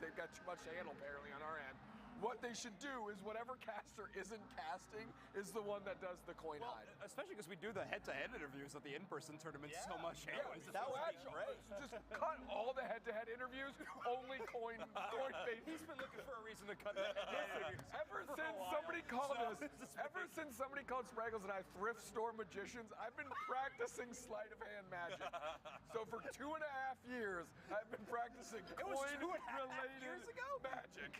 they've got too much to handle apparently on our end. What they should do is whatever caster isn't casting is the one that does the coin hide. Especially because we do the head-to-head interviews at the in-person tournaments so much. Yeah, Anyways, that would be great. Just cut all the head-to-head interviews, only coin based. He's been looking for a reason to cut the head-to-head interviews. Ever for a since while. somebody called So, us, this is ever since somebody called Spraggles and I thrift store magicians, I've been practicing sleight of hand magic. So for 2.5 years, I've been practicing was 2.5 coin-related years ago? magic.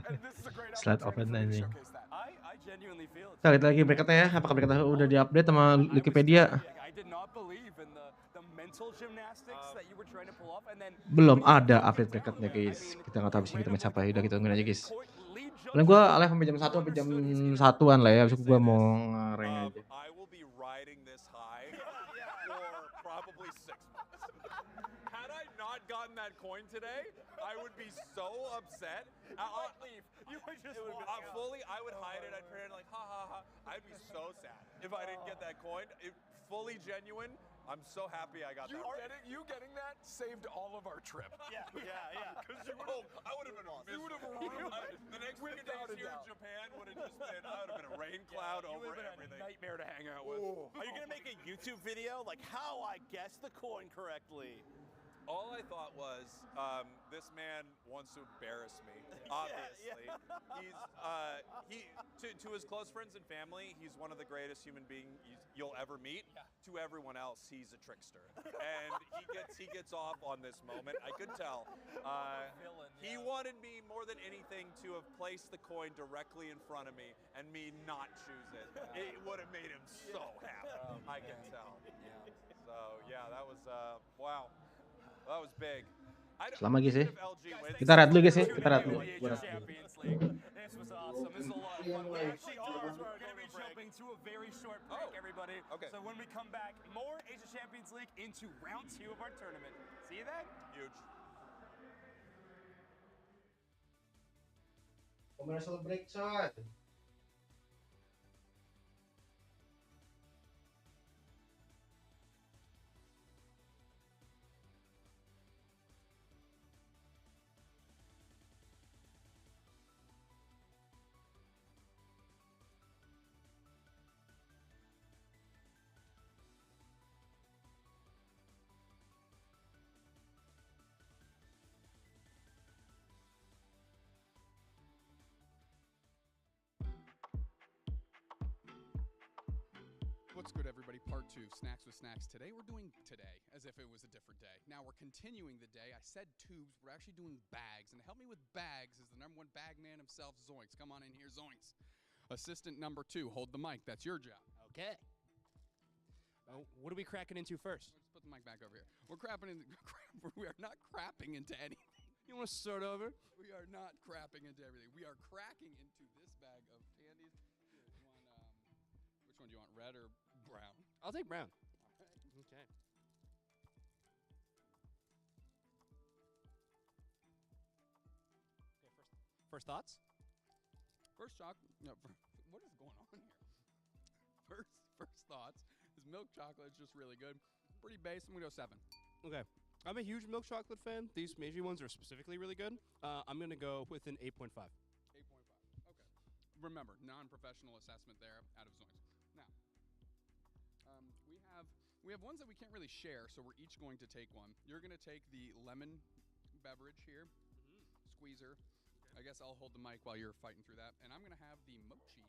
And this is a great Slide of opportunity for me hand to anjing. showcase that. I genuinely feel it. Kita lihat lagi berikutnya ya. Apakah berikutnya udah diupdate sama Wikipedia? I I did not believe in the mental gymnastics that you were trying to pull off, and then Belum ada update bracketnya guys. Kita nggak tahu abis ini kita main siapa. Udah kita tungguin aja guys. Paling gue live sampai jam 1 sampai jam 1-an lah ya. Abis itu gue mau nge-rank aja. I will be riding this high for probably 6 months. Had I not gotten that coin today, I would be so upset. I'd leave. You would just fully. I would hide it. I'd pretend like ha ha ha. I'd be so sad if I didn't get that coin. Fully genuine. I'm so happy I got that. You getting that saved all of our trip. Yeah. Because I would have been awesome. You would have ruined the next few days here in Japan would have just been. I would have been a rain cloud over everything. A nightmare to hang out with. Are you gonna make a YouTube video like how I guessed the coin correctly? All I thought was, this man wants to embarrass me. Obviously, he's to his close friends and family, he's one of the greatest human beings you'll ever meet. To everyone else, he's a trickster, and he gets off on this moment. I could tell. He wanted me more than anything to have placed the coin directly in front of me and me not choose it. It would have made him so happy. I can tell. So yeah, that was wow. That was big. Selama guys ya. Kita ride dulu guys ya. Kita ride dulu. This was awesome. This is a lot of fun. We actually are going to be jumping to a very short break, everybody. Okay. So when we come back, more Asia Champions League into round 2 of our tournament. See you then. Huge. Commercial break coy. What's good, everybody? Part 2, Snacks with Snacks. Today we're doing today as if it was a different day. Now we're continuing the day. I said tubes, we're actually doing bags. And to help me with bags is the #1 bag man himself, Zoinks. Come on in here, Zoinks. Assistant number 2, hold the mic. That's your job. Okay. What are we cracking into first? Let's put the mic back over here. We're crapping into. We are not crapping into anything. You want to start over? We are not crapping into everything. We are cracking into this bag of candies. Here, which one do you want, red or brown? I'll take brown. All right. Okay. First thoughts? What is going on here? First thoughts is milk chocolate is just really good. Pretty base. I'm gonna go 7. Okay. I'm a huge milk chocolate fan. These Meiji ones are specifically really good. I'm gonna go with an 8.5. 8.5. Okay. Remember, non-professional assessment there out of Zoinks. Now, we have ones that we can't really share, so we're each going to take one. You're gonna take the lemon beverage here, squeezer. I guess I'll hold the mic while you're fighting through that, and I'm gonna have the mochi.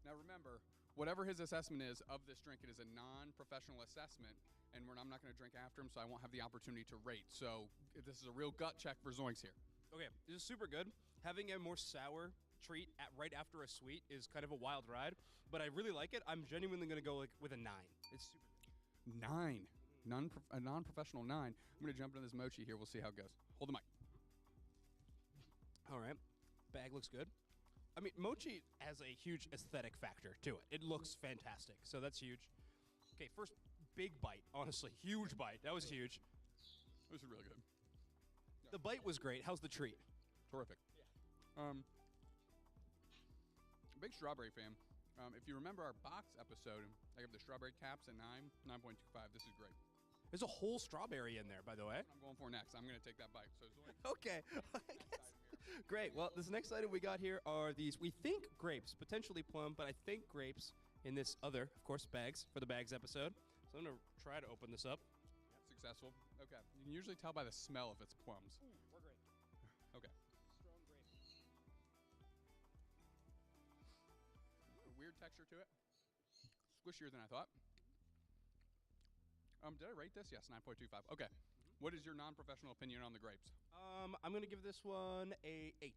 Now remember, whatever his assessment is of this drink, it is a non-professional assessment, and I'm not going to drink after him, so I won't have the opportunity to rate. So this is a real gut check for Zoinks here. Okay, this is super good. Having a more sour treat right after a sweet is kind of a wild ride, but I really like it. I'm genuinely going to go with a 9. It's super good. 9. A non-professional 9. I'm going to jump into this mochi here. We'll see how it goes. Hold the mic. All right. Bag looks good. I mean, mochi has a huge aesthetic factor to it. It looks fantastic, so that's huge. Okay, first big bite, honestly. Huge bite. That was huge. This is really good. The bite was great. How's the treat? Terrific. Big strawberry fan. If you remember our box episode, I have the strawberry caps at 9.25. This is great. There's a whole strawberry in there, by the way. I'm going for next. I'm going to take that bite. So okay. Great. Well, this next item we got here are these, we think grapes, potentially plum, but I think grapes in this other, of course, bags for the bags episode. So I'm going to try to open this up. Successful. Okay. You can usually tell by the smell if it's plums. Ooh, we're great. Okay. Strong grape. A weird texture to it. Squishier than I thought. Did I rate this? Yes, 9.25. Okay. What is your non-professional opinion on the grapes? I'm going to give this one a 8.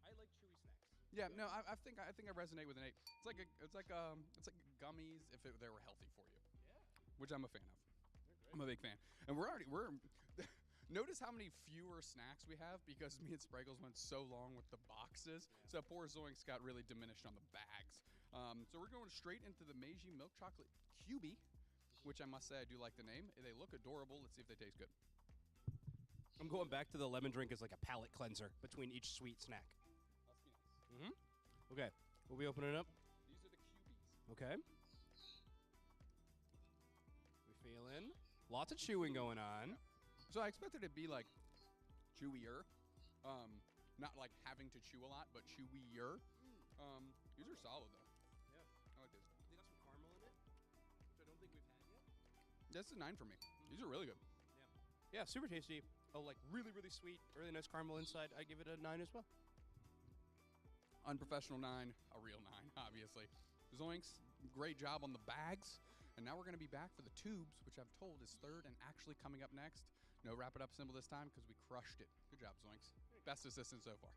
I like chewy snacks. Yeah, no, I think I resonate with an 8. It's like gummies if they were healthy for you. Yeah. Which I'm a fan of. I'm a big fan. And we're notice how many fewer snacks we have because me and Spraggles went so long with the boxes. So poor Zoinks got really diminished on the bags. So we're going straight into the Meiji milk chocolate cubie, which I must say I do like the name. They look adorable. Let's see if they taste good. I'm going back to the lemon drink as like a palate cleanser between each sweet snack. Mm-hmm. Okay, we'll be opening it up. These are the cubies. Okay. We feeling lots of chewing going on. So I expected it to be like chewier, not like having to chew a lot, but chewier. These are solid though. Yeah, I like these. They got some caramel in it, which I don't think we've had yet. That's a 9 for me. These are really good. Yeah, super tasty. Oh, like really, really sweet. Really nice caramel inside. I give it a 9 as well. Unprofessional 9, a real 9, obviously. Zoinks, great job on the bags. And now we're going to be back for the tubes, which I'm told is third and actually coming up next. No wrap it up symbol this time because we crushed it. Good job, Zoinks. Best assistant so far.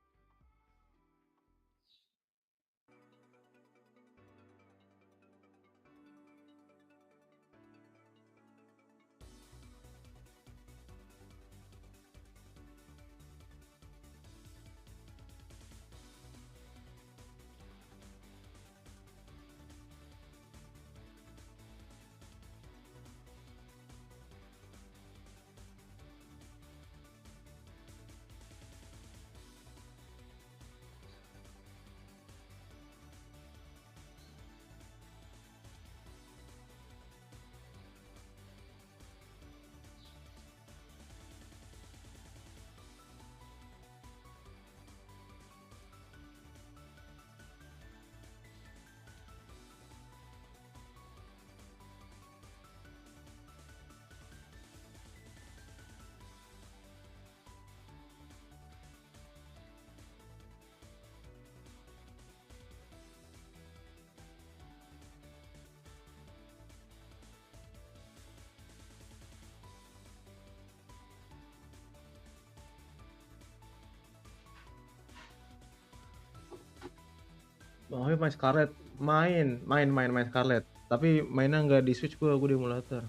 Bang Habib main Scarlet, main Scarlet. Tapi mainnya nggak di Switch, gue di emulator.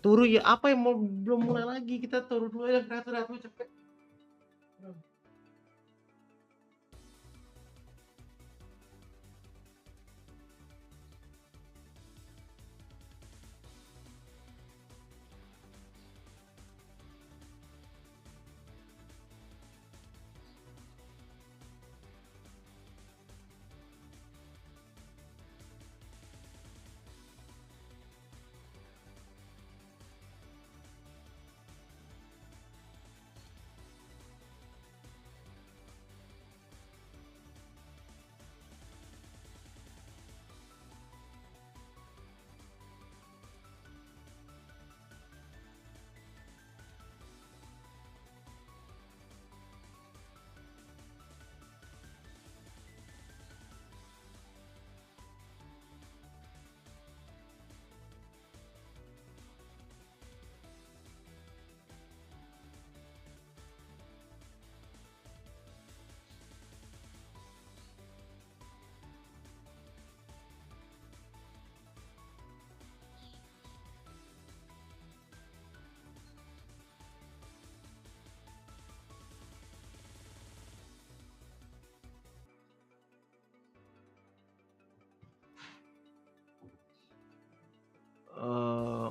Turu ya apa yang mau belum mulai lagi, kita turu dulu aja kreator cepet.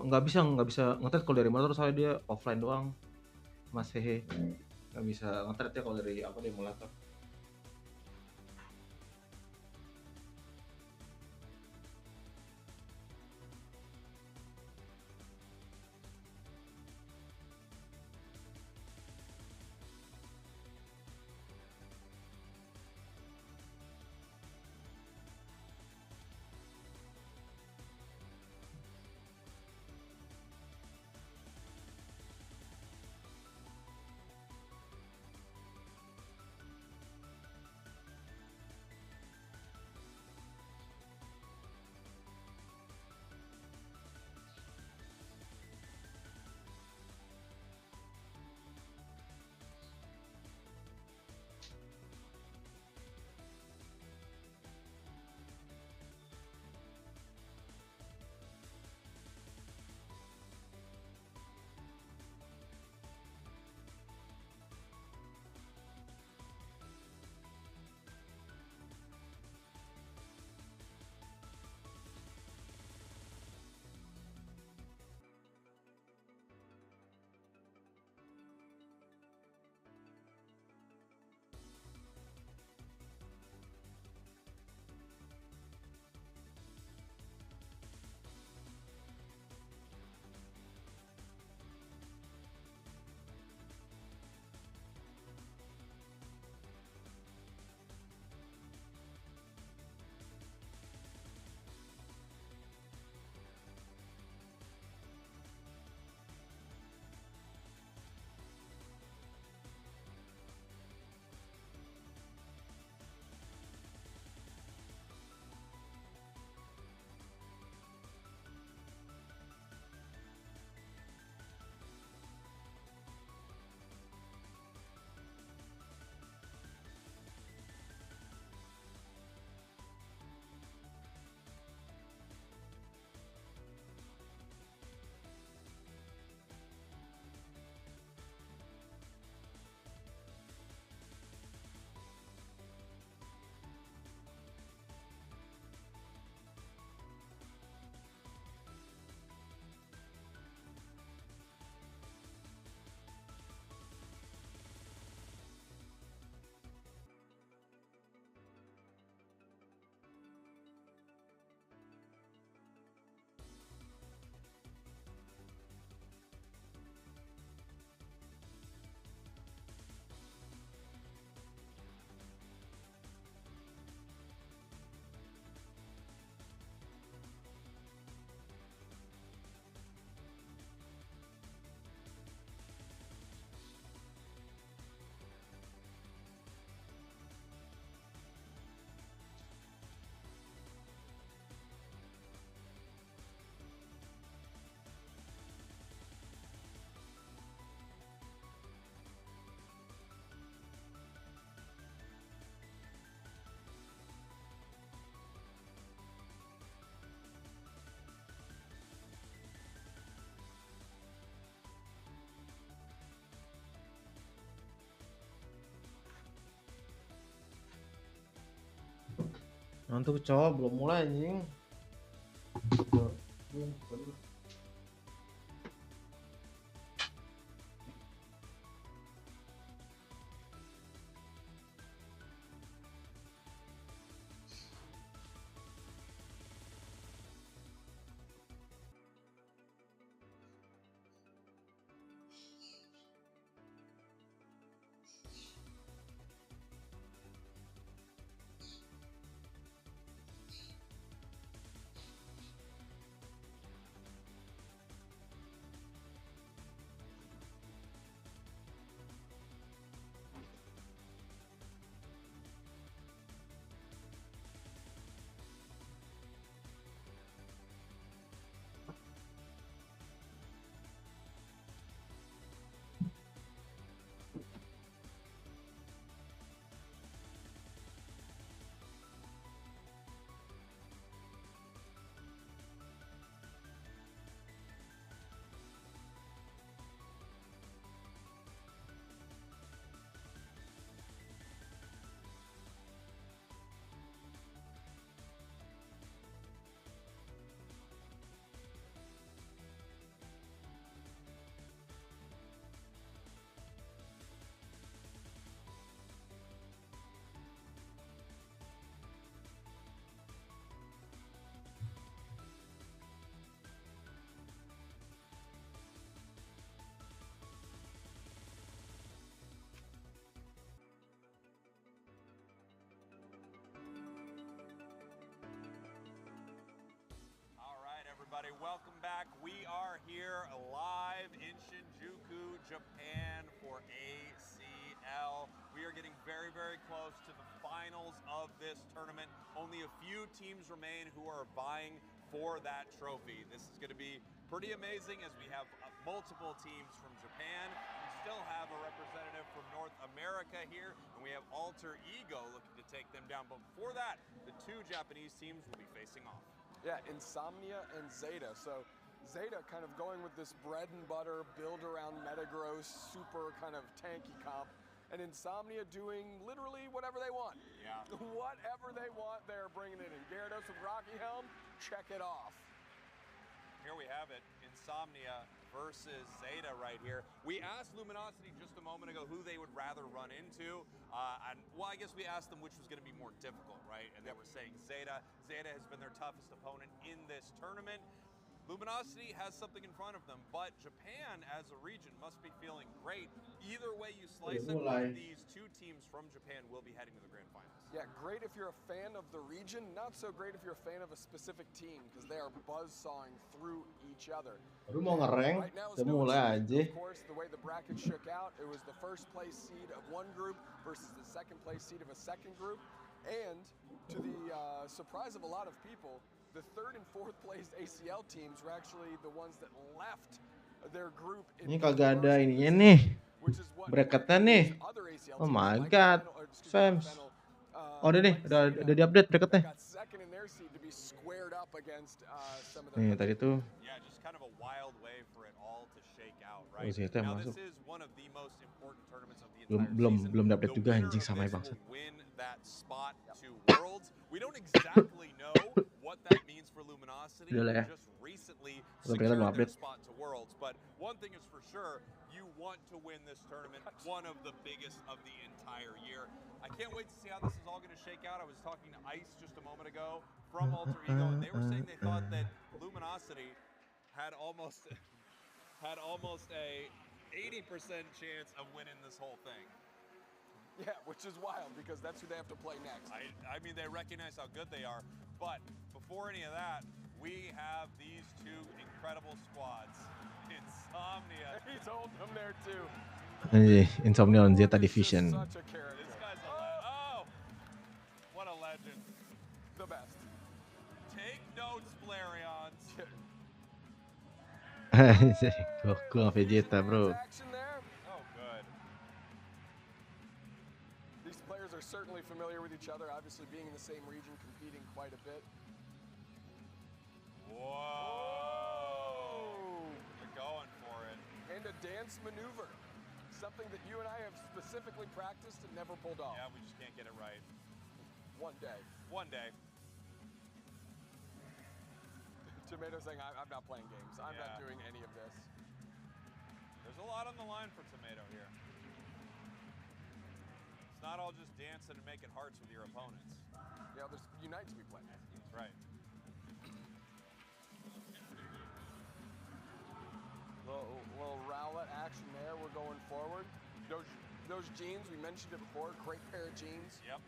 Nggak bisa nge-trade kalau dari emulator soalnya dia offline doang, Mas Hehe. Nggak bisa nge-trade ya kalau dari di emulator. Untuk cowok belum mulai anjing. Everybody, welcome back. We are here live in Shinjuku, Japan for ACL. We are getting very, very close to the finals of this tournament. Only a few teams remain who are vying for that trophy. This is going to be pretty amazing as we have multiple teams from Japan. We still have a representative from North America here, and we have Alter Ego looking to take them down. But before that, the two Japanese teams will be facing off. Yeah, Insomnia and Zeta. So Zeta kind of going with this bread and butter, build around Metagross, super kind of tanky comp. And Insomnia doing literally whatever they want. Yeah. Whatever they want, they're bringing it in. Gyarados with Rocky Helm, check it off. Here we have it, Insomnia versus Zeta right here. We asked Luminosity just a moment ago who they would rather run into. Well, I guess we asked them which was going to be more difficult, right? And they were saying Zeta. Zeta has been their toughest opponent in this tournament. Luminosity has something in front of them, but Japan as a region must be feeling great. Either way you slice it, one of these two teams from Japan will be heading to the grand finals. Yeah, great if you're a fan of the region, not so great if you're a fan of a specific team, because they are buzzsawing through each other. Baru mau ngereng, udah mulai aja. Of course, the way the bracket shook out, it was the first place seed of one group versus the second place seed of a second group. And to the surprise of a lot of people, the third and fourth place ACL teams were actually the ones that left their group. Ini kagak ada ininya nih, bracketnya nih. Oh my god, fans. Oh udah nih, udah di-update bracketnya. Nih tadi tuh. Oh Zeta masuk. Belum update juga anjing sama bangsat. We don't exactly know what that means for Luminosity. Just recently secured their spot to Worlds, but one thing is for sure, you want to win this tournament, one of the biggest of the entire year. I can't wait to see how this is all going to shake out. I was talking to Ice just a moment ago from Alter Ego, and they were saying they thought that Luminosity had almost a 80% chance of winning this whole thing. Yeah, which is wild because that's who they have to play next. I mean, they recognize how good they are. But before any of that, we have these two incredible squads. Insomnia. He's holding them there too. Insomnia on Zeta Division. Such a carrot. This guy's oh, what a legend. The best. Take notes, Flareons. Gua Vegeta, bro. Are certainly familiar with each other, obviously being in the same region, competing quite a bit. Whoa! They're going for it. And a dance maneuver. Something that you and I have specifically practiced and never pulled off. Yeah, we just can't get it right. One day. One day. Tomato saying, I'm not playing games. I'm not Yeah. doing any of this. There's a lot on the line for Tomato here. It's not all just dancing and making hearts with your opponents. You know, there's Unite to be played. That's right. Little rowlet action there. We're going forward. Those jeans, we mentioned it before. Great pair of jeans. Yep.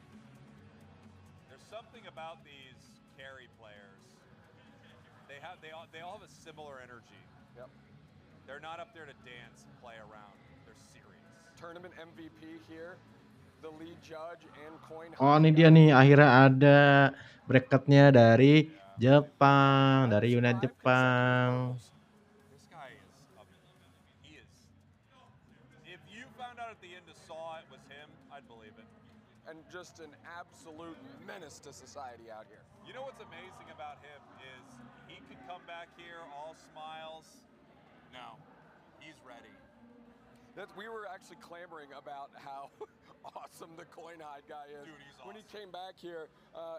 There's something about these carry players. They all have a similar energy. Yep. They're not up there to dance and play around. They're serious. Tournament MVP here. The lead judge and coin. Oh, ini dia nih akhirnya ada bracketnya dari Jepang, dari United Jepang. This guy is he is. If you found out at the end and saw it was him, I'd believe it. And just an absolute menace to society out here. You know what's amazing about him is he could come back here all smiles. No, he's ready. We were actually clamoring about how awesome the coin hide guy is. Dude, he's When he came back here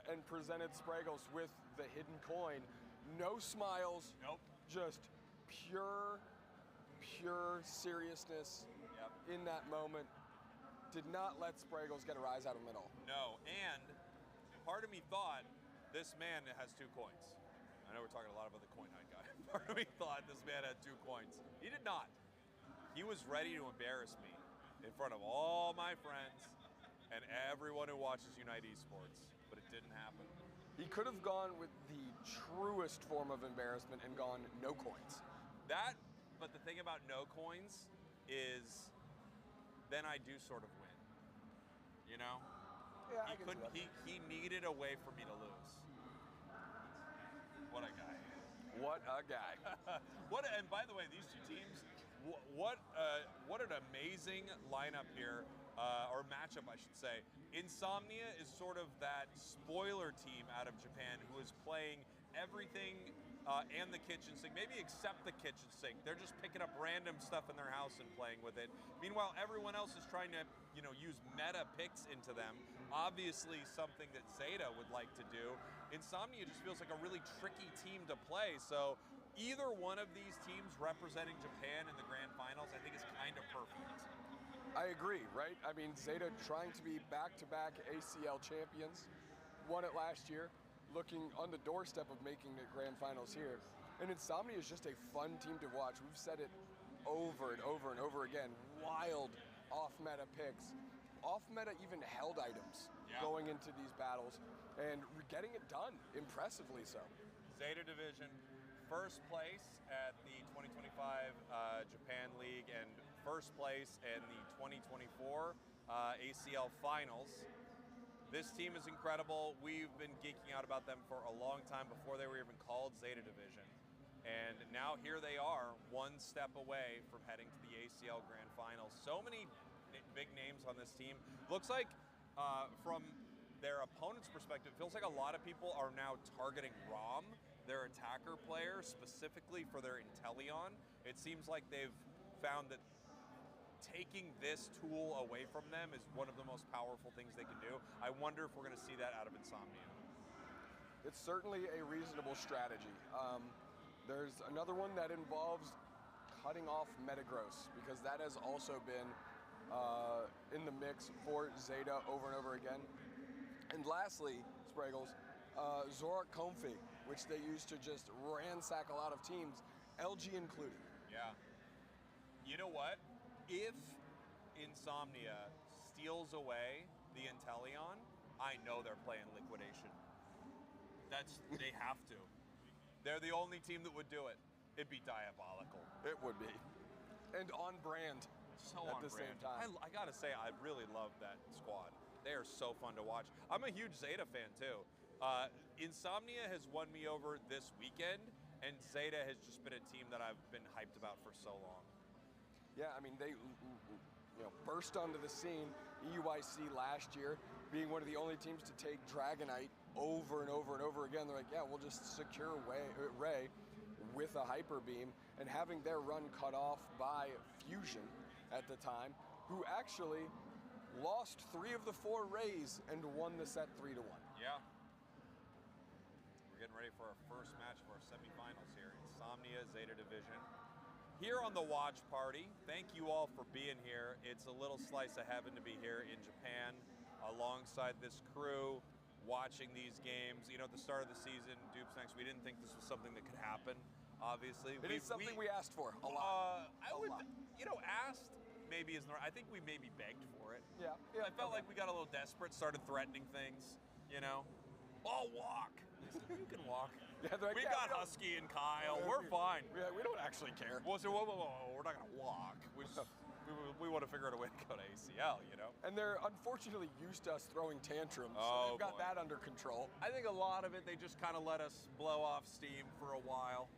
and presented Spragos with the hidden coin, no smiles. Nope. Just pure seriousness in that moment. Did not let Spragos get a rise out of the middle. No, and part of me thought this man has 2 coins. I know we're talking a lot about the coin hide guy. Part of me thought this man had 2 coins. He did not. He was ready to embarrass me in front of all my friends and everyone who watches Unite Esports, but it didn't happen. He could have gone with the truest form of embarrassment and gone no coins. But the thing about no coins is then I do sort of win. You know? Yeah, I can see that. He needed a way for me to lose. What a guy. What a guy. And by the way, these 2 teams, what an amazing lineup here, or matchup, I should say. Insomnia is sort of that spoiler team out of Japan who is playing everything and the kitchen sink, maybe except the kitchen sink. They're just picking up random stuff in their house and playing with it. Meanwhile, everyone else is trying to, use meta picks into them. Obviously, something that Zeta would like to do. Insomnia just feels like a really tricky team to play. So either one of these teams representing Japan in the grand finals, I think is kind of perfect. I agree, right? I mean, Zeta trying to be back-to-back ACL champions, won it last year, looking on the doorstep of making the grand finals here. And Insomnia is just a fun team to watch. We've said it over and over and over again. Wild off-meta picks, off-meta even held items going into these battles, and getting it done, impressively so. Zeta Division, first place at the 2025 Japan League and first place in the 2024 ACL Finals. This team is incredible. We've been geeking out about them for a long time before they were even called Zeta Division. And now here they are, one step away from heading to the ACL Grand Finals. So many big names on this team. Looks like from their opponent's perspective, it feels like a lot of people are now targeting Rom, their attacker player, specifically for their Inteleon. It seems like they've found that taking this tool away from them is one of the most powerful things they can do. I wonder if we're going to see that out of Insomnia. It's certainly a reasonable strategy. There's another one that involves cutting off Metagross, because that has also been in the mix for Zeta over and over again. And lastly, Spragos, Zorak Config, which they use to just ransack a lot of teams, LG included. Yeah. You know what? If Insomnia steals away the Inteleon, I know they're playing liquidation. They have to. They're the only team that would do it. It'd be diabolical. It would be. And on brand. So at on the brand. same time. I gotta say, I really love that squad. They are so fun to watch. I'm a huge Zeta fan too. Insomnia has won me over this weekend, and Zeta has just been a team that I've been hyped about for so long. Yeah, I mean, they burst onto the scene, EUIC last year, being one of the only teams to take Dragonite over and over and over again. They're like, yeah, we'll just secure Ray with a Hyper Beam, and having their run cut off by Fusion at the time, who actually lost 3 of the 4 Rays and won the set 3-1. Yeah. getting ready for our first match of our semifinals here. Insomnia Zeta Division. Here on the watch party, thank you all for being here. It's a little slice of heaven to be here in Japan alongside this crew, watching these games. You know, at the start of the season, Dupesnacks, we didn't think this was something that could happen, obviously. It is something we asked for a lot. You know, asked maybe isn't right. I think we maybe begged for it. Yeah. I felt like we got a little desperate, started threatening things, you know. I'll walk. You can walk. Yeah, like, we got Husky and Kyle. We're fine. Yeah, we don't actually care. Well, so whoa, we're not gonna walk. We want to figure out a way to go to ACL, you know. And they're unfortunately used to us throwing tantrums, so Oh, they've got boy. that under control. I think a lot of it, they just kind of let us blow off steam for a while.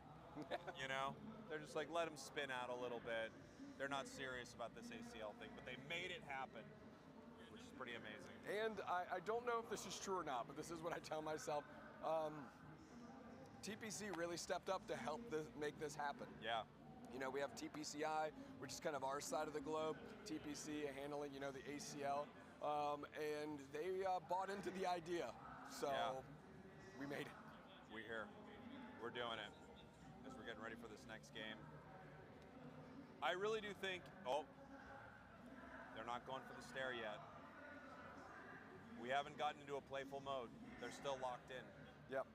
You know, they're just like, let them spin out a little bit. They're not serious about this ACL thing, but they made it happen, which is pretty amazing. And I don't know if this is true or not, but this is what I tell myself. TPC really stepped up to help make this happen. Yeah. You know, we have TPCI, which is kind of our side of the globe. TPC handling, you know, the ACL. And they bought into the idea. So we made it. We're here. We're doing it as we're getting ready for this next game. I really do think, they're not going for the stare yet. We haven't gotten into a playful mode. They're still locked in. Yep.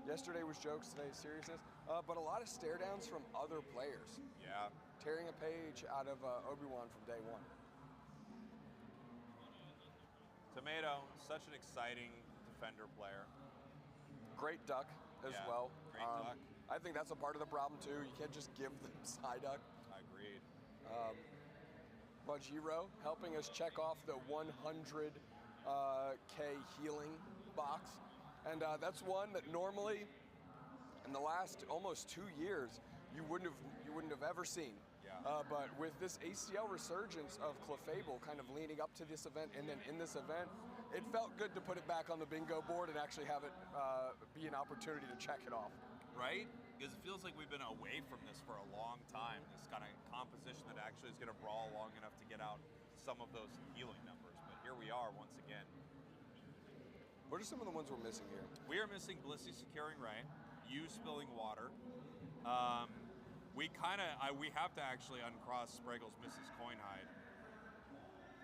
Yesterday was jokes, today is seriousness. But a lot of stare downs from other players. Yeah. Tearing a page out of Obi-Wan from day one. Tomato, such an exciting defender player. Great duck as well. Great duck. I think that's a part of the problem too. You can't just give them Psyduck. I agreed. Bajiro helping us check off the 100K healing box. And that's one that normally, in the last almost 2 years, you wouldn't have ever seen. Yeah. But with this ACL resurgence of Clefable kind of leading up to this event and then in this event, it felt good to put it back on the bingo board and actually have it be an opportunity to check it off. Right? Because it feels like we've been away from this for a long time. This kind of composition that actually is going to brawl long enough to get out some of those healing numbers. But here we are once again. What are some of the ones we're missing here? We are missing Blissey securing Ray, you spilling water. We have to actually uncross Spraggle's Mrs. Coinhide.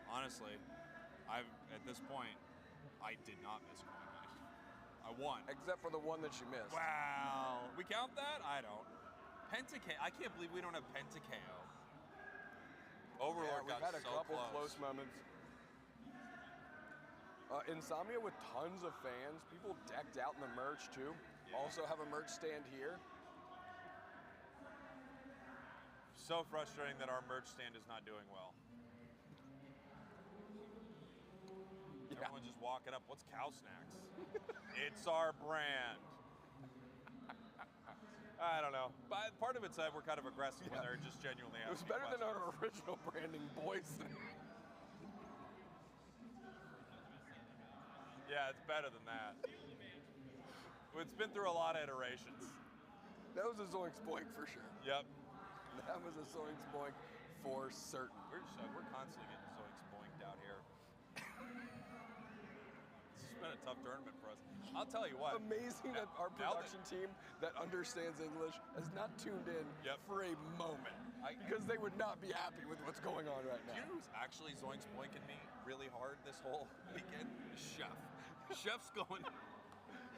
Honestly, at this point, I did not miss Coinhide. I won. Except for the one that you missed. Wow. We count that? I don't. Penta-KO. I can't believe we don't have Penta-KO. Overlord we've got had a so couple close moments. Insomnia with tons of fans. People decked out in the merch too. Yeah. Also have a merch stand here. So frustrating that our merch stand is not doing well. Yeah. Everyone's just walking up. What's Cow Snacks? It's our brand. I don't know. But part of it's that we're kind of aggressive when they're just genuinely It was asking better than questions. our original branding, boys. Yeah, it's better than that. It's been through a lot of iterations. That was a Zoinks Boink for sure. Yep. That was a Zoinks Boink for certain. We're constantly getting Zoinks boinked out here. This has been a tough tournament for us. I'll tell you what. Amazing that our production team that understands English has not tuned in for a moment. Because they would not be happy with what's going on right now. You know who's actually Zoinks boinking me really hard this whole weekend? Chef. Chef's going.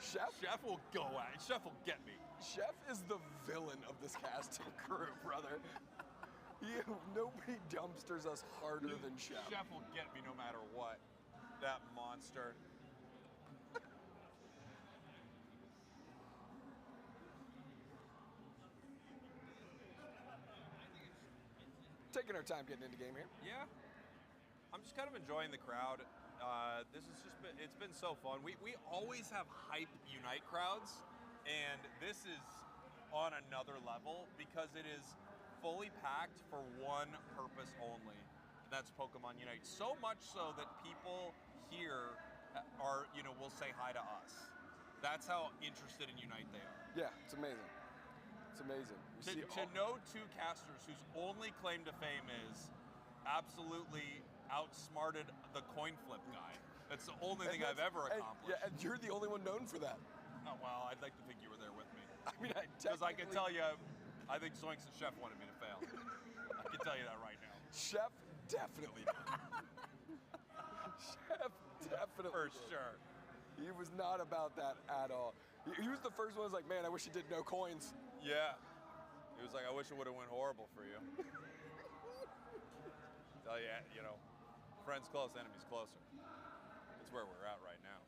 Chef will go at it. Chef will get me. Chef is the villain of this casting crew, brother. Nobody dumpsters us harder than Chef. Chef will get me no matter what. That monster. Taking our time getting into game here. Yeah. I'm just kind of enjoying the crowd. This has just been, it's been so fun. We always have hype Unite crowds, and this is on another level because it is fully packed for one purpose only. That's Pokemon Unite. So much so that people here will say hi to us. That's how interested in Unite they are. Yeah, it's amazing. It's amazing. To know two casters whose only claim to fame is absolutely outsmarted the coin flip guy. That's the only thing I've ever accomplished. And you're the only one known for that. Well, I'd like to think you were there with me. I mean, Because I can tell you, I think Zoinks and Chef wanted me to fail. I can tell you that right now. Chef definitely did. Chef definitely For did. sure. He was not about that at all. He was the first one who was like, man, I wish he did no coins. Yeah. He was like, I wish it would have went horrible for you. Tell you, you know, friends close, enemies closer. That's where we're at right now.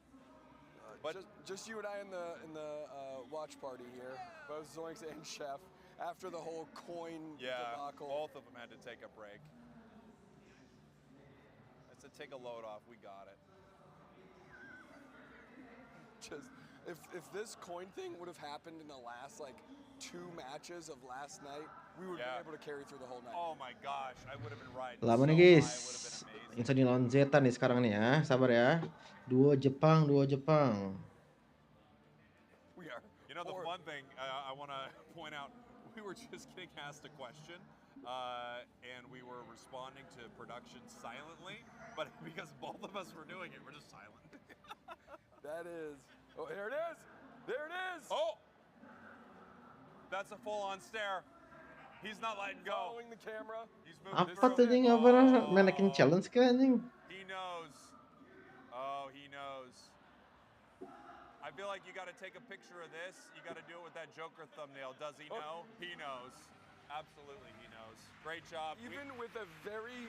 But just you and I in the watch party here, both Zoinks and Chef, after the whole coin debacle. Both of them had to take a break. I said, take a load off. We got it. Just if this coin thing would have happened in the last like 2 matches of last night, we would have been able to carry through the whole night. Oh my gosh, I would have been right. Lama nih guys. Insani lawan Zeta nih sekarang nih ya. Sabar ya. Duo Jepang. You know, the fun thing I want to point out, we were just getting asked a question, and we were responding to production silently, but because both of us were doing it, we're just silent. That is. Oh, here it is. There it is. Oh! That's a full-on stare. He's not letting go. Following the camera. He's moving Apa tuh anjing? Apa manekin challenge kan anjing? He knows. Oh, he knows. I feel like you got to take a picture of this. You got to do it with that Joker thumbnail. Does he know? He knows. Absolutely, he knows. Great job. Even with a very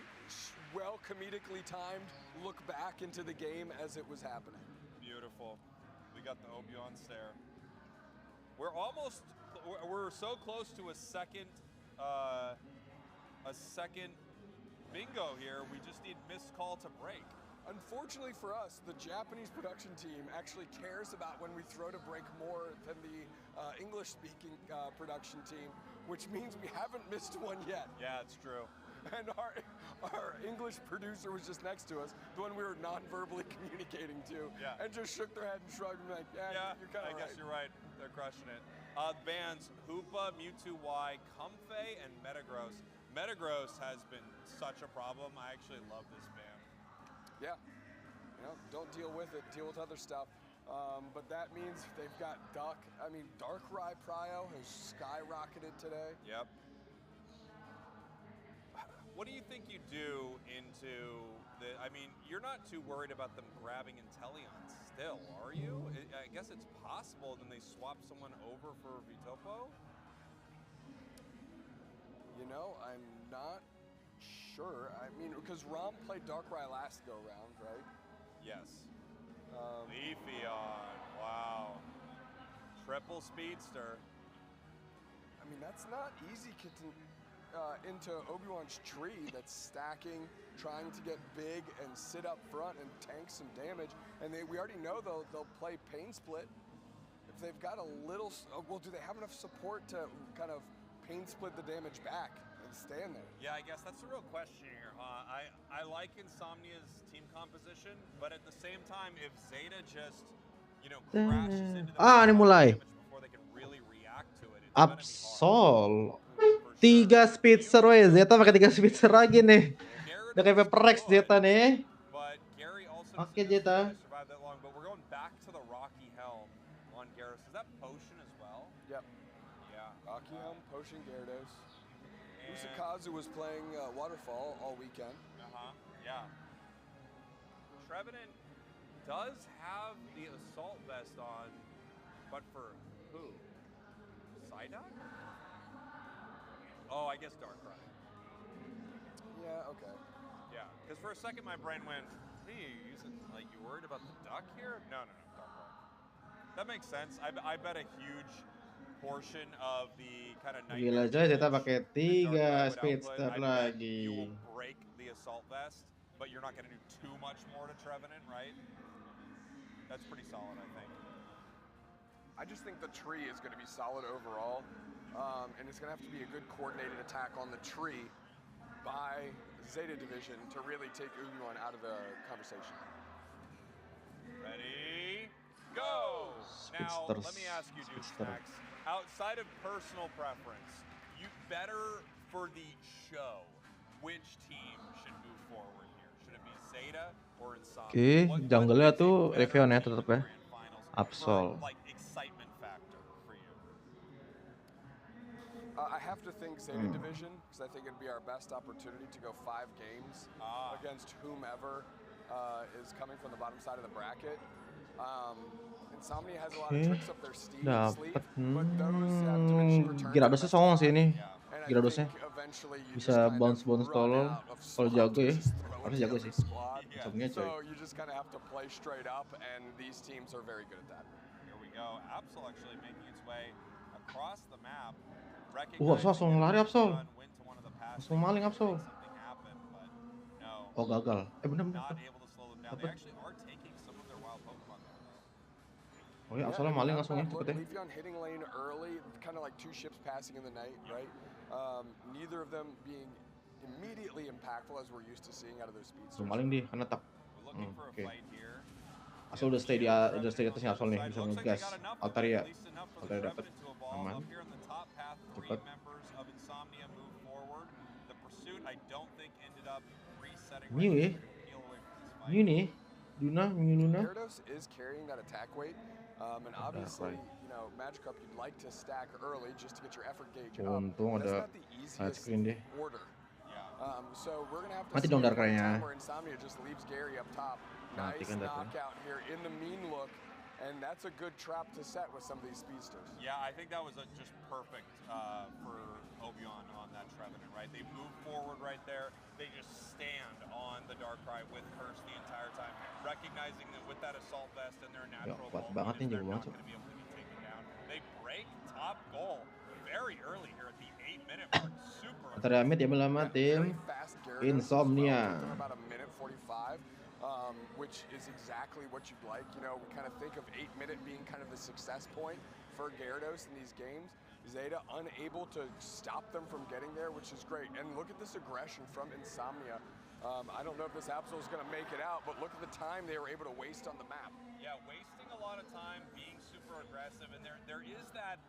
well comedically timed look back into the game as it was happening. Beautiful. We got the Obion stare. We're so close to a second bingo here. We just need missed call to break. Unfortunately for us, the Japanese production team actually cares about when we throw to break more than the English-speaking production team, which means we haven't missed one yet. Yeah, it's true. And our English producer was just next to us, the one we were non-verbally communicating to, and just shook their head and shrugged and like, yeah, you're kind of right. I guess you're right. They're crushing it. Bands Hoopa, Mewtwo Y, Comfey, and Metagross. Metagross has been such a problem. I actually love this band. Yeah, you know, don't deal with it, deal with other stuff. But that means they've got Darkrai Prio has skyrocketed today. Yep. What do you think you do into the, you're not too worried about them grabbing Inteleon still, are you? I guess it's possible, then they swap someone over for Vitopo? You know, I'm not sure. I mean, because Rom played Darkrai last go round, right? Yes. Leafeon, wow. Triple speedster. I mean, that's not easy into Obi-Wan's tree that's stacking, trying to get big and sit up front and tank some damage. And we already know they'll play Pain Split. If they've got a little, well, do they have enough support to kind of Pain Split the damage back and stand there? Yeah, I guess that's the real question here, huh? I like Insomnia's team composition, but at the same time, if Zeta just, crashes into Ini mulai. before they can really react to it, Absol. 3 speedster weh. Zeta pakai 3 speedster lagi nih. Udah kayak Paper Rex Zeta nih. Oke Zeta. Survive that long, but we're going back to the Rocky Helm on Gyarados. Is that Potion as well? Yep. Yeah. Rocky Helm, Potion, Gyarados. Usakazu was playing Waterfall all weekend. Yeah. Trevenant does have the Assault Vest on, but for who? Psyduck? Oh, I guess Darkrai. Yeah, okay. Yeah, because for a second my brain went, hey, you using, you worried about the duck here? No, Darkrai. That makes sense. I bet a huge portion of the kind of Gila coy, Zeta pakai 3 speedster lagi. You will break the Assault Vest, but you're not going to do too much more to Trevenant, right? That's pretty solid, I think. I just think the tree is going to be solid overall, and it's going to have to be a good coordinated attack on the tree by Zeta Division to really take Obi-Wan out of the conversation. Ready, go! Now, let me ask you, Deuce-Max, outside of personal preference, you better for the show, which team should move forward here? Should it be Zeta or Insomnia? Oke, jungle-nya tuh Leafeon ya tetep ya. Absol. I have to think Zeta Division, because I think it'd be our best opportunity to go 5 games against whomever is coming from the bottom side of the bracket. Insomnia has a lot of tricks up their sleeve, Dapat but those have diminishing returns. Gyarados-nya songong sih ini. And I Gyarados-nya think eventually you bisa just kind of bounce run tolol. out of Kalau slots, jago ya, which is throwing harus the jago other sih. squad. Insomnia coy. So you just kind of have to play straight up, and these teams are very good at that. Here we go. Absol actually making its way across the map. Absol langsung lari Absol. Langsung maling Absol. Oh gagal. Bener. Dapat. Oh ya, Absol maling langsung ya cepet ya. Leafeon hitting lane early, kind of like 2 ships passing in the night, right? Neither of them being immediately impactful as we're used to seeing out of those speedsters. Maling dia karena tak. Oke. Absol udah stay di atasnya Absol nih, bisa ngegas. Altaria dapat aman. Cepat. Mew ya. Mew nih. Luna. Gyarados is carrying that attack weight, and obviously, you know, Magikarp you'd like to stack early just to get your effort gauge up. Untung ada side screen deh. So we're gonna have to mati see dong Darkrainya. where Insomnia just leaves Gary up top. Mati Nice kan Darkrai. knockout here in the mean look, and that's a good trap to set with some of these speedsters. Yeah, I think that was just perfect for Obion on that Trevenant, right? They move forward right there. They just stand on the Darkrai with Curse the entire time, recognizing that with that Assault Vest and their natural kuat ball banget nih, they're jago not banget. going to be able to be taken down. They break top goal very early here at the 8-minute mark. Super. Altaria mid diambil sama tim Insomnia. About a minute 45, which is exactly what you'd like. You know, we kind of think of 8-minute being kind of the success point for Gyarados in these games. Zeta unable to stop them from getting there, which is great. And look at this aggression from Insomnia. I don't know if this Absol is going to make it out, but look at the time they were able to waste on the map. Yeah, wasting a lot of time, being super aggressive, and there is that.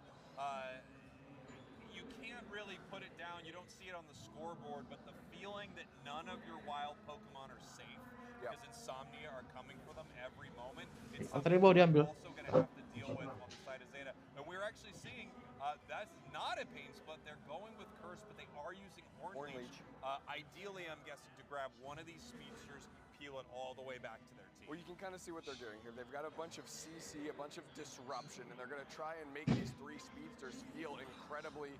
You can't really put it down. You don't see it on the scoreboard, but the feeling that none of your wild Pokemon are safe because Insomnia are coming for them every moment. It's something Altaria we're diambil. also going to have to deal with on the side of Zeta. And we're actually seeing that's not a pain split. They're going with Curse, but they are using Horn Leech. Ideally, I'm guessing to grab one of these speedsters, peel it all the way back to their team. Well, you can kind of see what they're doing here. They've got a bunch of CC, a bunch of disruption, and they're going to try and make these 3 speedsters feel incredibly,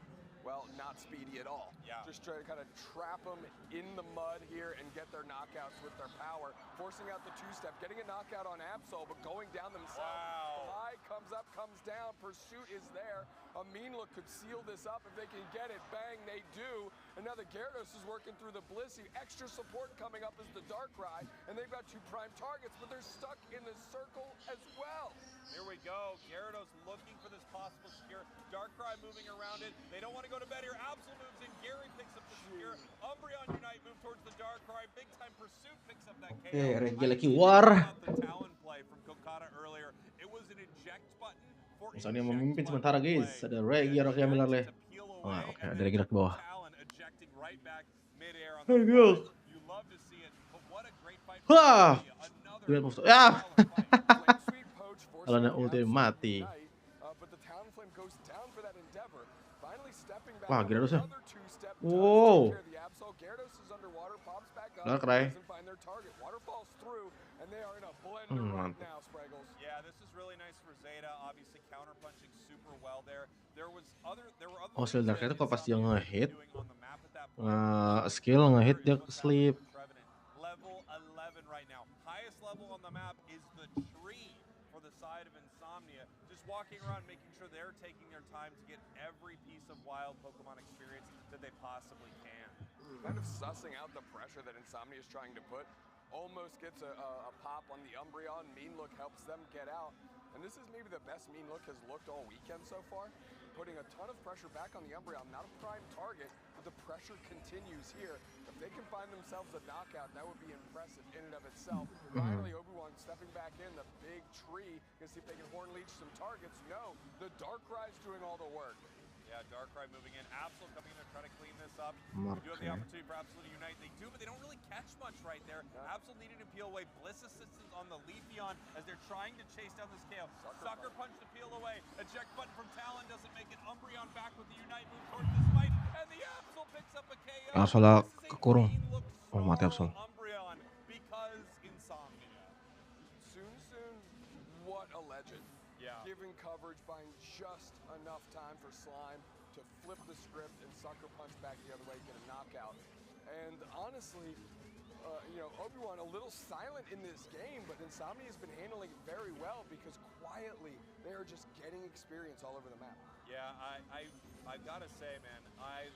well, not speedy at all. Yeah. Just try to kind of trap them in the mud here and get their knockouts with their power, forcing out the 2-step, getting a knockout on Absol, but going down themselves. Wow. Fly comes up, comes down. Pursuit is there. A mean look could seal this up if they can get it. Bang, they do. And now the Gyarados is working through the Blissey. Extra support coming up is the Darkrai, and they've got 2 prime targets, but they're stuck in the circle as well. Here we go. Gyarados looking for this possible secure. Darkrai moving around it. They don't want to go to bed here. Absol moves in. Gary picks up the secure. Umbreon Unite move towards the Darkrai. Big time Pursuit picks up that KO. Lagi war. The Talon play from Kokata earlier. It was an eject button for Insomnia memimpin sementara guys. Ada Regi yang ambil lari. Oh, oke, ada Regi di bawah. Talon ejecting right back midair on Hey, the go. You love to see it, but what a great fight. Wah. Another Ya. Kalau na ulti mati. But the Talonflame goes down for that endeavor. Finally stepping back. Wah, Gyarados ya. Another 2-step Wow. does take care of the Absol. Gyarados is underwater, pops back up, Darkrai. doesn't find their target. Water falls through, and they are in a blender right Mantap. now, Spraggles. Yeah, this is really nice for Zeta. Obviously counterpunching super well there. There were other Oh, skill Darkrai itu kalau pas dia nge-hit, doing on the map at that point. skill nge-hit dia sleep. Level 11 right now. Highest level on the map is the tree for the side of Insomnia. Just walking around making sure they're taking their time to get every piece of wild Pokemon experience that they possibly can. Kind of sussing out the pressure that Insomnia is trying to put. Almost gets a pop on the Umbreon. Mean Look helps them get out. And this is maybe the best Mean Look has looked all weekend so far. Putting a ton of pressure back on the Umbreon. Not a prime target, but the pressure continues here. If they can find themselves a knockout, that would be impressive in and of itself. Finally, Obi-Wan stepping back in, the big tree. Gonna see if they can Horn Leech some targets. No, the Darkrai's doing all the work. Yeah, Darkrai moving in. Absol coming in there trying to clean this up. Mark, We do have the opportunity for Absol to unite. They do, but they don't really catch much right there. Absol needing to peel away. Bliss assistance on the Leafeon as they're trying to chase down this KO. Sucker punch to peel away. Eject button from Talon doesn't make it. Umbreon back with the Unite move towards this fight. And the Absol picks up a KO. Absol This is a kekurung. clean look Oh, mati Absol. Umbreon because Insomnia. Soon, what a legend. Yeah. Giving coverage, buying just enough time for Slime to flip the script and sucker punch back the other way, get a knockout. And honestly, Obi-Wan a little silent in this game, but Insomnia has been handling it very well because quietly they are just getting experience all over the map. Yeah, I've got to say, man, I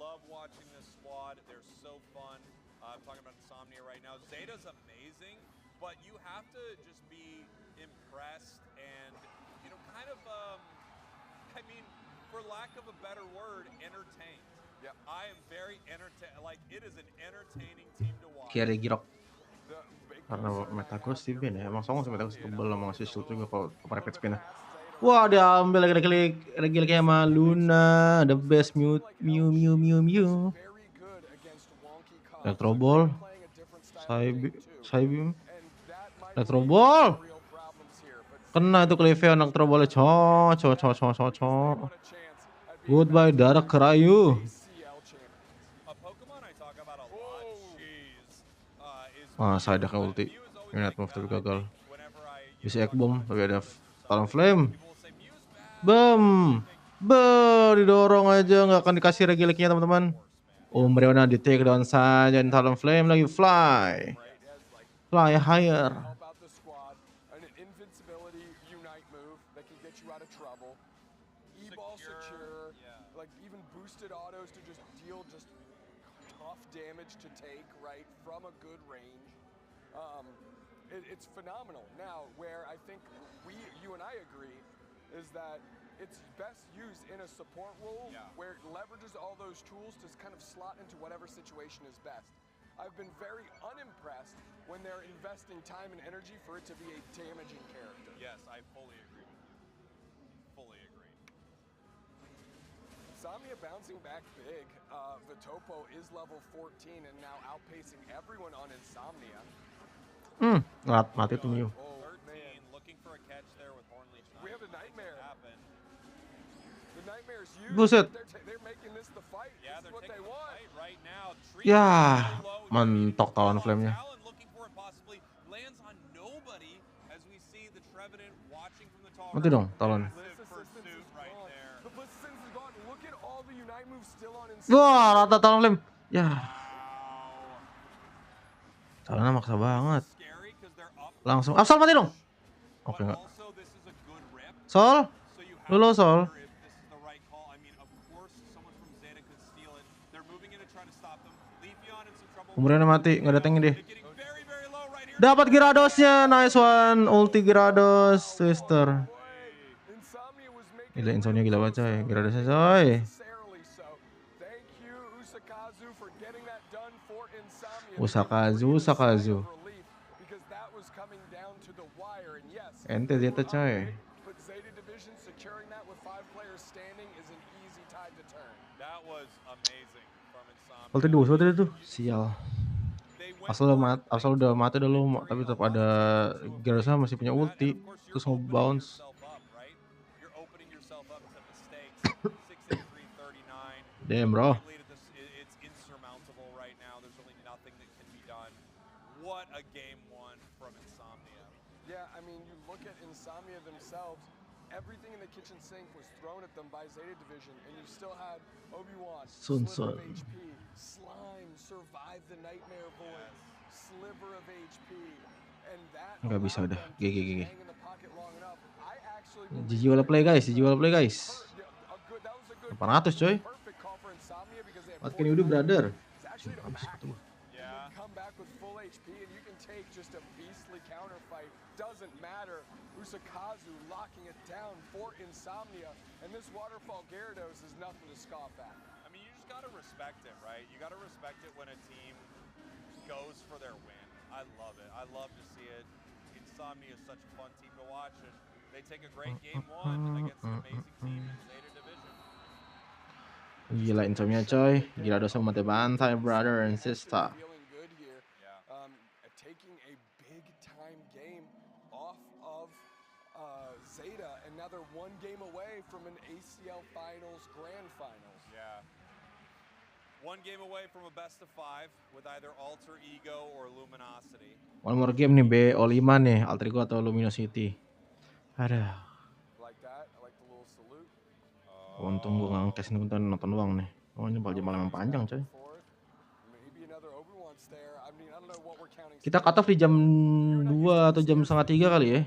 love watching this squad. They're so fun. I'm talking about Insomnia right now. Zeta's amazing, but you have to just be impressed and, kind of, for lack of a better word, entertained. Yep. I am very entertained. Like, it is an entertaining team to watch. Kira Girok. Karena Metagross di ban ya. Emang Song Metagross tebel sama ngasih shield juga kalau rapid spin. Wah, diambil lagi Regieleknya sama Luna, the best Mew. Electro Ball. Psybeam. Electro Ball. Kena itu Clefairy Electro Ball. Goodbye Dark Rayu. Saya ada ulti. Unite move tapi gagal. Bisa egg bomb tapi ada Talon Flame. Bam. Didorong aja nggak akan dikasih Regieleknya teman-teman. Umbreon di take down saja dan Talon Flame lagi fly higher. To take right from a good range. It's phenomenal. Now, where I think you and I agree is that it's best used in a support role where it leverages all those tools to kind of slot into whatever situation is best. I've been very unimpressed when they're investing time and energy for it to be a damaging character. Yes, I fully agree with you. Fully agree. Insomnia bouncing back big. Vitopo is level 14 and now outpacing everyone on Insomnia. Mati tuh Mew. 13, looking for a catch there with Hornleech. We have a Nightmare. The Nightmare's used. Buset. They're making this the fight. Yeah, this is they're what they taking the want. fight right now. Ya, mentok Talon Flame-nya. Talon looking for it possibly lands on nobody as we see the Trevenant watching from the top. Mati dong Talon. Wah, rata Talon Flame. Ya. Talonnya maksa banget. Langsung Absol mati dong. Oke enggak. Sol. Dulu Sol. Umbreonnya mati, nggak ada tanknya dia. Dapat Gyarados-nya, nice one. Ulti Gyarados, Twister. Gila Insomnia gila banget coy, Gyarados-nya coy. Usakazu. Ente Zeta coy. Ulti 2 tuh, sial. Asal udah mati dulu, tapi tetap ada Gyarados masih punya ulti, terus mau bounce. Damn bro. What a game one from Insomnia. Yeah, I mean, you look at Insomnia themselves, everything in the kitchen sink was thrown at them by Zeta Division, and you still had Obi-Wan, sliver of HP, Slime survived the Nightmare Void, sliver of HP, and that Nggak bisa udah, GG. hang in the pocket long enough. I actually GG wala play guys. 800 coy. What can you do brother? Habis ketemu. Come back with full HP and you can take just a beastly counter fight. Doesn't matter. Usakazu locking it down for Insomnia, and this waterfall Gyarados is nothing to scoff at. I mean, you just gotta respect it, right? You gotta respect it when a team goes for their win. I love it. I love to see it. Insomnia is such a fun team to watch, and they take a great game one against an amazing team in Zeta Division. Gila Insomnia coy. Gyarados sama bantai brother and sister. Taking a big time game off of Zeta, and now they're one game away from an ACL Finals Grand Finals. Yeah. One game away from a best of 5 with either Alter Ego or Luminosity. One more game nih BO5 nih, Alter Ego atau Luminosity. Ada. Like that, I like the little salute. Untung gue nggak ngekes nih, nonton doang nih. Oh ini malam yang panjang coy. Maybe another Obi-Wan's there. I mean, I don't know what we're counting. Kita cut off di jam 2 atau jam setengah 3 kali ya.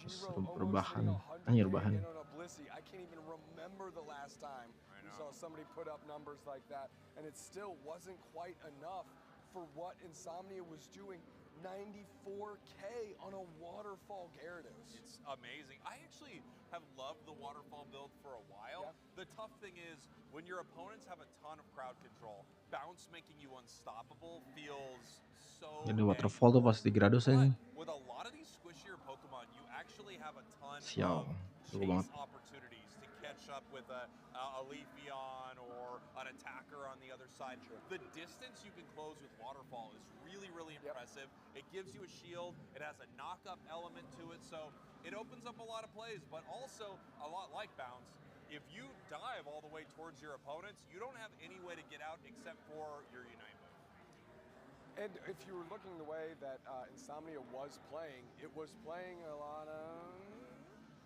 Seru berbahan, anjir bahan. I can't even remember the last time we saw somebody put up numbers like that, and it still wasn't quite enough for what Insomnia was doing. 94K on a waterfall Gyarados. It's amazing. I actually have loved the waterfall build for a while. Yeah. The tough thing is when your opponents have a ton of crowd control, bounce making you unstoppable feels so. Jadi waterfall tuh pas di Gyarados aja. With a lot of these squishier Pokemon, you actually have a ton Sial, of banget. chase opportunities to catch up with a Leafeon or an attacker on the other side. The distance you can close with waterfall is really, really impressive. It gives you a shield. It has a knock-up element to it, so it opens up a lot of plays, but also a lot like bounce. If you dive all the way towards your opponents, you don't have any way to get out except for your Unite move. And if you were looking the way that Insomnia was playing, it was playing a lot of.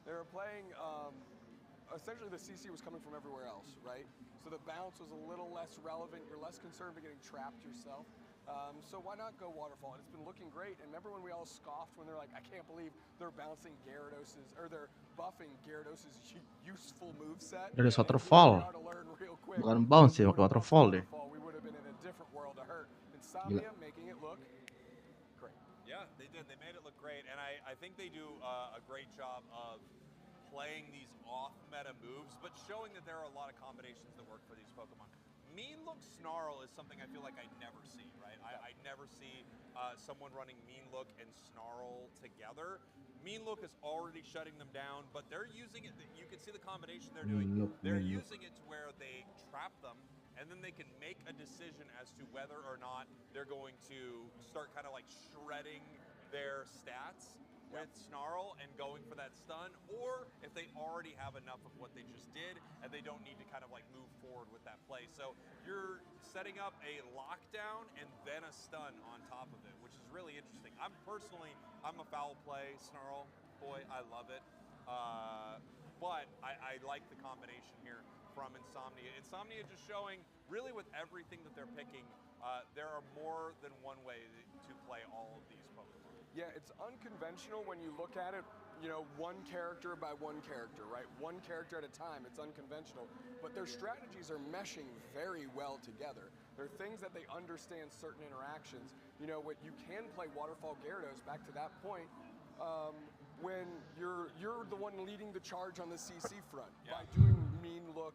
They were playing. Essentially, the CC was coming from everywhere else, right? So the bounce was a little less relevant. You're less concerned with getting trapped yourself. So why not go waterfall? And it's been looking great. And remember when we all scoffed when they're like, I can't believe they're bouncing Gyarados's, or they're buffing Gyarados's useful moveset. Dari waterfall, bukan bounce ya, waterfall deh. We would have been in a different world to hurt. Insomnia making it look great. Yeah, they did. They made it look great, and I think they do a great job of playing these off-meta moves, but showing that there are a lot of combinations that work for these Pokemon. Mean Look Snarl is something I feel like I never see, right? I never see someone running Mean Look and Snarl together. Mean Look is already shutting them down, but they're using it. You can see the combination they're doing. They're using it to where they trap them, and then they can make a decision as to whether or not they're going to start kind of like shredding their stats with Snarl and going for that stun, or if they already have enough of what they just did and they don't need to kind of like move forward with that play. So you're setting up a lockdown and then a stun on top of it, which is really interesting. I'm a foul play Snarl boy. I love it. But I like the combination here from Insomnia. Insomnia just showing really with everything that they're picking, there are more than one way to play all of these Pokemon. Yeah, it's unconventional when you look at it, you know, one character by one character, right? One character at a time, it's unconventional. But their strategies are meshing very well together. There are things that they understand certain interactions. You know, what you can play Waterfall Gyarados, back to that point, when you're the one leading the charge on the CC front by doing Mean Look.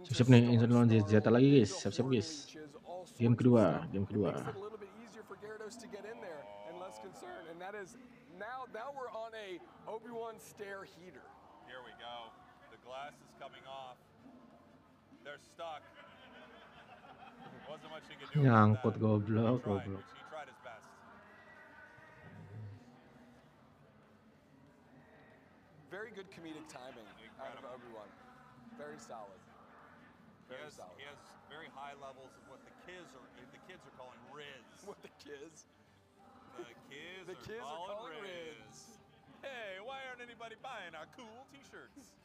Siap-siap nih, Insomnia lawan Zeta lagi guys, siap-siap guys. Game kedua. It makes it a little bit easier for Gyarados to get in there and less concern, and that is now we're on a Obi-Wan stare heater. Here we go. The glass is coming off. They're stuck. Wasn't much he could do. Nyangkut goblok. He tried his best. Very good comedic timing out of Obi-Wan. Very solid. Very solid. He has very high levels of what the kids are calling Riz. What the kids? The kids are calling Riz. Hey, why aren't anybody buying our cool T-shirts?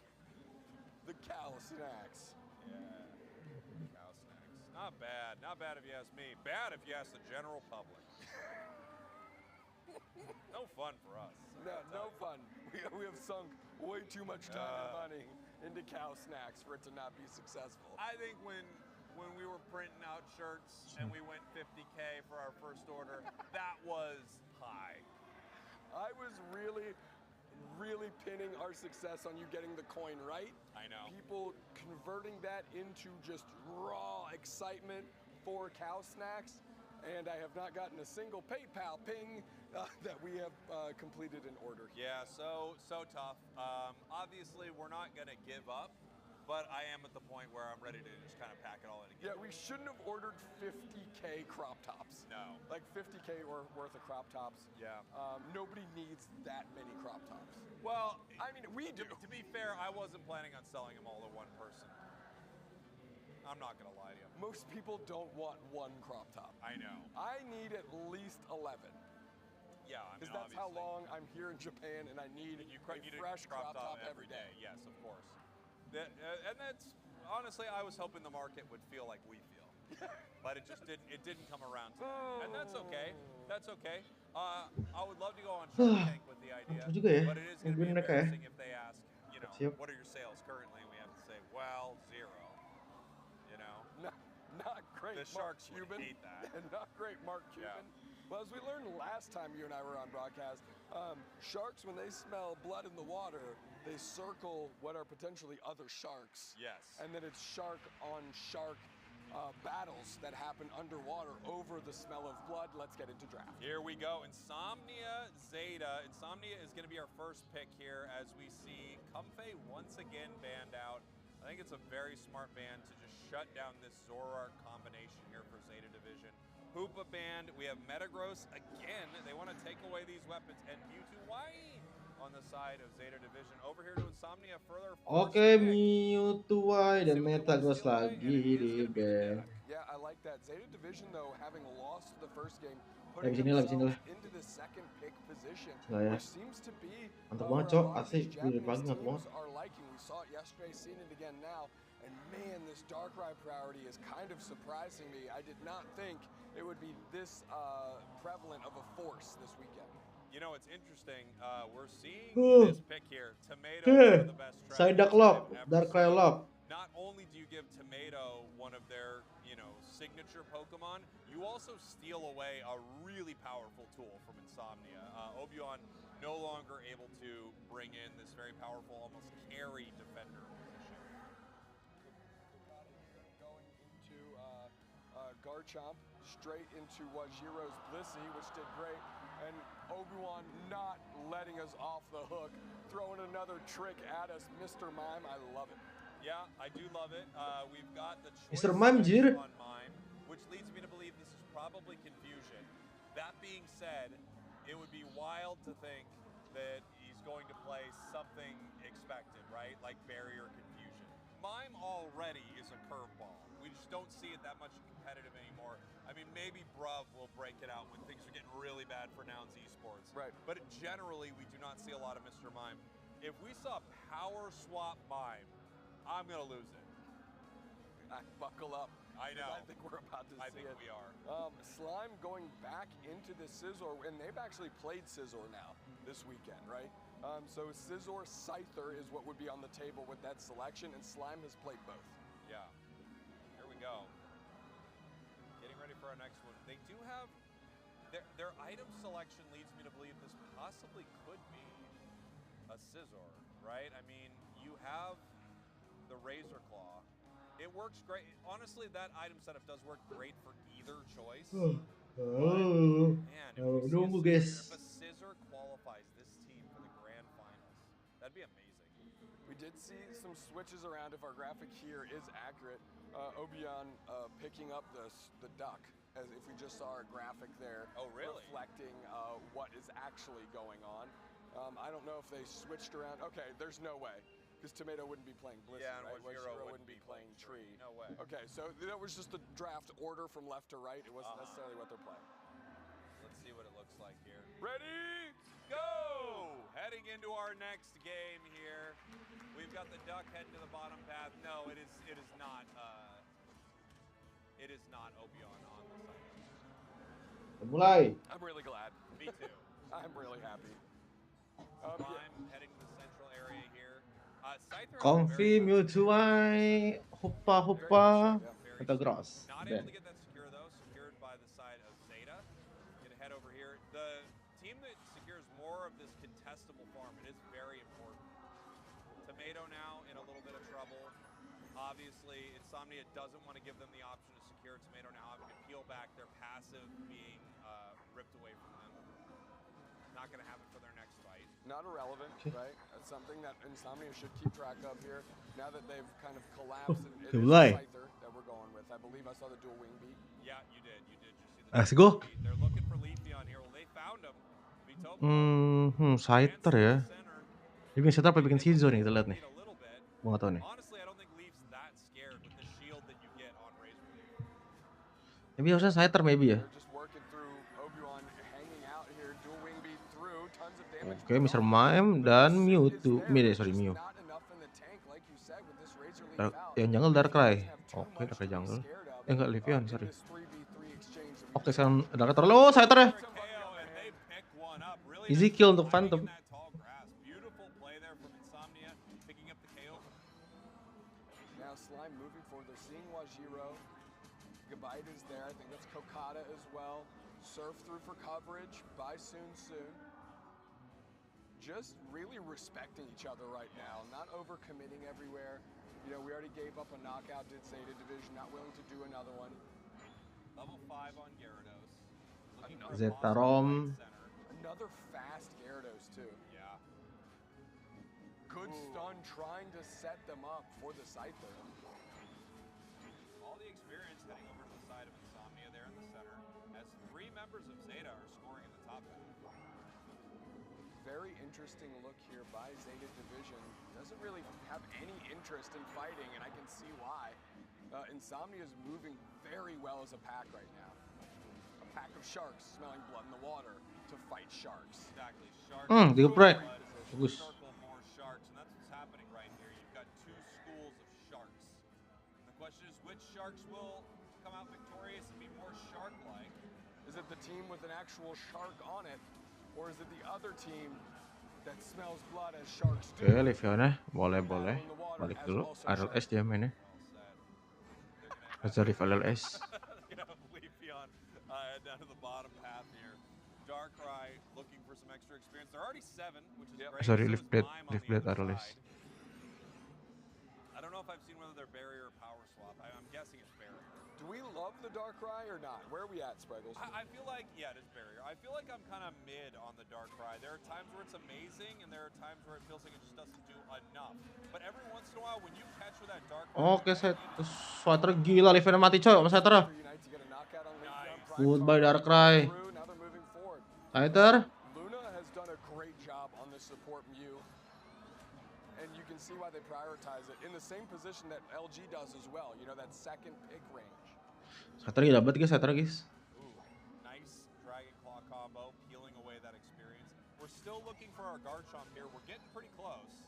The cow snacks. Yeah, cow snacks. Not bad. Not bad if you ask me. Bad if you ask the general public. No fun for us. No fun. We have sunk way too much time and money into cow snacks for it to not be successful. I think when we were printing out shirts and we went 50K for our first order, that was high. I was really pinning our success on you getting the coin right. I know. People converting that into just raw excitement for cow snacks, and I have not gotten a single PayPal ping that we have completed an order. Yeah, so tough. Obviously, we're not going to give up but I am at the point where I'm ready to just kind of pack it all in again. Yeah, we shouldn't have ordered 50K crop tops. No. Like 50K worth of crop tops. Yeah. Nobody needs that many crop tops. Well, I mean, we do. To be fair, I wasn't planning on selling them all to one person. I'm not going to lie to you. Most people don't want one crop top. I know. I need at least 11. Yeah, I mean, Because that's how long I'm here in Japan, and I need a fresh crop top every day. Yes, of course. And that's, honestly, I was hoping the market would feel like we feel. But it just didn't. It didn't come around to that. And that's okay. That's okay. I would love to go on Shark Tank with the idea, but it is going to be embarrassing if they ask, you know, what are your sales currently? And we have to say, well, 0. You know, not great. The Sharks would hate that. And not great, Mark Cuban. Well, as we learned last time you and I were on broadcast, sharks, when they smell blood in the water, they circle what are potentially other sharks. Yes. And then it's shark on shark battles that happen underwater over the smell of blood. Let's get into draft. Here we go. Insomnia Zeta. Insomnia is going to be our first pick here as we see Comfey once again banned out. I think it's a very smart ban to just shut down this Zoroark combination here for Zeta Division. Hoopa banned. We have Metagross again. They want to take away these weapons. And Mewtwo Wai on the side of Zeta Division. Over here to Insomnia further. Oke, Mewtwo Wai dan Metagross lagi di ban. Yeah, I like that. Zeta Division, though, having lost the first game, Lebih putting sini lah, themselves into the second pick position, ya. which seems to be Mantap banget, Cok. Asli, dari pagi mantap banget. are liking. We saw it yesterday, seen it again now. And man, this Darkrai priority is kind of surprising me. I did not think it would be this prevalent of a force this weekend. You know, it's interesting. We're seeing this pick here. Tomato, one of the best Psyduck Lock, Darkrai Lock. Not only do you give Tomato one of their, you know, signature Pokemon, you also steal away a really powerful tool from Insomnia. Obion no longer able to bring in this very powerful, almost carry defender position. Going into Garchomp, straight into Wajiro's Blissey, which did great. And Obi-Wan not letting us off the hook, throwing another trick at us. Mr. Mime, I love it. Yeah, I do love it. We've got the choice Mr. Mime, jir. on Mime, which leads me to believe this is probably confusion. That being said, it would be wild to think that he's going to play something expected, right? Like barrier confusion. Mime already is a curveball. We just don't see it that much competitive anymore. I mean, maybe Bruv will break it out when things are getting really bad for Nouns Esports. Right. But generally, we do not see a lot of Mr. Mime. If we saw Power Swap Mime, I'm going to lose it. Buckle up. I know. I think we're about to see it. I think we are. Slime going back into the Scizor, and they've actually played Scizor now this weekend, right? So Scizor Scyther is what would be on the table with that selection, and Slime has played both. Yeah. Here we go. Getting ready for our next one. They do have their item selection leads me to believe this possibly could be a Scizor, right? I mean, you have the Razor Claw. It works great. Honestly, that item setup does work great for either choice. Man, if a Scizor qualifies this team for the grand finals, that'd be amazing. We did see some switches around. If our graphic here is accurate, Obion picking up the duck, as if we just saw our graphic there. Oh, really? Reflecting what is actually going on. I don't know if they switched around. Okay, there's no way. Because Tomato wouldn't be playing Blissey, yeah, right? Wajiro wouldn't be playing Tree. No way. Okay, so that was just the draft order from left to right. It wasn't necessarily what they're playing. Let's see what it looks like here. Ready? Go! Heading into our next game here. We've got the duck heading to the bottom path. No, it is not. It is not Obion on the side. Mulai. I'm really glad. Me too. I'm really happy. I'm heading to the central area here. Comfy, Mewtwo Wai, Hoopa, Metagross. Not able to get that secure though. Secured by the side of Zeta. Gonna head over here. The team that secures more of this contestable farm, it is very important. Tomato now in a little bit of trouble. Obviously, Insomnia doesn't want to give them the option to secure. Tomato now having to peel back. Their passive being ripped away from them. Not going to have it for their next fight. not irrelevant, Okay. right? That's something that Insomnia should keep track of here. Now that they've kind of collapsed, and it is mulai. Scyther that we're going with. I believe I saw the dual wing beat. Yeah, you did. You see the Let's go. beat. They're looking for Leafeon here. Well, they found him. Scyther ya. Dia bikin setup apa bikin season nih, kita lihat nih. Gua nggak tahu nih. Honestly, I don't think Leaf's that scared with the shield that you get on Razor Leaf. Maybe harusnya Scyther maybe ya. They're just working through Obuon hanging out here. Dual wing beat through. Tons of damage. Oke, Mr. Mime dan Mewtwo. Sorry, Mew. Not enough in the tank, like you said, with this Razor Leaf out. Yang jungle Darkrai. Oke, Darkrai jungle. Enggak, Leafeon, sorry. Oke, sekarang Darkrai terlalu. Oh, Scyther ya. Easy kill untuk Phantom. Beautiful play there from Insomnia, picking up the KO. Now Slime moving forward. They're seeing Wajiro. Gabite is there. I think that's Kokata as well. Surf through for coverage by Soon. Just really respecting each other right now. Not overcommitting everywhere. You know, we already gave up a knockout, did Zeta Division. Not willing to do another one. Level 5 on Gyarados. Zetarom. Another fast Gyarados too. Yeah. Good stun trying to set them up for the Scyther. All the experience heading over to the side of Insomnia there in the center, as 3 members of Zeta are scoring in the top end. Very interesting look here by Zeta Division. Doesn't really have any interest in fighting, and I can see why. Insomnia is moving very well as a pack right now. A pack of sharks smelling blood in the water to fight sharks. Exactly. Sharks. Geprek. Bagus. Circle more sharks, and that's what's happening right here. You've got 2 schools of sharks. And the question is, which sharks will come out victorious and be more shark-like? Is it the team with an actual shark on it, or is it the other team that smells blood as sharks do? Oke, Leafeon ya. Boleh. Balik dulu. RLS dia mainnya. Razor Leaf LLS. Leafeon down to the bottom path here. Darkrai looking for some extra experience. They're already 7, which is great. Sorry, So Leaf is Blade Mime on the other RLS. side. I don't know if I've seen whether they're barrier or power swap. I'm guessing it's barrier. Do we love the Darkrai or not? Where are we at, Spriggles? I feel like, yeah, it is barrier. I feel like I'm kind of mid on the Darkrai. There are times where it's amazing, and there are times where it feels like it just doesn't do enough. But every once in a while, when you catch with that Darkrai... Oke, Scyther gila. Leafeon mati coy sama Scyther. Goodbye Darkrai. Scyther. Luna has done a great job on the support Mew. And you can see why they prioritize it in the same position that LG does as well. You know, that second pick range. Scyther dapat guys, Scyther guys. Nice Dragon Claw combo, peeling away that experience. We're still looking for our Garchomp here. We're getting pretty close.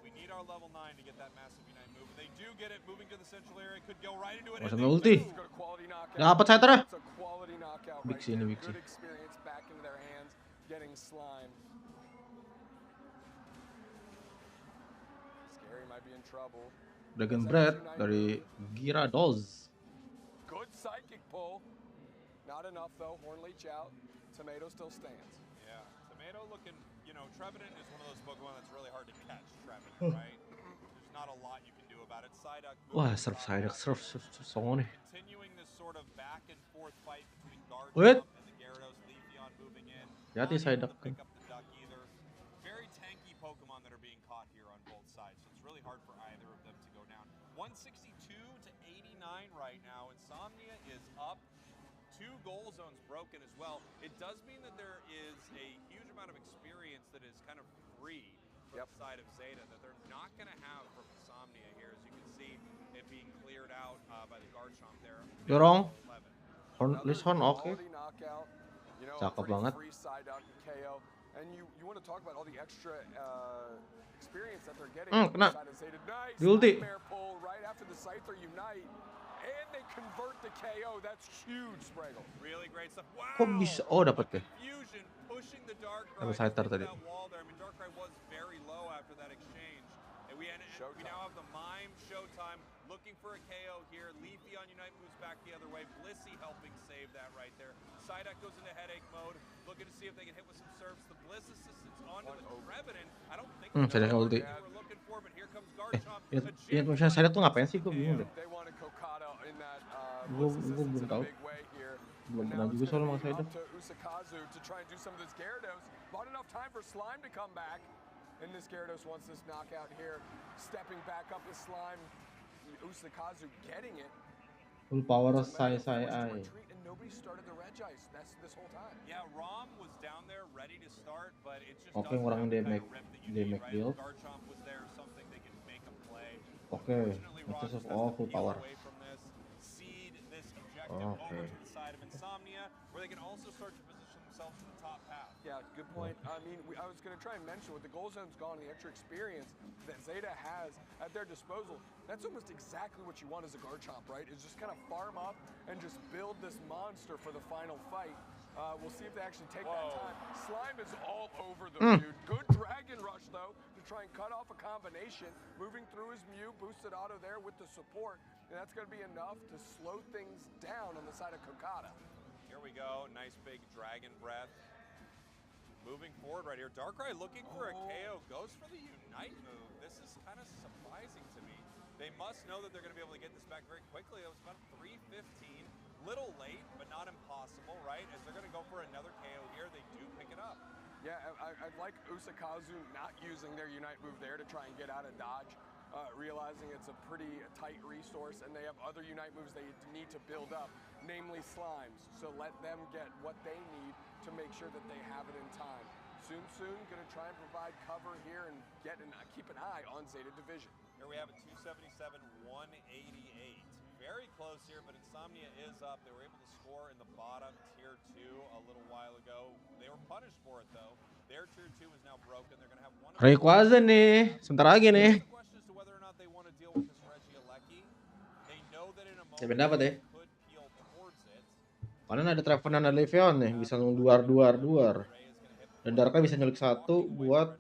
We need our level 9 to get that massive Unite move. They do get it, moving to the central area. Could go right into it. Masuk ulti. Dapat Scyther. Big sih ini, big sih. Good experience back into their hands, getting slime. Scary might be in trouble. Dragon Breath dari Gyarados. Good psychic pull. Not enough though. Horn leech out. Tomato still stands. Yeah, Tomato looking, you know, Trevenant is one of those Pokemon that's really hard to catch, Trevenant, right? There's not a lot you can do about it. Psyduck. Wah, surf songo nih. Continuing this sort of back and forth fight between Wait. Garchomp and the Gyarados, Leafeon moving in. Hati Psyduck kan. Pick up the duck either. Very tanky Pokemon that are being caught here on both sides, so it's really hard for either of them to go down. 162 to 89 right now. Insomnia is up. 2 goal zones broken as well. It does mean that there is a huge amount of experience that is kind of free from the side of Zeta that they're not going to have from Insomnia here. As you can see, it being cleared out by the Garchomp there. Dorong. Horn oke. Cakep banget. And you want to talk about all the extra experience that they're getting. Kena. Nice Di ulti. pull right after the Scyther Unite. And they convert the KO. That's huge, Spraggle. Really great stuff. Wow. Kok bisa? Oh, dapat deh. Fusion pushing the Darkrai Dapat Scyther tadi. that wall there. I mean, Darkrai was very low after that exchange. And we now have the Mime Showtime looking for a KO here. Leafeon Unite moves back the other way. Blissey helping save that right there. Psyduck goes into headache mode, looking to see if they can hit with some surfs. The Bliss assistance onto the Trevenant. I don't think Psyduck ulti. we're looking for, but here comes Garchomp. Lihat misalnya Psyduck tuh ngapain sih? Gue bingung deh. They wanted Kokata in that Gue belum tahu. big way here. Belum Now pernah it's juga soalnya going Mas to be Aida. up to Usakazu to try and do some of this Gyarados. Bought enough time for Slime to come back. And this Gyarados wants this knockout here. Stepping back up with Slime. Usakazu getting it. Full power Sai Ai. And nobody started the Regice this whole time. Yeah, Rom was down there ready to start, but it just Oke, doesn't have ngurangin the kind damage, of rip that you need, right? build. Garchomp was there, something they can make him play. Oke, Unfortunately, Rom Matches of just has all to full peel power. away from this, seed this objective over to the side of Insomnia, where they can also start to position themselves to the top path. Yeah, good point. I mean, I was going to try and mention with the goal zone's gone, the extra experience that Zeta has at their disposal, that's almost exactly what you want as a Garchomp, right? Is just kind of farm up and just build this monster for the final fight. We'll see if they actually take that time. Slime is all over the dude. Good Dragon Rush, though, to try and cut off a combination. Moving through his Mew, boosted auto there with the support. And that's going to be enough to slow things down on the side of Kokata. Here we go. Nice big Dragon Breath. Moving forward right here. Darkrai looking for a KO. Goes for the Unite move. This is kind of surprising to me. They must know that they're going to be able to get this back very quickly. It was about 3:15. Little late, but not impossible, right? As they're going to go for another KO here, they do pick it up. Yeah, I like Usakazu not using their Unite move there to try and get out of dodge, realizing it's a pretty tight resource, and they have other Unite moves they need to build up, namely Slimes. So let them get what they need to make sure that they have it in time. Soon, going to try and provide cover here and keep an eye on Zeta Division. Here we have a 277, 188. Very close here, but Insomnia is up. They were able to score in the bottom tier 2 a little while ago. They were punished for it though. Their tier 2 is now broken. They're going to have one. Rayquaza nih, sebentar lagi nih. The question is to whether or not they want to deal with this Regieleki. They know that in a moment Siapa dapat ya? they could peel towards it. Karena ada Treven dan ada Leafeon nih, bisa duar. Dan Darkrai bisa nyulik satu buat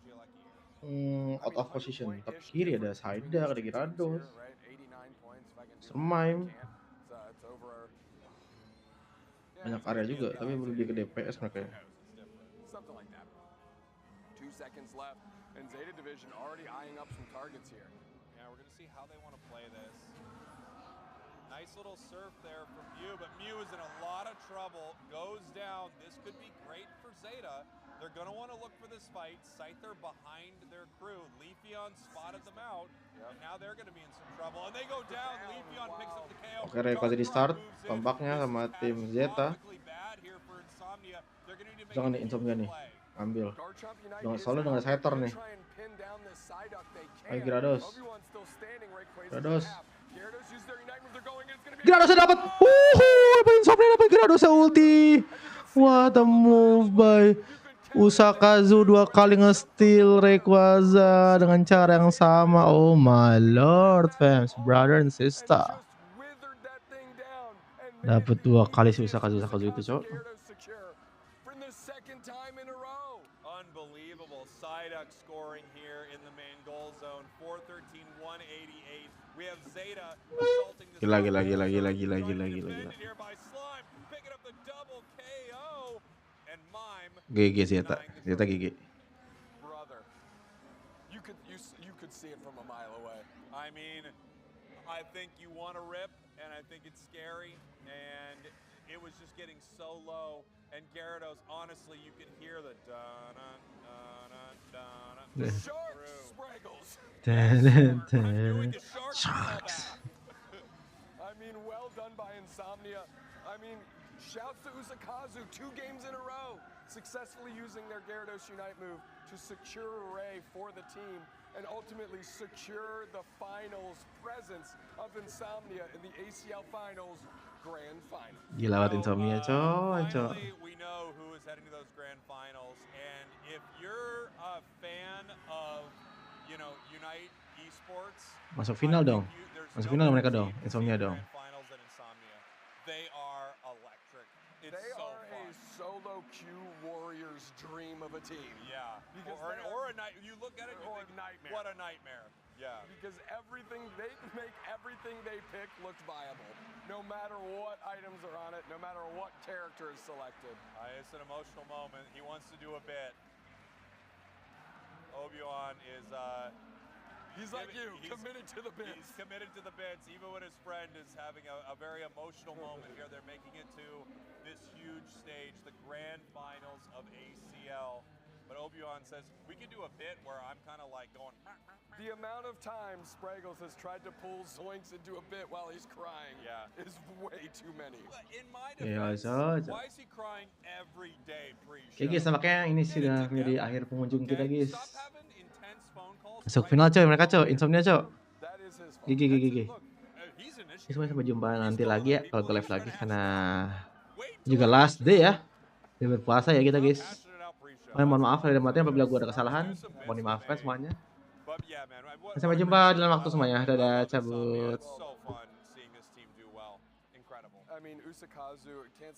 out of position. Tapi kiri ada Saida, ada Gyarados, Sermaim. Banyak area juga, tapi lebih ke DPS mereka. Something like that. 2 seconds left, and Zeta Division already eyeing up some targets here. Yeah, we're going to see how they want to play this. Nice little surf there from Mew, but Mew is in a lot of trouble. Goes down. This could be great for Zeta. They're going to want to look for this fight. Scyther behind their crew. Leafeon spotted them out, and now they're going to be in some trouble. And they go down. Leafeon picks up the KO. Oke, Rayquaza di start. Tampaknya sama tim Zeta. Jangan nih Insomnia nih. Ambil. Soalnya dengan Scyther nih. Ayo Gyarados. Gyarados dapat. Insomnia dapat Gyarados ulti. What a move by Usakazu, 2 kali nge-steal Rayquaza dengan cara yang sama. Oh my lord, fans, brother and sister. Dapat 2 kali si Usakazu itu, cok. Unbelievable. Psyduck scoring here in the main goal zone. 413, 188. We have Zeta assaulting the Gila. picking up the double KO. And Mime GG Zeta GG. Brother, you could see it from a mile away. I mean, I think you want to rip, and I think it's scary, and it was just getting so low. And Gyarados, honestly, you can hear the da-na. Sharks, Spraggles. Sharks. I mean, well done by Insomnia. I mean, shouts to Usakazu, 2 games in a row, successfully using their Gyarados Unite move to secure Ray for the team and ultimately secure the finals presence of Insomnia in the ACL Finals Grand Final. Gila banget Insomnia, coy. Finally, we know who is heading to those Grand Finals, and if you're a fan of, Unite Esports, Masuk final dong. Masuk final mereka dong. Insomnia dong. Finals and Insomnia. They are electric. It's They so are fun. a solo queue warrior's dream of a team. Yeah. Because Or a night. You look at it, you or think, a nightmare. what a nightmare. Yeah. Because they make everything they pick look viable, no matter what items are on it, no matter what character is selected. It's an emotional moment. He wants to do a bit. Obi-Wan is He's like you, committed to the bits. He's committed to the bits, even when his friend is having a very emotional moment here. They're making it to this huge stage, the grand finals of ACL. But Obion says, we can do a bit where I'm kind of like going... The amount of times Spraggles has tried to pull Zoinks into a bit while he's crying is way too many. In my Ya, defense, why is he crying every day pre-show? Oke guys, nampaknya ini sudah menjadi akhir pengunjung kita guys. Masuk final coy, mereka coy, Insomnia coy. GG. Semuanya sampai jumpa nanti lagi ya, kalau gue live lagi karena juga last day ya. Dan berpuasa ya kita guys. Mohon maaf lahir dan batin apabila gue ada kesalahan. Mohon dimaafkan semuanya. Sampai jumpa dalam waktu semuanya. Dadah, cabut. I mean, Usakazu can't